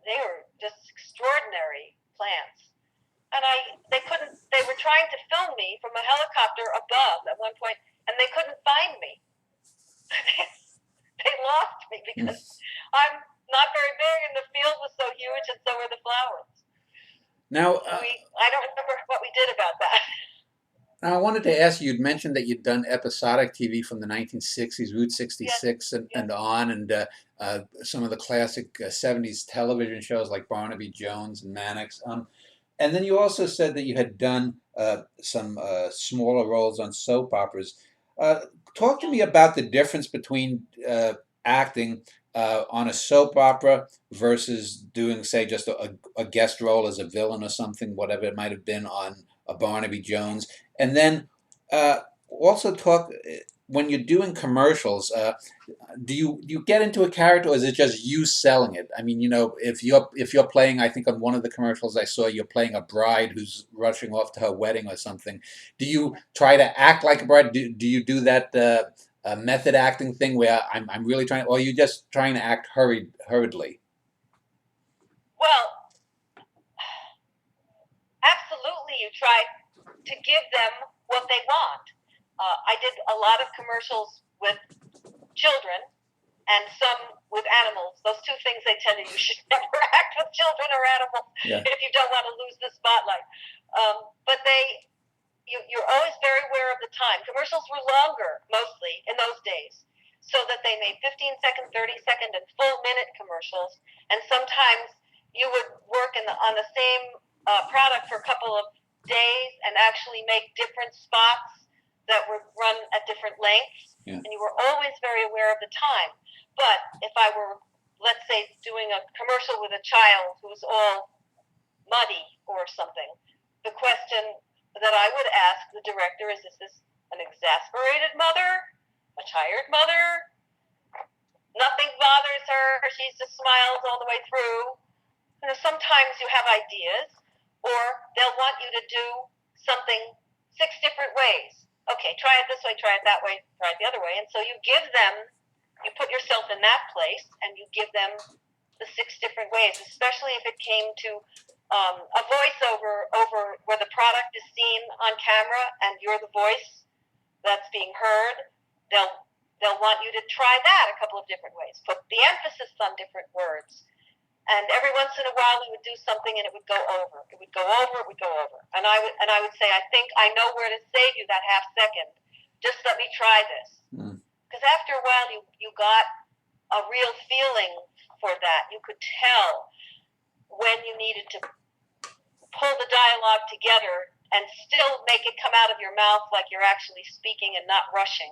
they were just extraordinary plants. And they were trying to film me from a helicopter above at one point, and they couldn't find me. They lost me because I'm not very big and the field was so huge and so were the flowers. Now, I don't remember what we did about that. Now, I wanted to ask you, you'd mentioned that you'd done episodic TV from the 1960s, Route 66 and on, and some of the classic 70s television shows like Barnaby Jones and Mannix. And then you also said that you had done some smaller roles on soap operas. Talk to me about the difference between acting on a soap opera versus doing, say, just a guest role as a villain or something, whatever it might have been on a Barnaby Jones. And then also talk, when you're doing commercials, do you get into a character, or is it just you selling it? I mean, if you're playing, I think on one of the commercials I saw, you're playing a bride who's rushing off to her wedding or something. Do you try to act like a bride? Do you do that method acting thing where I'm really trying, or are you just trying to act hurriedly? Well, absolutely, you try to give them what they want. I did a lot of commercials with children and some with animals. Those two things they tell you should never act with children or animals if you don't want to lose the spotlight. But you're always very aware of the time. Commercials were longer, mostly, in those days, so that they made 15-second, 30-second, and full-minute commercials. And sometimes you would work on the same product for a couple of days and actually make different spots that were run at different lengths. Yeah. And you were always very aware of the time. But if I were, let's say, doing a commercial with a child who's all muddy or something, the question that I would ask the director is this an exasperated mother? A tired mother? Nothing bothers her. She just smiles all the way through. Sometimes you have ideas, or they'll want you to do something 6 different ways. Okay, try it this way, try it that way, try it the other way. And so you put yourself in that place, and you give them the 6 different ways, especially if it came to a voiceover over where the product is seen on camera and you're the voice that's being heard. They'll want you to try that a couple of different ways. Put the emphasis on different words. And every once in a while we would do something and it would go over. It would go over, it would go over. And I would say, I think I know where to save you that half second. Just let me try this. Because after a while you got a real feeling for that. You could tell when you needed to pull the dialogue together and still make it come out of your mouth like you're actually speaking and not rushing.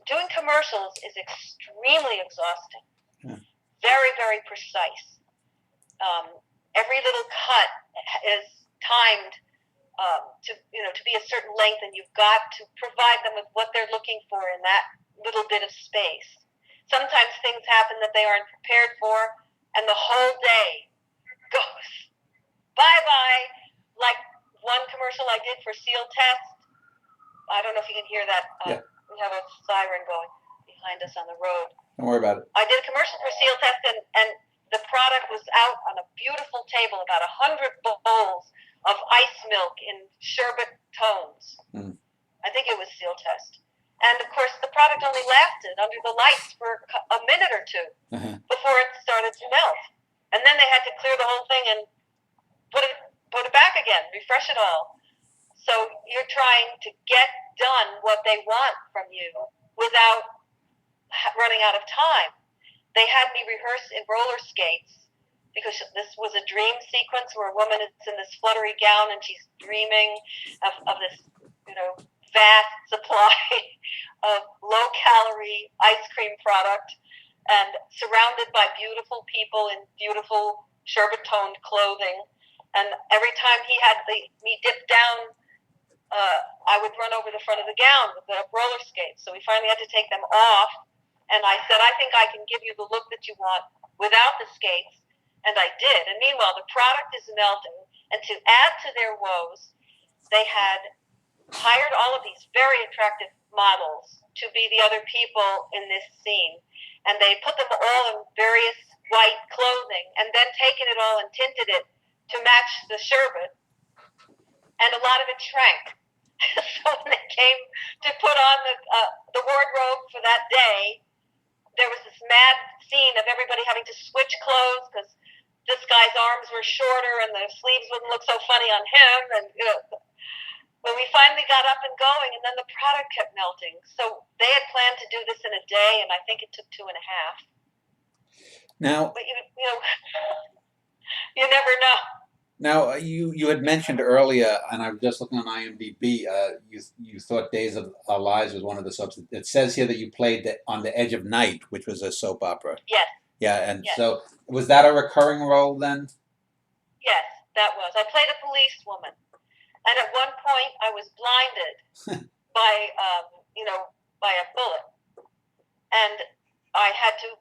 Doing commercials is extremely exhausting. Very, very precise. Every little cut is timed to be a certain length, and you've got to provide them with what they're looking for in that little bit of space. Sometimes things happen that they aren't prepared for, and the whole day goes bye-bye. Like one commercial I did for Seal Test. I don't know if you can hear that. We have a siren going behind us on the road. Don't worry about it. I did a commercial for Seal Test, and the product was out on a beautiful table, about 100 bowls of ice milk in sherbet tones. I think it was Seal Test. And, of course, the product only lasted under the lights for a minute or two before it started to melt. And then they had to clear the whole thing and put it back again, refresh it all. So you're trying to get done what they want from you without running out of time. They had me rehearse in roller skates because this was a dream sequence where a woman is in this fluttery gown and she's dreaming of this, vast supply of low-calorie ice cream product and surrounded by beautiful people in beautiful sherbet-toned clothing. And every time he had me dip down, I would run over the front of the gown with the roller skates. So we finally had to take them off. And I said, I think I can give you the look that you want without the skates. And I did. And meanwhile, the product is melting. And to add to their woes, they had hired all of these very attractive models to be the other people in this scene. And they put them all in various white clothing and then taken it all and tinted it to match the sherbet. And a lot of it shrank. So when they came to put on the wardrobe for that day, there was this mad scene of everybody having to switch clothes because this guy's arms were shorter and the sleeves wouldn't look so funny on him. And when we finally got up and going, and then the product kept melting. So they had planned to do this in a day, and I think it took 2.5. Now, but you never know. Now, you had mentioned earlier, and I was just looking on IMDb, you thought Days of Our Lives was one of the soaps. It says here that you played On the Edge of Night, which was a soap opera. Yes. Yeah, and yes. So was that a recurring role then? Yes, that was. I played a police woman. And at one point, I was blinded by a bullet. And I had to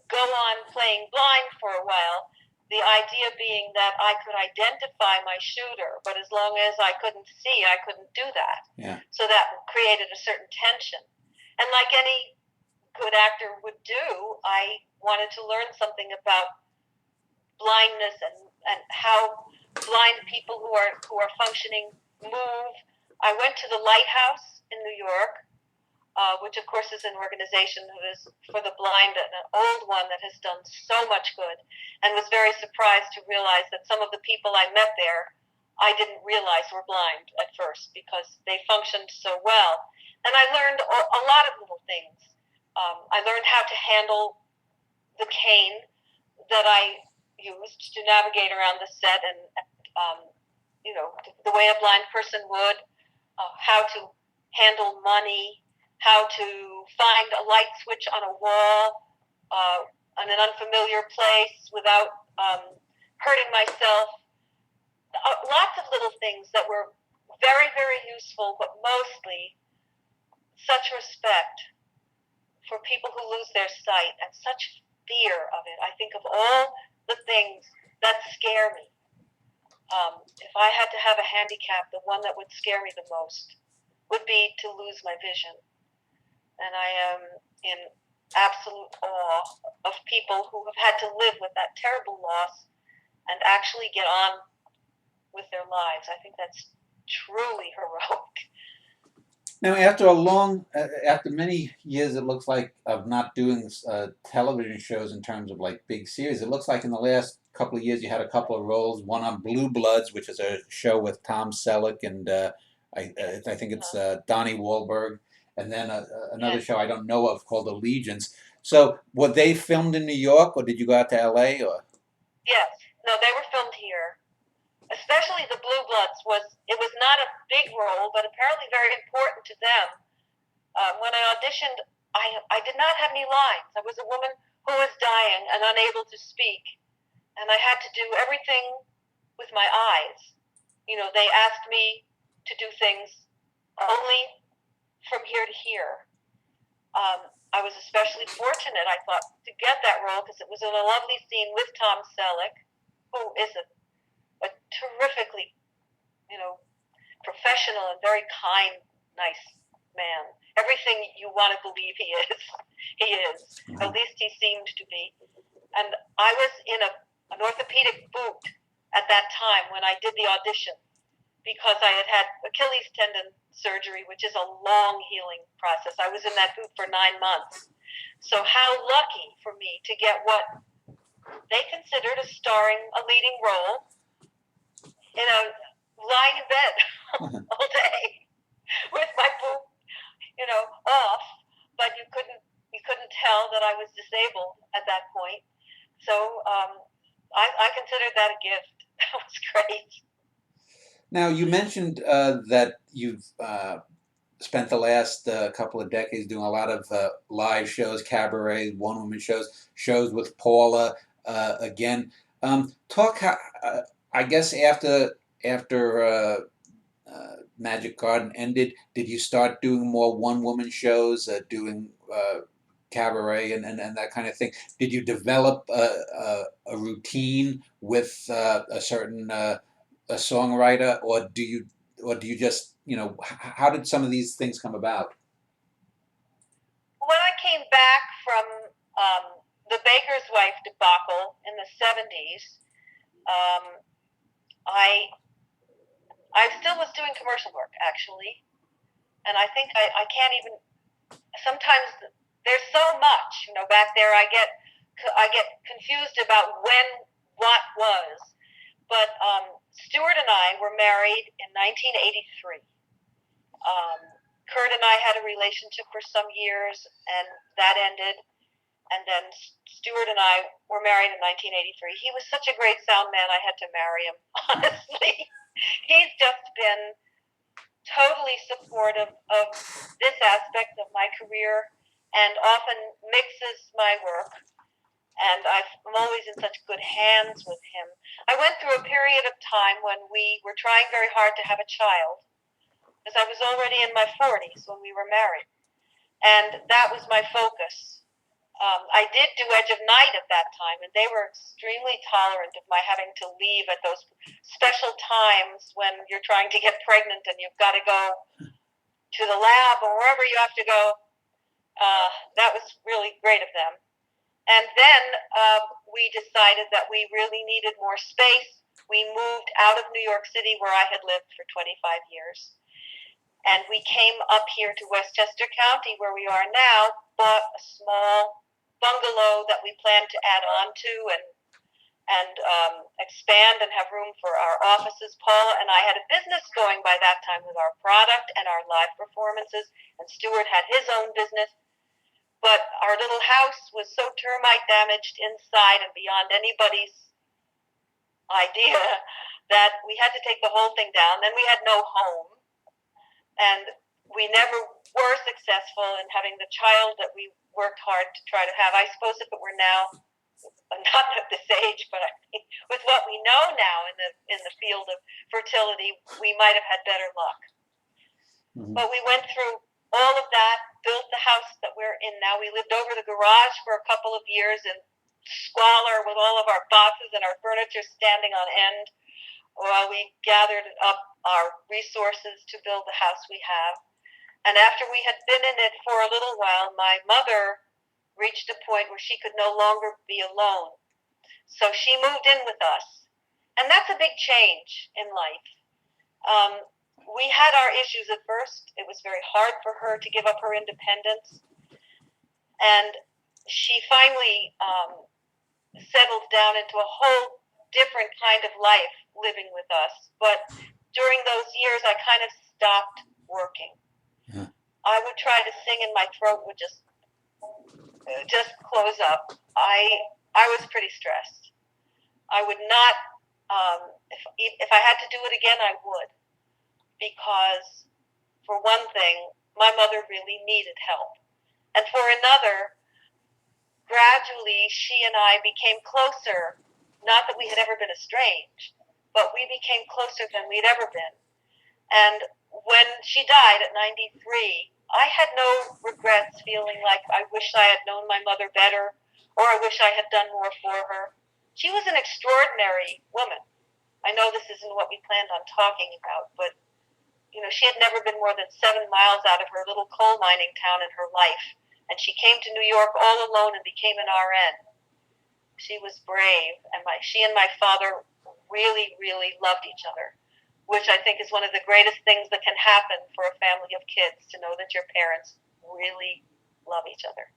go on playing blind for a while. The idea being that I could identify my shooter, but as long as I couldn't see, I couldn't do that. Yeah. So that created a certain tension. And like any good actor would do, I wanted to learn something about blindness and how blind people who are functioning move. I went to the Lighthouse in New York, which of course is an organization that is for the blind, an old one that has done so much good, and was very surprised to realize that some of the people I met there, I didn't realize were blind at first because they functioned so well. And I learned a lot of little things. I learned how to handle the cane that I used to navigate around the set and the way a blind person would, how to handle money, how to find a light switch on a wall in an unfamiliar place without hurting myself. Lots of little things that were very, very useful, but mostly such respect for people who lose their sight and such fear of it. I think of all the things that scare me. If I had to have a handicap, the one that would scare me the most would be to lose my vision. And I am in absolute awe of people who have had to live with that terrible loss and actually get on with their lives. I think that's truly heroic. Now, after many years, it looks like, of not doing television shows in terms of like big series, it looks like in the last couple of years you had a couple of roles. One on Blue Bloods, which is a show with Tom Selleck and I think it's Donnie Wahlberg, and then another show I don't know of called Allegiance. So, were they filmed in New York, or did you go out to LA? Or yes, no, they were filmed here. Especially the Blue Bloods it was not a big role, but apparently very important to them. When I auditioned, I did not have any lines. I was a woman who was dying and unable to speak, and I had to do everything with my eyes. They asked me to do things only from here to here. I was especially fortunate, I thought, to get that role because it was in a lovely scene with Tom Selleck, who is a terrifically, professional and very kind, nice man. Everything you want to believe he is, he is. At least he seemed to be. And I was in an orthopedic boot at that time when I did the audition because I had had Achilles tendon surgery, which is a long healing process. I was in that boot for 9 months. So how lucky for me to get what they consider considered as starring a leading role in a lying in bed all day with my boob, off, but you couldn't tell that I was disabled at that point. So I considered that a gift. That was great. Now, you mentioned that you've spent the last couple of decades doing a lot of live shows, cabarets, one-woman shows with Paula again. Talk how I guess after Magic Garden ended, did you start doing more one-woman shows, doing cabaret and that kind of thing? Did you develop a routine with a certain a songwriter, or do you just how did some of these things come about? When I came back from the Baker's Wife debacle in the 70s, I still was doing commercial work, actually, and I think I can't even. Sometimes there's so much, back there. I get confused about when what was. But Stuart and I were married in 1983. Kurt and I had a relationship for some years, and that ended. And then Stuart and I were married in 1983. He was such a great sound man, I had to marry him, honestly. He's just been totally supportive of this aspect of my career and often mixes my work. And I'm always in such good hands with him. I went through a period of time when we were trying very hard to have a child, because I was already in my 40s when we were married. And that was my focus. I did do Edge of Night at that time, and they were extremely tolerant of my having to leave at those special times when you're trying to get pregnant and you've got to go to the lab or wherever you have to go. That was really great of them. And then we decided that we really needed more space. We moved out of New York City, where I had lived for 25 years. And we came up here to Westchester County, where we are now, bought a small bungalow that we planned to add on to and expand and have room for our offices. Paula and I had a business going by that time with our product and our live performances, and Stuart had his own business. But our little house was so termite damaged inside and beyond anybody's idea that we had to take the whole thing down. Then we had no home. And we never were successful in having the child that we worked hard to try to have. I suppose if it were now, not at this age, but I mean, with what we know now in the field of fertility, we might have had better luck. Mm-hmm. But we went through all of that, built the house that we're in now. We lived over the garage for a couple of years in squalor with all of our boxes and our furniture standing on end while we gathered up our resources to build the house we have. And after we had been in it for a little while, my mother reached a point where she could no longer be alone. So she moved in with us. And that's a big change in life. We had our issues at first. It was very hard for her to give up her independence. And she finally settled down into a whole different kind of life living with us. But during those years, I kind of stopped working. Yeah. I would try to sing and my throat would just close up. I was pretty stressed. I would not, if I had to do it again, I would. Because for one thing, my mother really needed help. And for another, gradually she and I became closer. Not that we had ever been estranged, but we became closer than we'd ever been. And when she died at 93, I had no regrets, feeling like I wish I had known my mother better, or I wish I had done more for her. She was an extraordinary woman. I know this isn't what we planned on talking about, but she had never been more than 7 miles out of her little coal mining town in her life. And she came to New York all alone and became an RN. She was brave, and she and my father really, really loved each other, which I think is one of the greatest things that can happen for a family of kids, to know that your parents really love each other.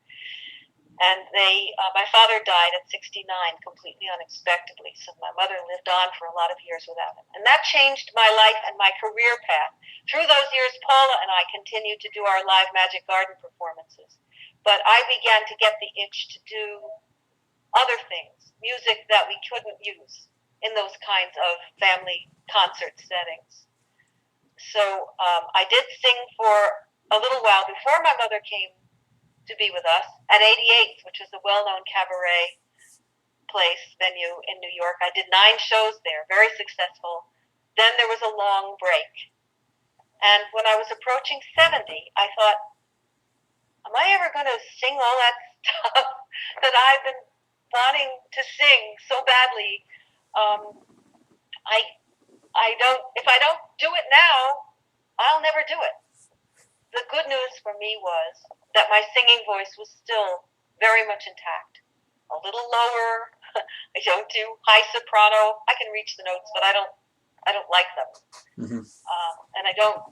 And my father died at 69 completely unexpectedly, so my mother lived on for a lot of years without him. And that changed my life and my career path. Through those years, Paula and I continued to do our live Magic Garden performances. But I began to get the itch to do other things, music that we couldn't use in those kinds of family concert settings. So I did sing for a little while before my mother came to be with us at 88th, which is a well-known cabaret venue in New York. I did 9 shows there, very successful. Then there was a long break. And when I was approaching 70, I thought, am I ever going to sing all that stuff that I've been wanting to sing so badly? If I don't do it now, I'll never do it. The good news for me was that my singing voice was still very much intact. A little lower. I don't do high soprano. I can reach the notes, but I don't like them. Mm-hmm. And I don't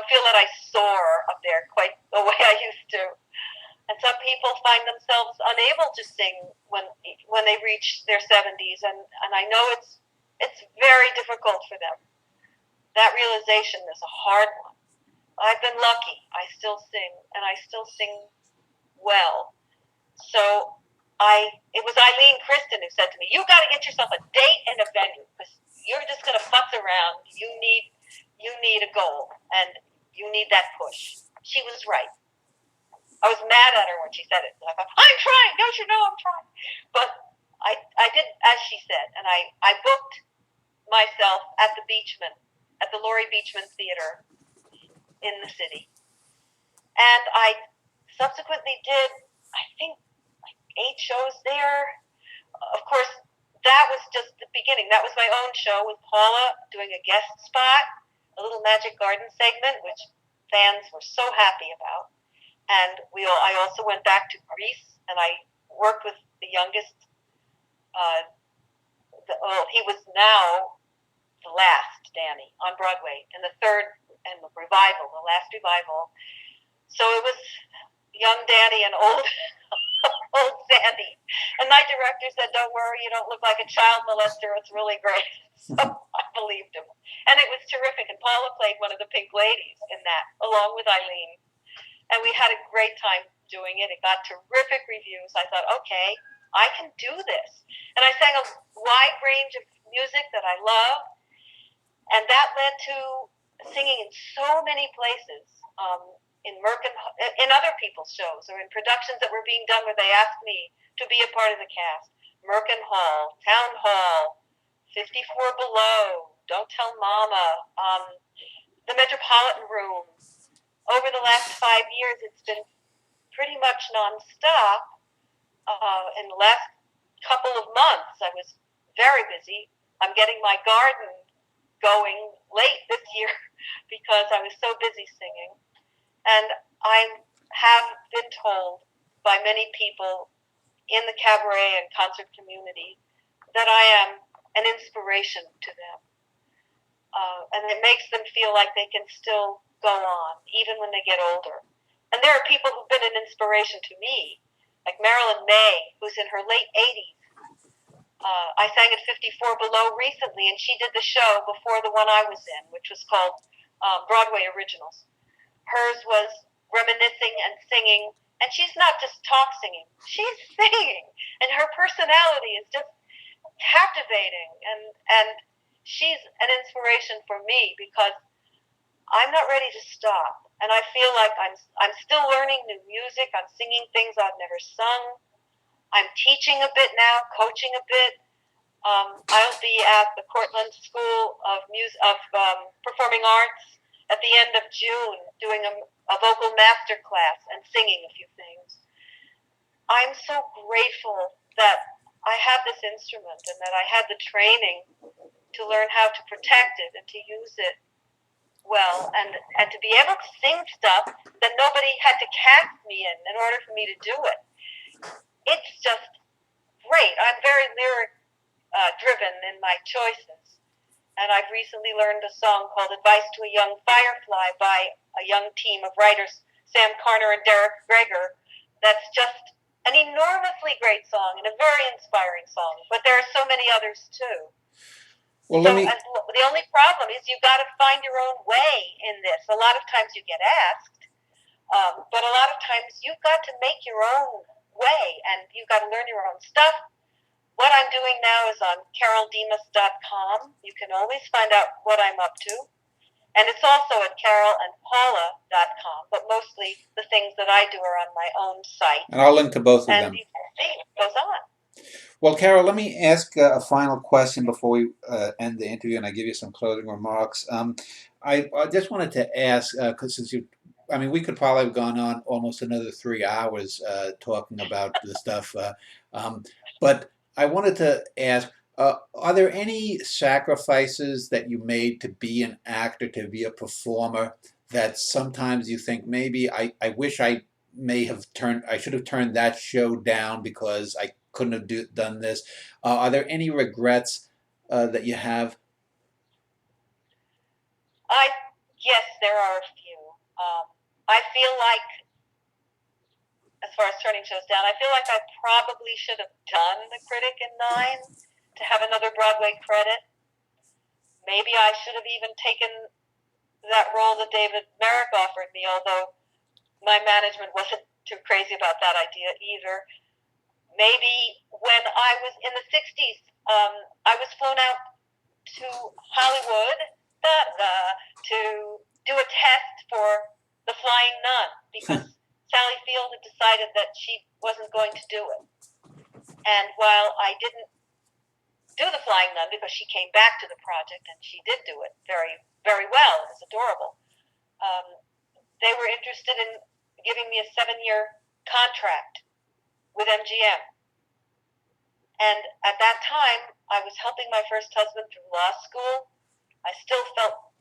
feel that I soar up there quite the way I used to. And some people find themselves unable to sing when they reach their 70s, and I know it's very difficult for them. That realization is a hard one. I've been lucky. I still sing, and I still sing well. So it was Eileen Kristen who said to me, "You got to get yourself a date and a venue, because you're just going to futz around. You need a goal, and you need that push." She was right. I was mad at her when she said it. I thought, I'm trying. Don't you know I'm trying? But I did as she said, and I booked myself at the Laurie Beachman Theater in the city. And I subsequently did, I think, 8 shows there. Of course, that was just the beginning. That was my own show with Paula doing a guest spot, a little Magic Garden segment, which fans were so happy about. And I also went back to Greece, and I worked with the youngest. He was now the last Danny on Broadway in the last revival. So it was young Danny and old Sandy. And my director said, "Don't worry, you don't look like a child molester. It's really great." So I believed him. And it was terrific. And Paula played one of the Pink Ladies in that, along with Eileen. And we had a great time doing it. It got terrific reviews. I thought, okay, I can do this. And I sang a wide range of music that I love. And that led to singing in so many places, in other people's shows or in productions that were being done where they asked me to be a part of the cast. Merkin Hall, Town Hall, 54 Below, Don't Tell Mama, the Metropolitan Room. Over the last 5 years, it's been pretty much nonstop. In the last couple of months, I was very busy. I'm getting my garden going late this year because I was so busy singing. And I have been told by many people in the cabaret and concert community that I am an inspiration to them. And it makes them feel like they can still go on, even when they get older. And there are people who've been an inspiration to me, like Marilyn May, who's in her late 80s. I sang at 54 Below recently, and she did the show before the one I was in, which was called Broadway Originals. Hers was reminiscing and singing, and she's not just talk singing, she's singing, and her personality is just captivating, and she's an inspiration for me because I'm not ready to stop, and I feel like I'm still learning new music. I'm singing things I've never sung. I'm teaching a bit now, coaching a bit. I'll be at the Cortland School of Performing Arts at the end of June doing a vocal master class and singing a few things. I'm so grateful that I have this instrument and that I had the training to learn how to protect it and to use it well, and to be able to sing stuff that nobody had to cast me in order for me to do it. It's just great. I'm very lyric driven in my choices. And I've recently learned a song called Advice to a Young Firefly by a young team of writers, Sam Carner and Derek Greger, that's just an enormously great song and a very inspiring song, but there are so many others too. Well, So the only problem is you've got to find your own way in this. A lot of times you get asked, but a lot of times you've got to make your own way, and you've got to learn your own stuff. What I'm doing now is on CaroleDemas.com. You can always find out what I'm up to. And it's also at CaroleandPaula.com, but mostly the things that I do are on my own site. And I'll link to both of them. And you can see what goes on. Well, Carole, let me ask a final question before we end the interview, and I give you some closing remarks. I just wanted to ask, because since we could probably have gone on almost another 3 hours talking about the stuff, but I wanted to ask, are there any sacrifices that you made to be an actor, to be a performer, that sometimes you think maybe I wish I should have turned that show down because I couldn't have done this? Are there any regrets that you have? Yes, there are a few. I feel like, as far as turning shows down, I feel like I probably should have done The Critic in 9 to have another Broadway credit. Maybe I should have even taken that role that David Merrick offered me, although my management wasn't too crazy about that idea either. Maybe when I was in the 60s, I was flown out to Hollywood to do a test for The Flying Nun because Sally Field had decided that she wasn't going to do it. And while I didn't do The Flying Nun because she came back to the project and she did do it very, very well, it was adorable, they were interested in giving me a 7-year contract with MGM. And at that time, I was helping my first husband through law school. I still felt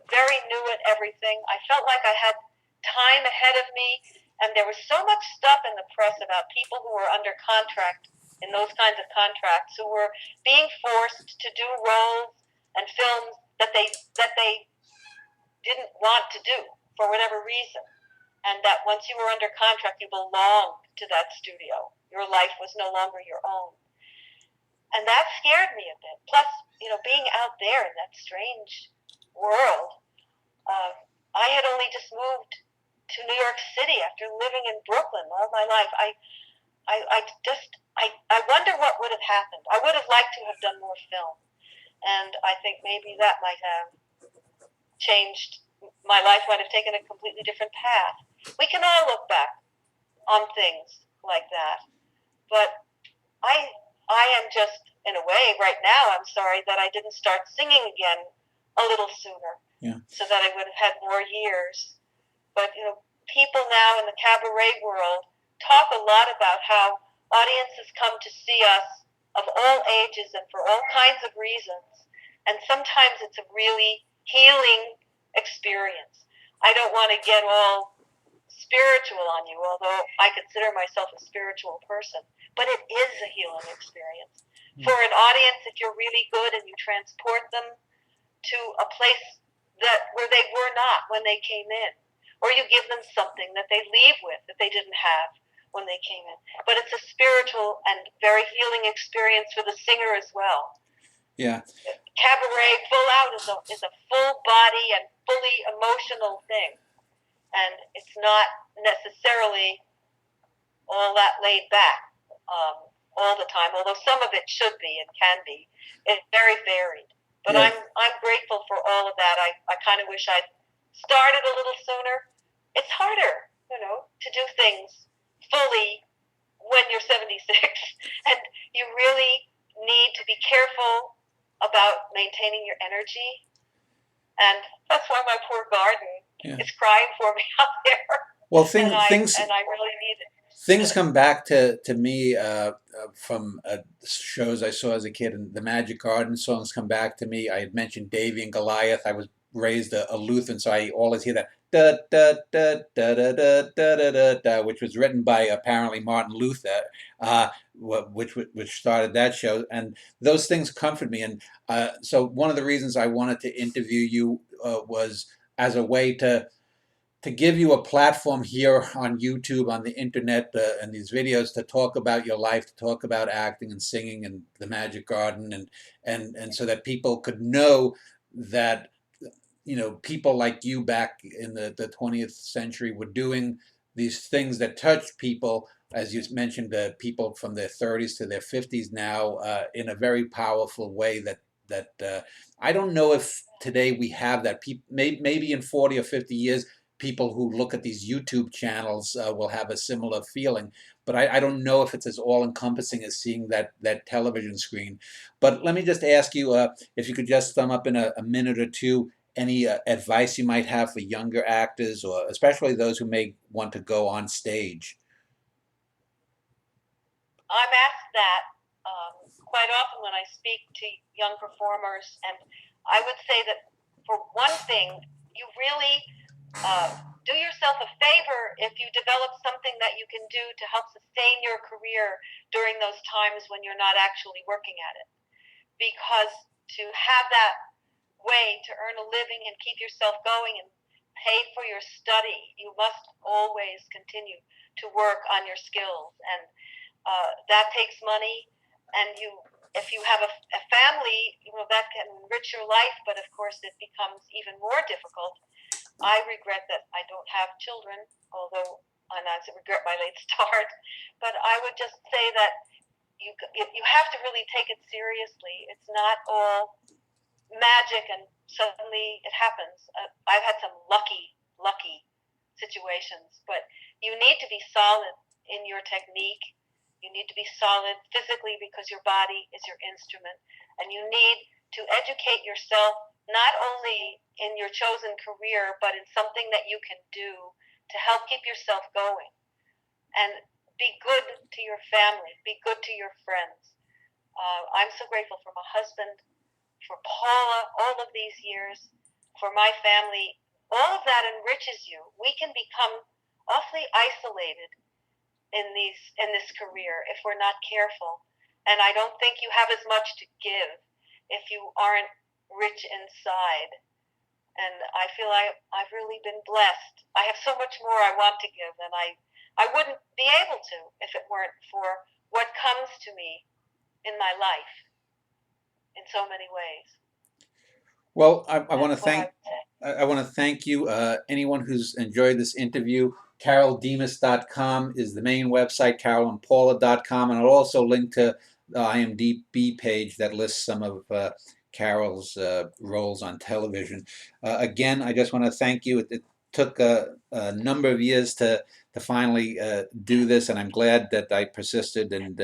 very new at everything. I felt like I had time ahead of me, and there was so much stuff in the press about people who were under contract in those kinds of contracts who were being forced to do roles and films that they didn't want to do for whatever reason. And that once you were under contract, you belonged to that studio. Your life was no longer your own. And that scared me a bit. Plus, being out there in that strange world, I had only just moved to New York City after living in Brooklyn all my life. I wonder what would have happened. I would have liked to have done more film. And I think maybe that might have changed. My life might have taken a completely different path. We can all look back on things like that. But I am just, in a way, right now, I'm sorry that I didn't start singing again a little sooner, so that I would have had more years. But, people now in the cabaret world talk a lot about how audiences come to see us of all ages and for all kinds of reasons. And sometimes it's a really healing experience. I don't want to get all spiritual on you, although I consider myself a spiritual person. But it is a healing experience. For an audience, if you're really good and you transport them to a place where they were not when they came in, or you give them something that they leave with that they didn't have when they came in. But it's a spiritual and very healing experience for the singer as well. Yeah. Cabaret full out is a full body and fully emotional thing. And it's not necessarily all that laid back all the time, although some of it should be and can be. It's very varied. But I'm grateful for all of that. I kind of wish I'd started a little sooner. It's harder, to do things fully when you're 76. And you really need to be careful about maintaining your energy. And that's why my poor garden is crying for me out there. Well, and I really need it. Things come back to me from shows I saw as a kid, and the Magic Garden songs come back to me. I had mentioned Davy and Goliath. I was raised a Lutheran, so I always hear that da da da da da da da da da da, which was written by apparently Martin Luther, which started that show, and those things comfort me. And so one of the reasons I wanted to interview you was as a way to to give you a platform here on YouTube, on the internet, and these videos to talk about your life, to talk about acting and singing and the Magic Garden, and so that people could know that, you know, people like you back in the 20th century were doing these things that touch people, as you mentioned, people from their 30s to their 50s now, in a very powerful way that I don't know if today we have that. Maybe in 40 or 50 years, people who look at these YouTube channels will have a similar feeling. But I don't know if it's as all-encompassing as seeing that television screen. But let me just ask you if you could just sum up in a minute or two any advice you might have for younger actors, or especially those who may want to go on stage. I'm asked that quite often when I speak to young performers, and I would say that for one thing, you really do yourself a favor if you develop something that you can do to help sustain your career during those times when you're not actually working at it. Because to have that way to earn a living and keep yourself going and pay for your study, you must always continue to work on your skills, and that takes money. And if you have a family, you know, that can enrich your life, but of course it becomes even more difficult. I regret that I don't have children, although I not regret my late start. But I would just say that you have to really take it seriously. It's not all magic and suddenly it happens. I've had some lucky situations, but you need to be solid in your technique. You need to be solid physically because your body is your instrument, and you need to educate yourself not only in your chosen career, but in something that you can do to help keep yourself going. And be good to your family, be good to your friends. I'm so grateful for my husband, for Paula, all of these years, for my family. All of that enriches you. We can become awfully isolated in this career if we're not careful. And I don't think you have as much to give if you aren't rich inside. And I feel I've really been blessed. I have so much more I want to give, and I wouldn't be able to if it weren't for what comes to me in my life in so many ways. Well, I want to thank you. Anyone who's enjoyed this interview, CaroleDemas.com is the main website, CaroleandPaula.com, and I'll also link to the IMDb page that lists some of Carole's roles on television. Again, I just want to thank you. It took a number of years to finally do this, and I'm glad that I persisted. And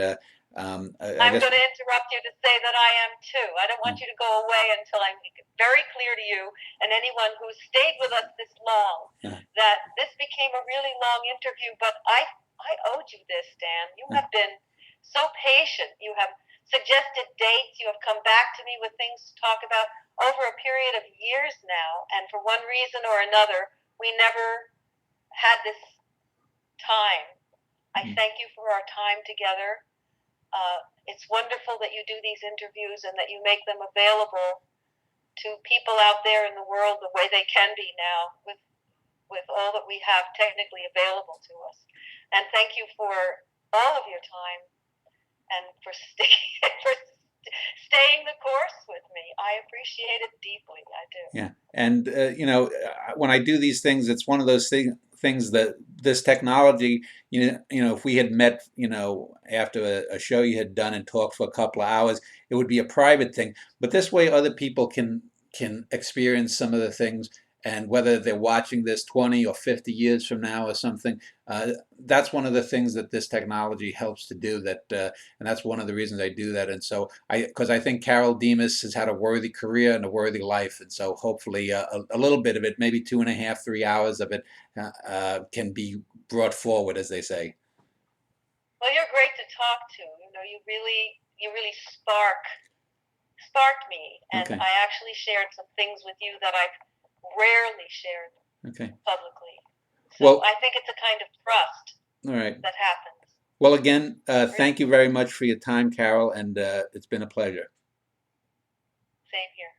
I'm going to interrupt you to say that I am too. I don't want you to go away until I make it very clear to you and anyone who's stayed with us this long that this became a really long interview, but I owed you this, Dan. You have been so patient. You have suggested dates. You have come back to me with things to talk about over a period of years now, and for one reason or another, we never had this time. I thank you for our time together. It's wonderful that you do these interviews and that you make them available to people out there in the world the way they can be now with all that we have technically available to us. And thank you for all of your time and for staying the course with me. I appreciate it deeply. I do. Yeah, and you know, when I do these things, it's one of those things that this technology, you know, if we had met, you know, after a show you had done and talked for a couple of hours, it would be a private thing. But this way, other people can experience some of the things, and whether they're watching this 20 or 50 years from now or something, that's one of the things that this technology helps to do. And that's one of the reasons I do that. And so because I think Carole Demas has had a worthy career and a worthy life, and so hopefully a little bit of it, maybe 2.5, 3 hours of it, can be brought forward, as they say. Well, you're great to talk to. You know, you really sparked me, and Okay. I actually shared some things with you that I've rarely shared publicly. So well, I think it's a kind of trust that happens. Well, again, thank you very much for your time, Carole, and it's been a pleasure. Same here.